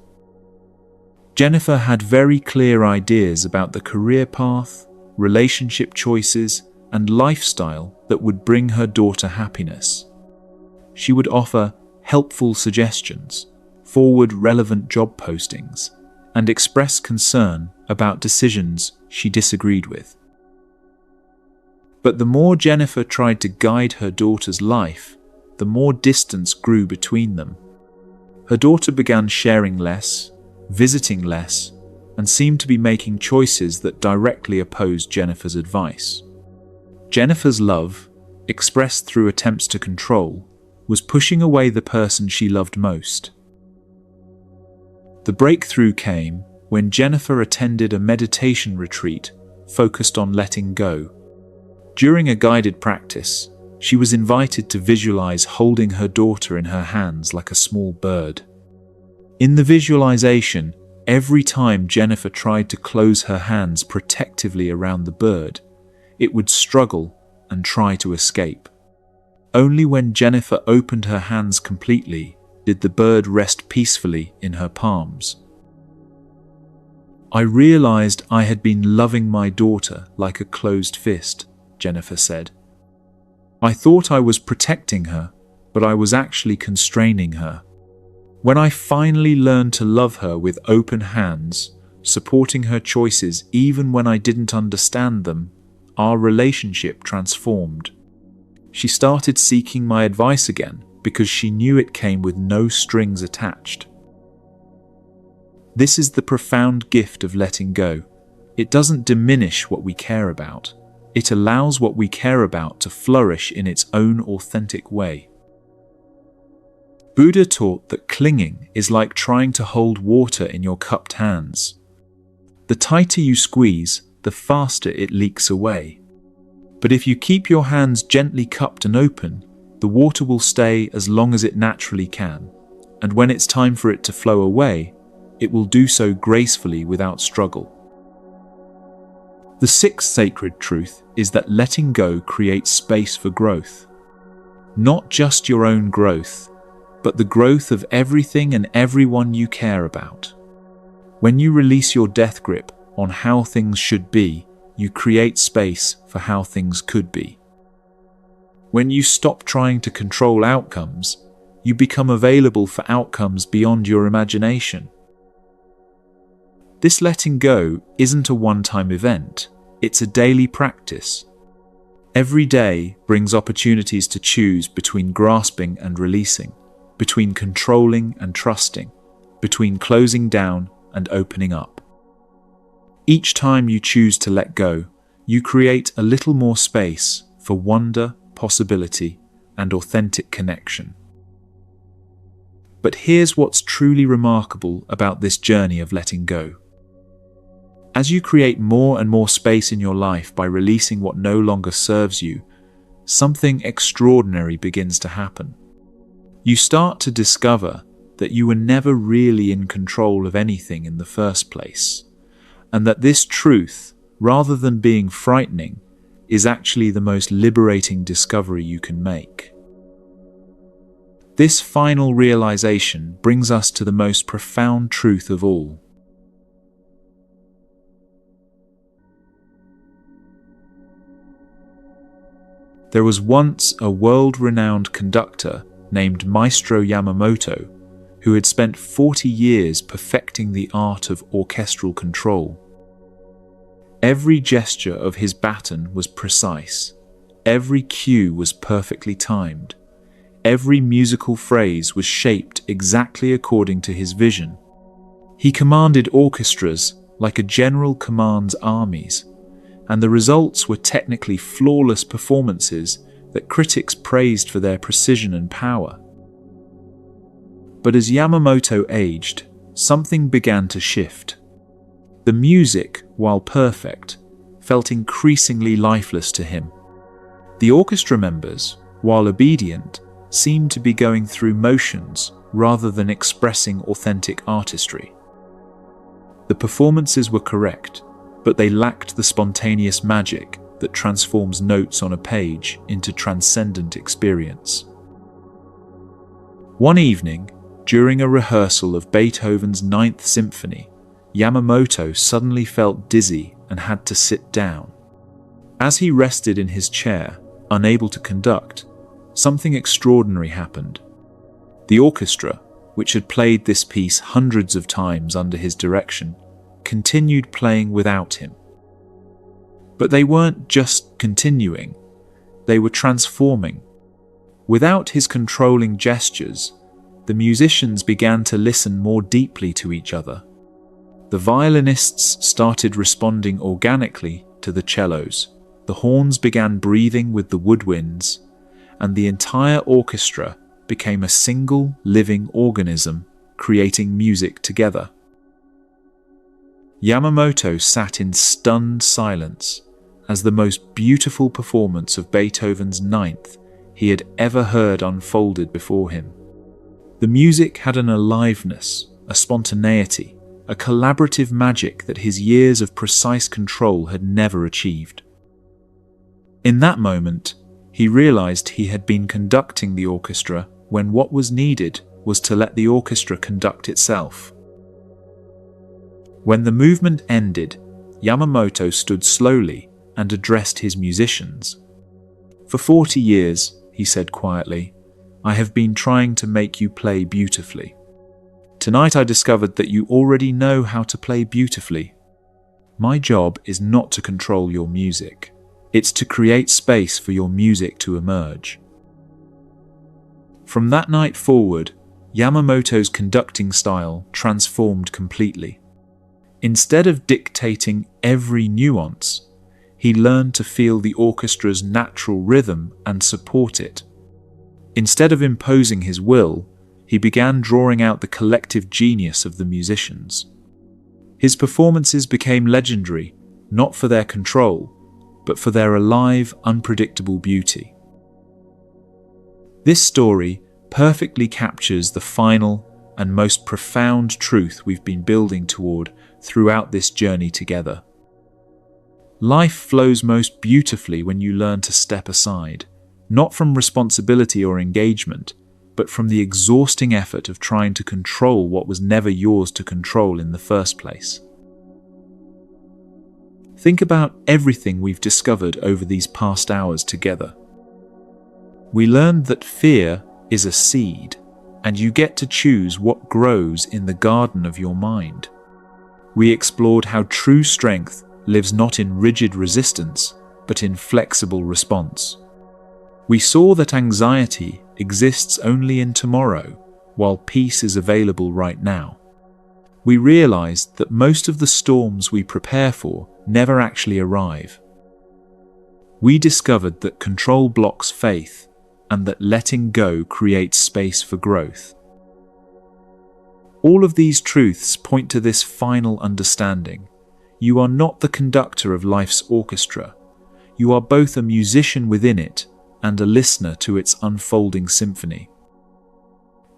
Jennifer had very clear ideas about the career path, relationship choices, and lifestyle that would bring her daughter happiness. She would offer helpful suggestions, forward relevant job postings, and express concern about decisions she disagreed with. But the more Jennifer tried to guide her daughter's life, the more distance grew between them. Her daughter began sharing less, visiting less, and seemed to be making choices that directly opposed Jennifer's advice. Jennifer's love, expressed through attempts to control, was pushing away the person she loved most. The breakthrough came when Jennifer attended a meditation retreat focused on letting go. During a guided practice, she was invited to visualize holding her daughter in her hands like a small bird. In the visualization, every time Jennifer tried to close her hands protectively around the bird, it would struggle and try to escape. Only when Jennifer opened her hands completely did the bird rest peacefully in her palms. "I realized I had been loving my daughter like a closed fist," Jennifer said. "I thought I was protecting her, but I was actually constraining her. When I finally learned to love her with open hands, supporting her choices even when I didn't understand them, our relationship transformed. She started seeking my advice again because she knew it came with no strings attached." This is the profound gift of letting go. It doesn't diminish what we care about. It allows what we care about to flourish in its own authentic way. Buddha taught that clinging is like trying to hold water in your cupped hands. The tighter you squeeze, the faster it leaks away. But if you keep your hands gently cupped and open, the water will stay as long as it naturally can, and when it's time for it to flow away, it will do so gracefully without struggle. The sixth sacred truth is that letting go creates space for growth. Not just your own growth, but the growth of everything and everyone you care about. When you release your death grip on how things should be, you create space for how things could be. When you stop trying to control outcomes, you become available for outcomes beyond your imagination. This letting go isn't a one-time event, it's a daily practice. Every day brings opportunities to choose between grasping and releasing, between controlling and trusting, between closing down and opening up. Each time you choose to let go, you create a little more space for wonder, possibility, and authentic connection. But here's what's truly remarkable about this journey of letting go. As you create more and more space in your life by releasing what no longer serves you, something extraordinary begins to happen. You start to discover that you were never really in control of anything in the first place, and that this truth, rather than being frightening, is actually the most liberating discovery you can make. This final realization brings us to the most profound truth of all. There was once a world-renowned conductor named Maestro Yamamoto who had spent 40 years perfecting the art of orchestral control. Every gesture of his baton was precise. Every cue was perfectly timed. Every musical phrase was shaped exactly according to his vision. He commanded orchestras like a general commands armies, and the results were technically flawless performances that critics praised for their precision and power. But as Yamamoto aged, something began to shift. The music, while perfect, felt increasingly lifeless to him. The orchestra members, while obedient, seemed to be going through motions rather than expressing authentic artistry. The performances were correct, but they lacked the spontaneous magic that transforms notes on a page into transcendent experience. One evening, during a rehearsal of Beethoven's Ninth Symphony, Yamamoto suddenly felt dizzy and had to sit down. As he rested in his chair, unable to conduct, something extraordinary happened. The orchestra, which had played this piece hundreds of times under his direction, continued playing without him. But they weren't just continuing, they were transforming. Without his controlling gestures, the musicians began to listen more deeply to each other. The violinists started responding organically to the cellos, the horns began breathing with the woodwinds, and the entire orchestra became a single living organism, creating music together. Yamamoto sat in stunned silence as the most beautiful performance of Beethoven's Ninth he had ever heard unfolded before him. The music had an aliveness, a spontaneity, a collaborative magic that his years of precise control had never achieved. In that moment, he realized he had been conducting the orchestra when what was needed was to let the orchestra conduct itself. When the movement ended, Yamamoto stood slowly and addressed his musicians. "For 40 years," he said quietly, "I have been trying to make you play beautifully. Tonight I discovered that you already know how to play beautifully. My job is not to control your music. It's to create space for your music to emerge." From that night forward, Yamamoto's conducting style transformed completely. Instead of dictating every nuance, he learned to feel the orchestra's natural rhythm and support it. Instead of imposing his will, he began drawing out the collective genius of the musicians. His performances became legendary, not for their control, but for their alive, unpredictable beauty. This story perfectly captures the final and most profound truth we've been building toward throughout this journey together. Life flows most beautifully when you learn to step aside, not from responsibility or engagement, but from the exhausting effort of trying to control what was never yours to control in the first place. Think about everything we've discovered over these past hours together. We learned that fear is a seed, and you get to choose what grows in the garden of your mind. We explored how true strength lives not in rigid resistance, but in flexible response. We saw that anxiety exists only in tomorrow, while peace is available right now. We realized that most of the storms we prepare for never actually arrive. We discovered that control blocks faith, and that letting go creates space for growth. All of these truths point to this final understanding. You are not the conductor of life's orchestra. You are both a musician within it and a listener to its unfolding symphony.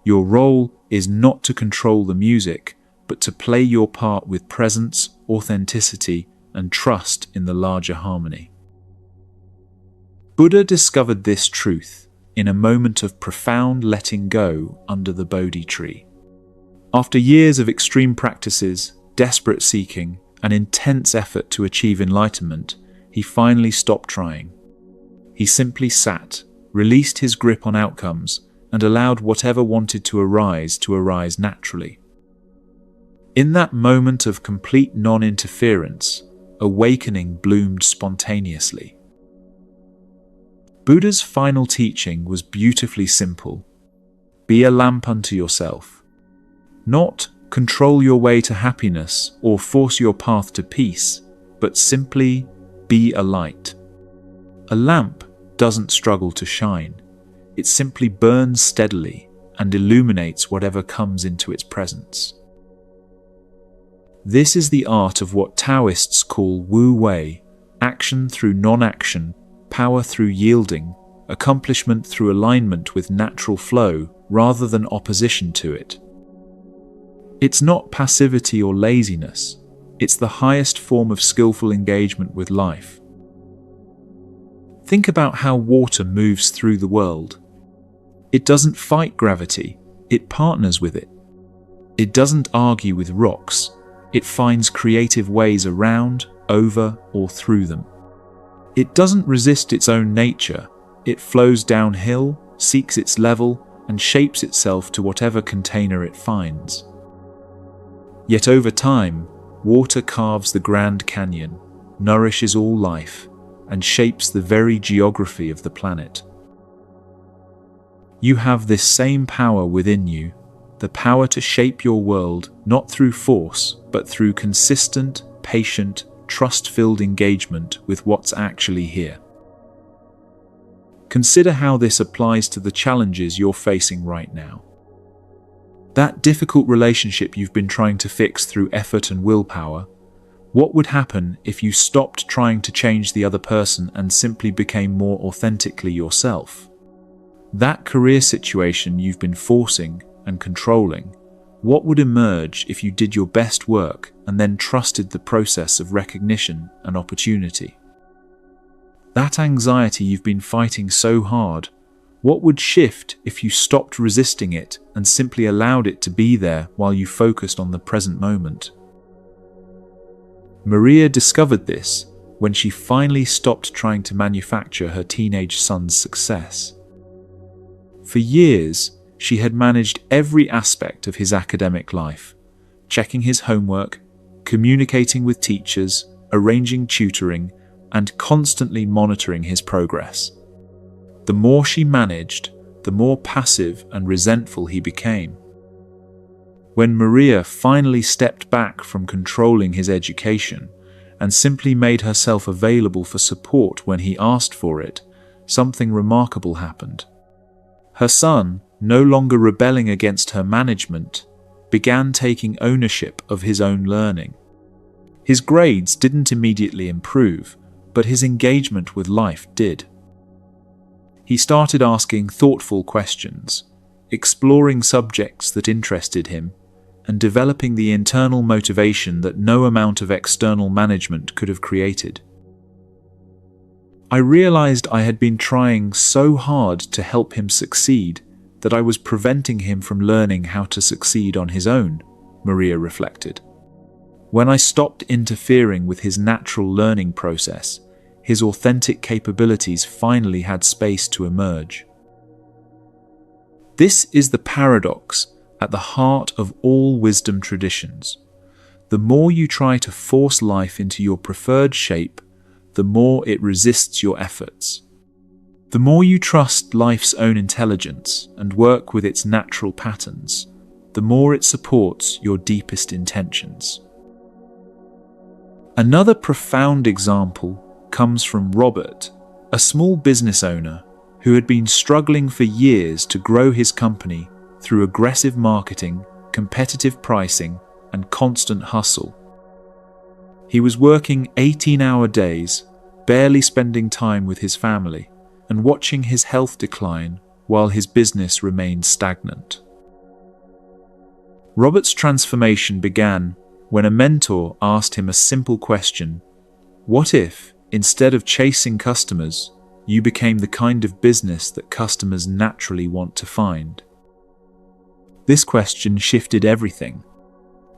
Your role is not to control the music, but to play your part with presence, authenticity, and trust in the larger harmony. Buddha discovered this truth in a moment of profound letting go under the Bodhi tree. After years of extreme practices, desperate seeking, and intense effort to achieve enlightenment, he finally stopped trying. He simply sat, released his grip on outcomes, and allowed whatever wanted to arise naturally. In that moment of complete non-interference, awakening bloomed spontaneously. Buddha's final teaching was beautifully simple. Be a lamp unto yourself. Not control your way to happiness or force your path to peace, but simply be a light. A lamp doesn't struggle to shine. It simply burns steadily and illuminates whatever comes into its presence. This is the art of what Taoists call Wu Wei, action through non-action, power through yielding, accomplishment through alignment with natural flow rather than opposition to it. It's not passivity or laziness. It's the highest form of skillful engagement with life. Think about how water moves through the world. It doesn't fight gravity, it partners with it. It doesn't argue with rocks, it finds creative ways around, over, or through them. It doesn't resist its own nature, it flows downhill, seeks its level, and shapes itself to whatever container it finds. Yet over time, water carves the Grand Canyon, nourishes all life, and shapes the very geography of the planet. You have this same power within you, the power to shape your world not through force, but through consistent, patient, trust-filled engagement with what's actually here. Consider how this applies to the challenges you're facing right now. That difficult relationship you've been trying to fix through effort and willpower, what would happen if you stopped trying to change the other person and simply became more authentically yourself? That career situation you've been forcing and controlling, what would emerge if you did your best work and then trusted the process of recognition and opportunity? That anxiety you've been fighting so hard, what would shift if you stopped resisting it and simply allowed it to be there while you focused on the present moment? Maria discovered this when she finally stopped trying to manufacture her teenage son's success. For years, she had managed every aspect of his academic life, checking his homework, communicating with teachers, arranging tutoring, and constantly monitoring his progress. The more she managed, the more passive and resentful he became. When Maria finally stepped back from controlling his education and simply made herself available for support when he asked for it, something remarkable happened. Her son, no longer rebelling against her management, began taking ownership of his own learning. His grades didn't immediately improve, but his engagement with life did. He started asking thoughtful questions, exploring subjects that interested him, and developing the internal motivation that no amount of external management could have created. I realized I had been trying so hard to help him succeed that I was preventing him from learning how to succeed on his own, Maria reflected. When I stopped interfering with his natural learning process, his authentic capabilities finally had space to emerge. This is the paradox at the heart of all wisdom traditions. The more you try to force life into your preferred shape, the more it resists your efforts. The more you trust life's own intelligence and work with its natural patterns, the more it supports your deepest intentions. Another profound example comes from Robert, a small business owner who had been struggling for years to grow his company through aggressive marketing, competitive pricing, and constant hustle. He was working 18-hour days, barely spending time with his family, and watching his health decline while his business remained stagnant. Robert's transformation began when a mentor asked him a simple question: what if, instead of chasing customers, you became the kind of business that customers naturally want to find? This question shifted everything.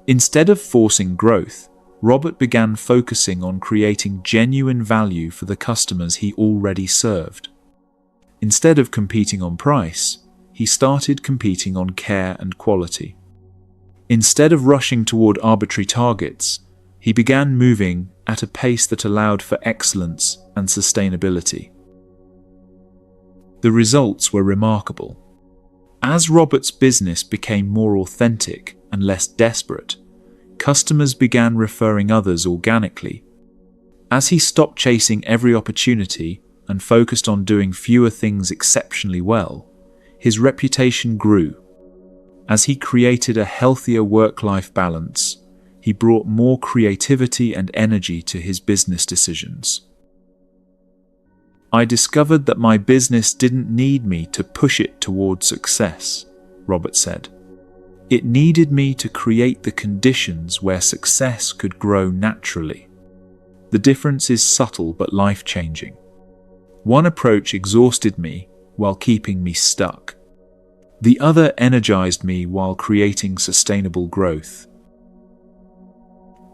Instead of forcing growth, Robert began focusing on creating genuine value for the customers he already served. Instead of competing on price, he started competing on care and quality. Instead of rushing toward arbitrary targets, he began moving at a pace that allowed for excellence and sustainability. The results were remarkable. As Robert's business became more authentic and less desperate, customers began referring others organically. As he stopped chasing every opportunity and focused on doing fewer things exceptionally well, his reputation grew. As he created a healthier work-life balance, he brought more creativity and energy to his business decisions. "I discovered that my business didn't need me to push it toward success," Robert said. "It needed me to create the conditions where success could grow naturally." The difference is subtle but life-changing. One approach exhausted me while keeping me stuck. The other energized me while creating sustainable growth.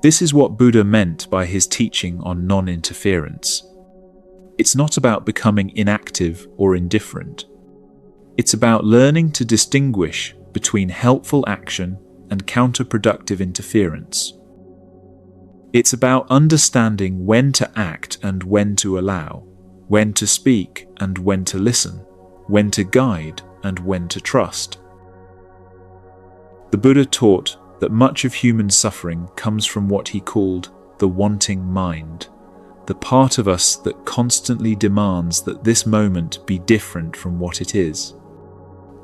This is what Buddha meant by his teaching on non-interference. It's not about becoming inactive or indifferent. It's about learning to distinguish between helpful action and counterproductive interference. It's about understanding when to act and when to allow, when to speak and when to listen, when to guide and when to trust. The Buddha taught that much of human suffering comes from what he called the wanting mind, the part of us that constantly demands that this moment be different from what it is.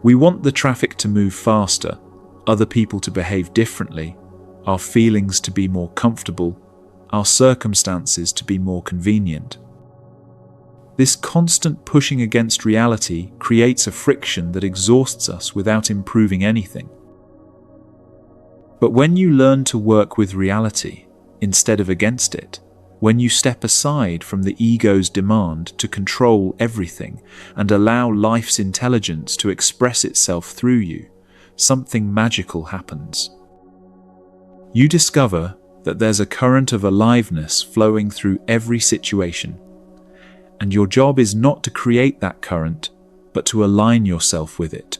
We want the traffic to move faster, other people to behave differently, our feelings to be more comfortable, our circumstances to be more convenient. This constant pushing against reality creates a friction that exhausts us without improving anything. But when you learn to work with reality instead of against it, when you step aside from the ego's demand to control everything and allow life's intelligence to express itself through you, something magical happens. You discover that there's a current of aliveness flowing through every situation, and your job is not to create that current, but to align yourself with it.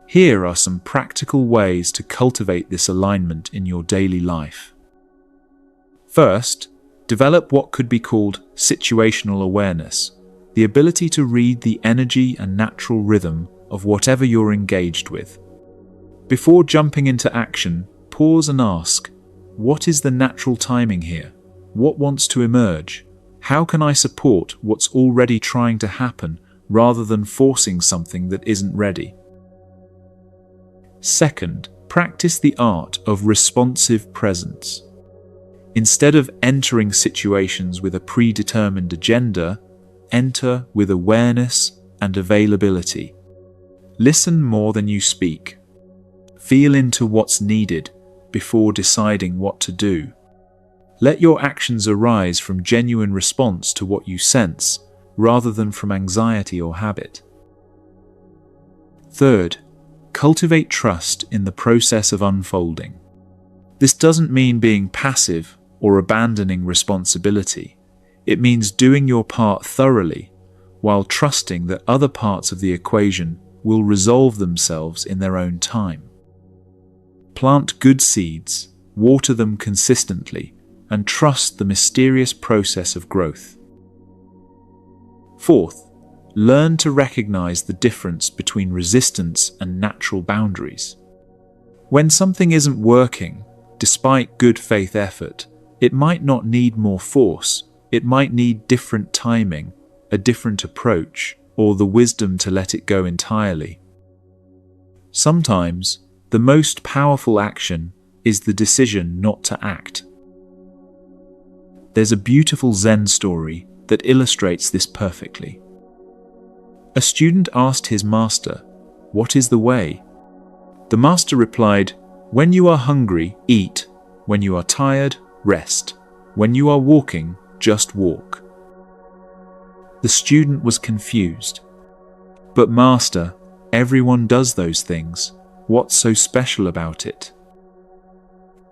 Here are some practical ways to cultivate this alignment in your daily life. First, develop what could be called situational awareness, the ability to read the energy and natural rhythm of whatever you're engaged with. Before jumping into action, pause and ask, what is the natural timing here? What wants to emerge? How can I support what's already trying to happen rather than forcing something that isn't ready? Second, practice the art of responsive presence. Instead of entering situations with a predetermined agenda, enter with awareness and availability. Listen more than you speak. Feel into what's needed before deciding what to do. Let your actions arise from genuine response to what you sense, rather than from anxiety or habit. Third, cultivate trust in the process of unfolding. This doesn't mean being passive or abandoning responsibility. It means doing your part thoroughly, while trusting that other parts of the equation will resolve themselves in their own time. Plant good seeds, water them consistently, and trust the mysterious process of growth. Fourth, learn to recognize the difference between resistance and natural boundaries. When something isn't working, despite good faith effort, it might not need more force, it might need different timing, a different approach, or the wisdom to let it go entirely. Sometimes, the most powerful action is the decision not to act. There's a beautiful Zen story that illustrates this perfectly. A student asked his master, "What is the way?" The master replied, "When you are hungry, eat. When you are tired, rest. When you are walking, just walk." The student was confused. "But master, everyone does those things. What's so special about it?"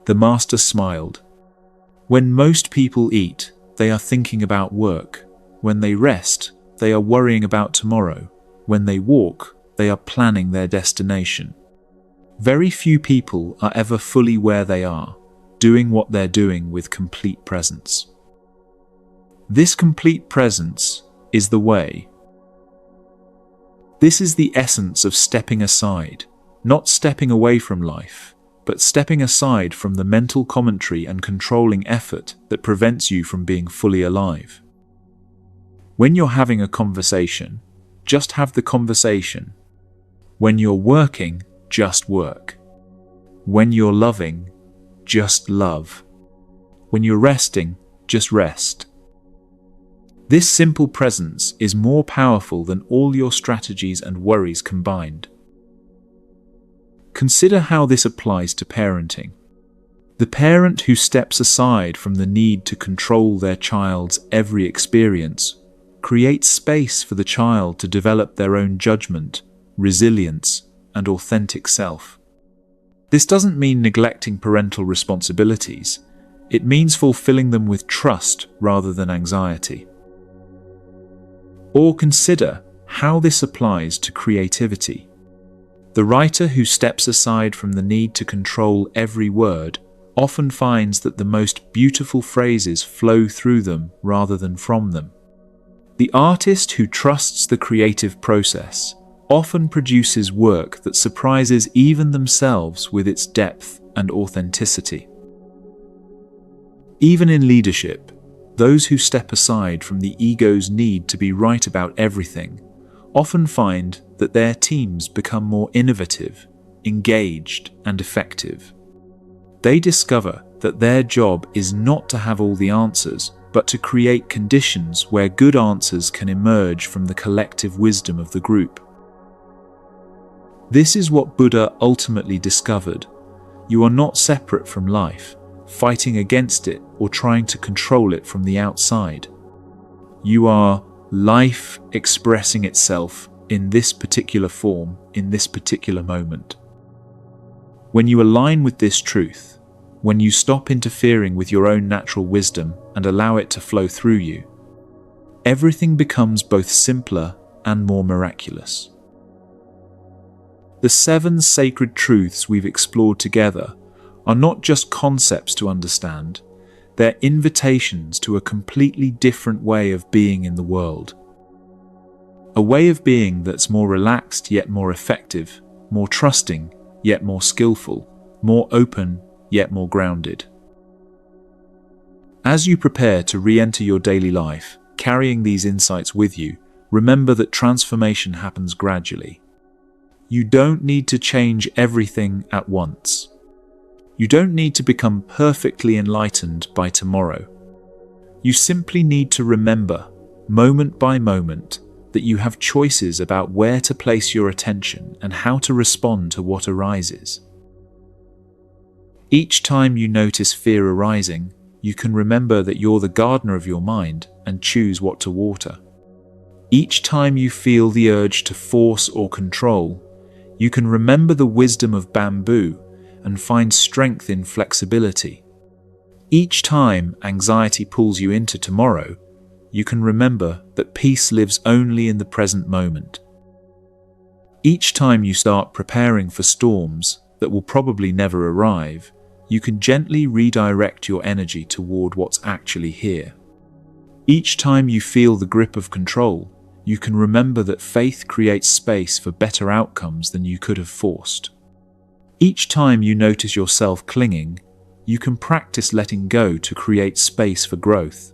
The master smiled. "When most people eat, they are thinking about work. When they rest, they are worrying about tomorrow. When they walk, they are planning their destination. Very few people are ever fully where they are, doing what they're doing with complete presence. This complete presence is the way. This is the essence of stepping aside, not stepping away from life, but stepping aside from the mental commentary and controlling effort that prevents you from being fully alive. When you're having a conversation, just have the conversation. When you're working, just work. When you're loving, just love. When you're resting, just rest. This simple presence is more powerful than all your strategies and worries combined. Consider how this applies to parenting. The parent who steps aside from the need to control their child's every experience creates space for the child to develop their own judgment, resilience, and authentic self. This doesn't mean neglecting parental responsibilities. It means fulfilling them with trust rather than anxiety. Or consider how this applies to creativity. The writer who steps aside from the need to control every word often finds that the most beautiful phrases flow through them rather than from them. The artist who trusts the creative process often produces work that surprises even themselves with its depth and authenticity. Even in leadership, those who step aside from the ego's need to be right about everything often find that their teams become more innovative, engaged, and effective. They discover that their job is not to have all the answers, but to create conditions where good answers can emerge from the collective wisdom of the group. This is what Buddha ultimately discovered. You are not separate from life, fighting against it or trying to control it from the outside. You are life expressing itself in this particular form, in this particular moment. When you align with this truth, when you stop interfering with your own natural wisdom and allow it to flow through you, everything becomes both simpler and more miraculous. The 7 sacred truths we've explored together are not just concepts to understand, they're invitations to a completely different way of being in the world. A way of being that's more relaxed yet more effective, more trusting yet more skillful, more open yet more grounded. As you prepare to re-enter your daily life, carrying these insights with you, remember that transformation happens gradually. You don't need to change everything at once. You don't need to become perfectly enlightened by tomorrow. You simply need to remember, moment by moment, that you have choices about where to place your attention and how to respond to what arises. Each time you notice fear arising, you can remember that you're the gardener of your mind and choose what to water. Each time you feel the urge to force or control, you can remember the wisdom of bamboo and find strength in flexibility. Each time anxiety pulls you into tomorrow, you can remember that peace lives only in the present moment. Each time you start preparing for storms that will probably never arrive, you can gently redirect your energy toward what's actually here. Each time you feel the grip of control, you can remember that faith creates space for better outcomes than you could have forced. Each time you notice yourself clinging, you can practice letting go to create space for growth.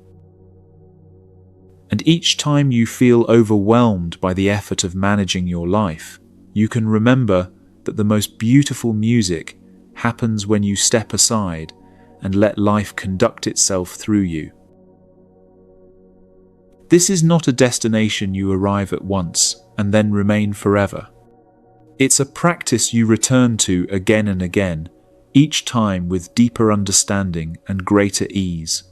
And each time you feel overwhelmed by the effort of managing your life, you can remember that the most beautiful music happens when you step aside and let life conduct itself through you. This is not a destination you arrive at once and then remain forever. It's a practice you return to again and again, each time with deeper understanding and greater ease.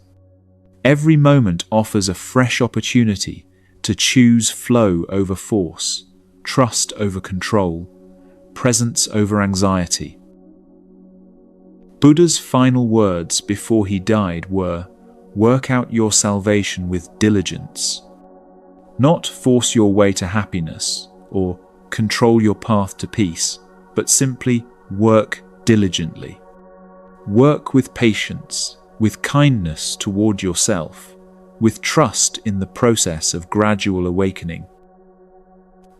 Every moment offers a fresh opportunity to choose flow over force, trust over control, presence over anxiety. Buddha's final words before he died were, "Work out your salvation with diligence." Not force your way to happiness or control your path to peace, but simply work diligently. Work with patience, with kindness toward yourself, with trust in the process of gradual awakening.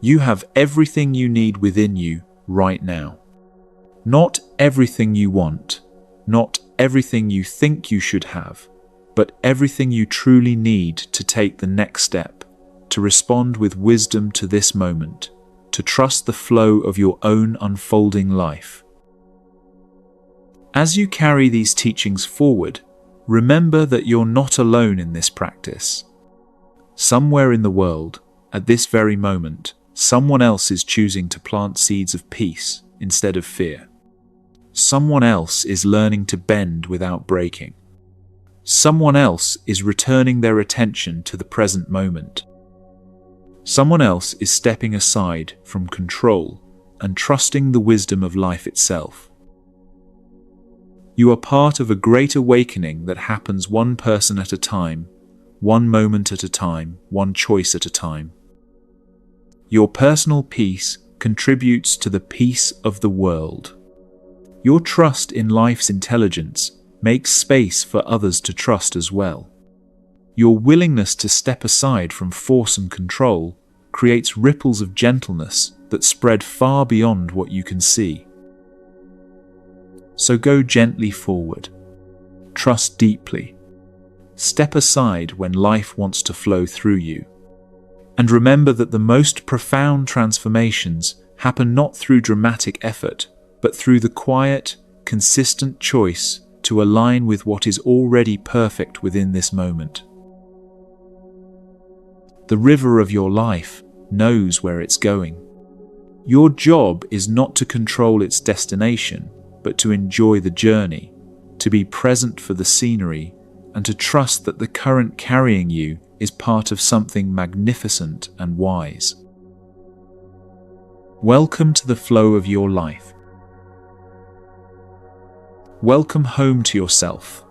You have everything you need within you right now. Not everything you want, not everything you think you should have, but everything you truly need to take the next step, to respond with wisdom to this moment, to trust the flow of your own unfolding life. As you carry these teachings forward, remember that you're not alone in this practice. Somewhere in the world, at this very moment, someone else is choosing to plant seeds of peace instead of fear. Someone else is learning to bend without breaking. Someone else is returning their attention to the present moment. Someone else is stepping aside from control and trusting the wisdom of life itself. You are part of a great awakening that happens one person at a time, one moment at a time, one choice at a time. Your personal peace contributes to the peace of the world. Your trust in life's intelligence makes space for others to trust as well. Your willingness to step aside from force and control creates ripples of gentleness that spread far beyond what you can see. So go gently forward. Trust deeply. Step aside when life wants to flow through you. And remember that the most profound transformations happen not through dramatic effort, but through the quiet, consistent choice to align with what is already perfect within this moment. The river of your life knows where it's going. Your job is not to control its destination, but to enjoy the journey, to be present for the scenery, and to trust that the current carrying you is part of something magnificent and wise. Welcome to the flow of your life. Welcome home to yourself.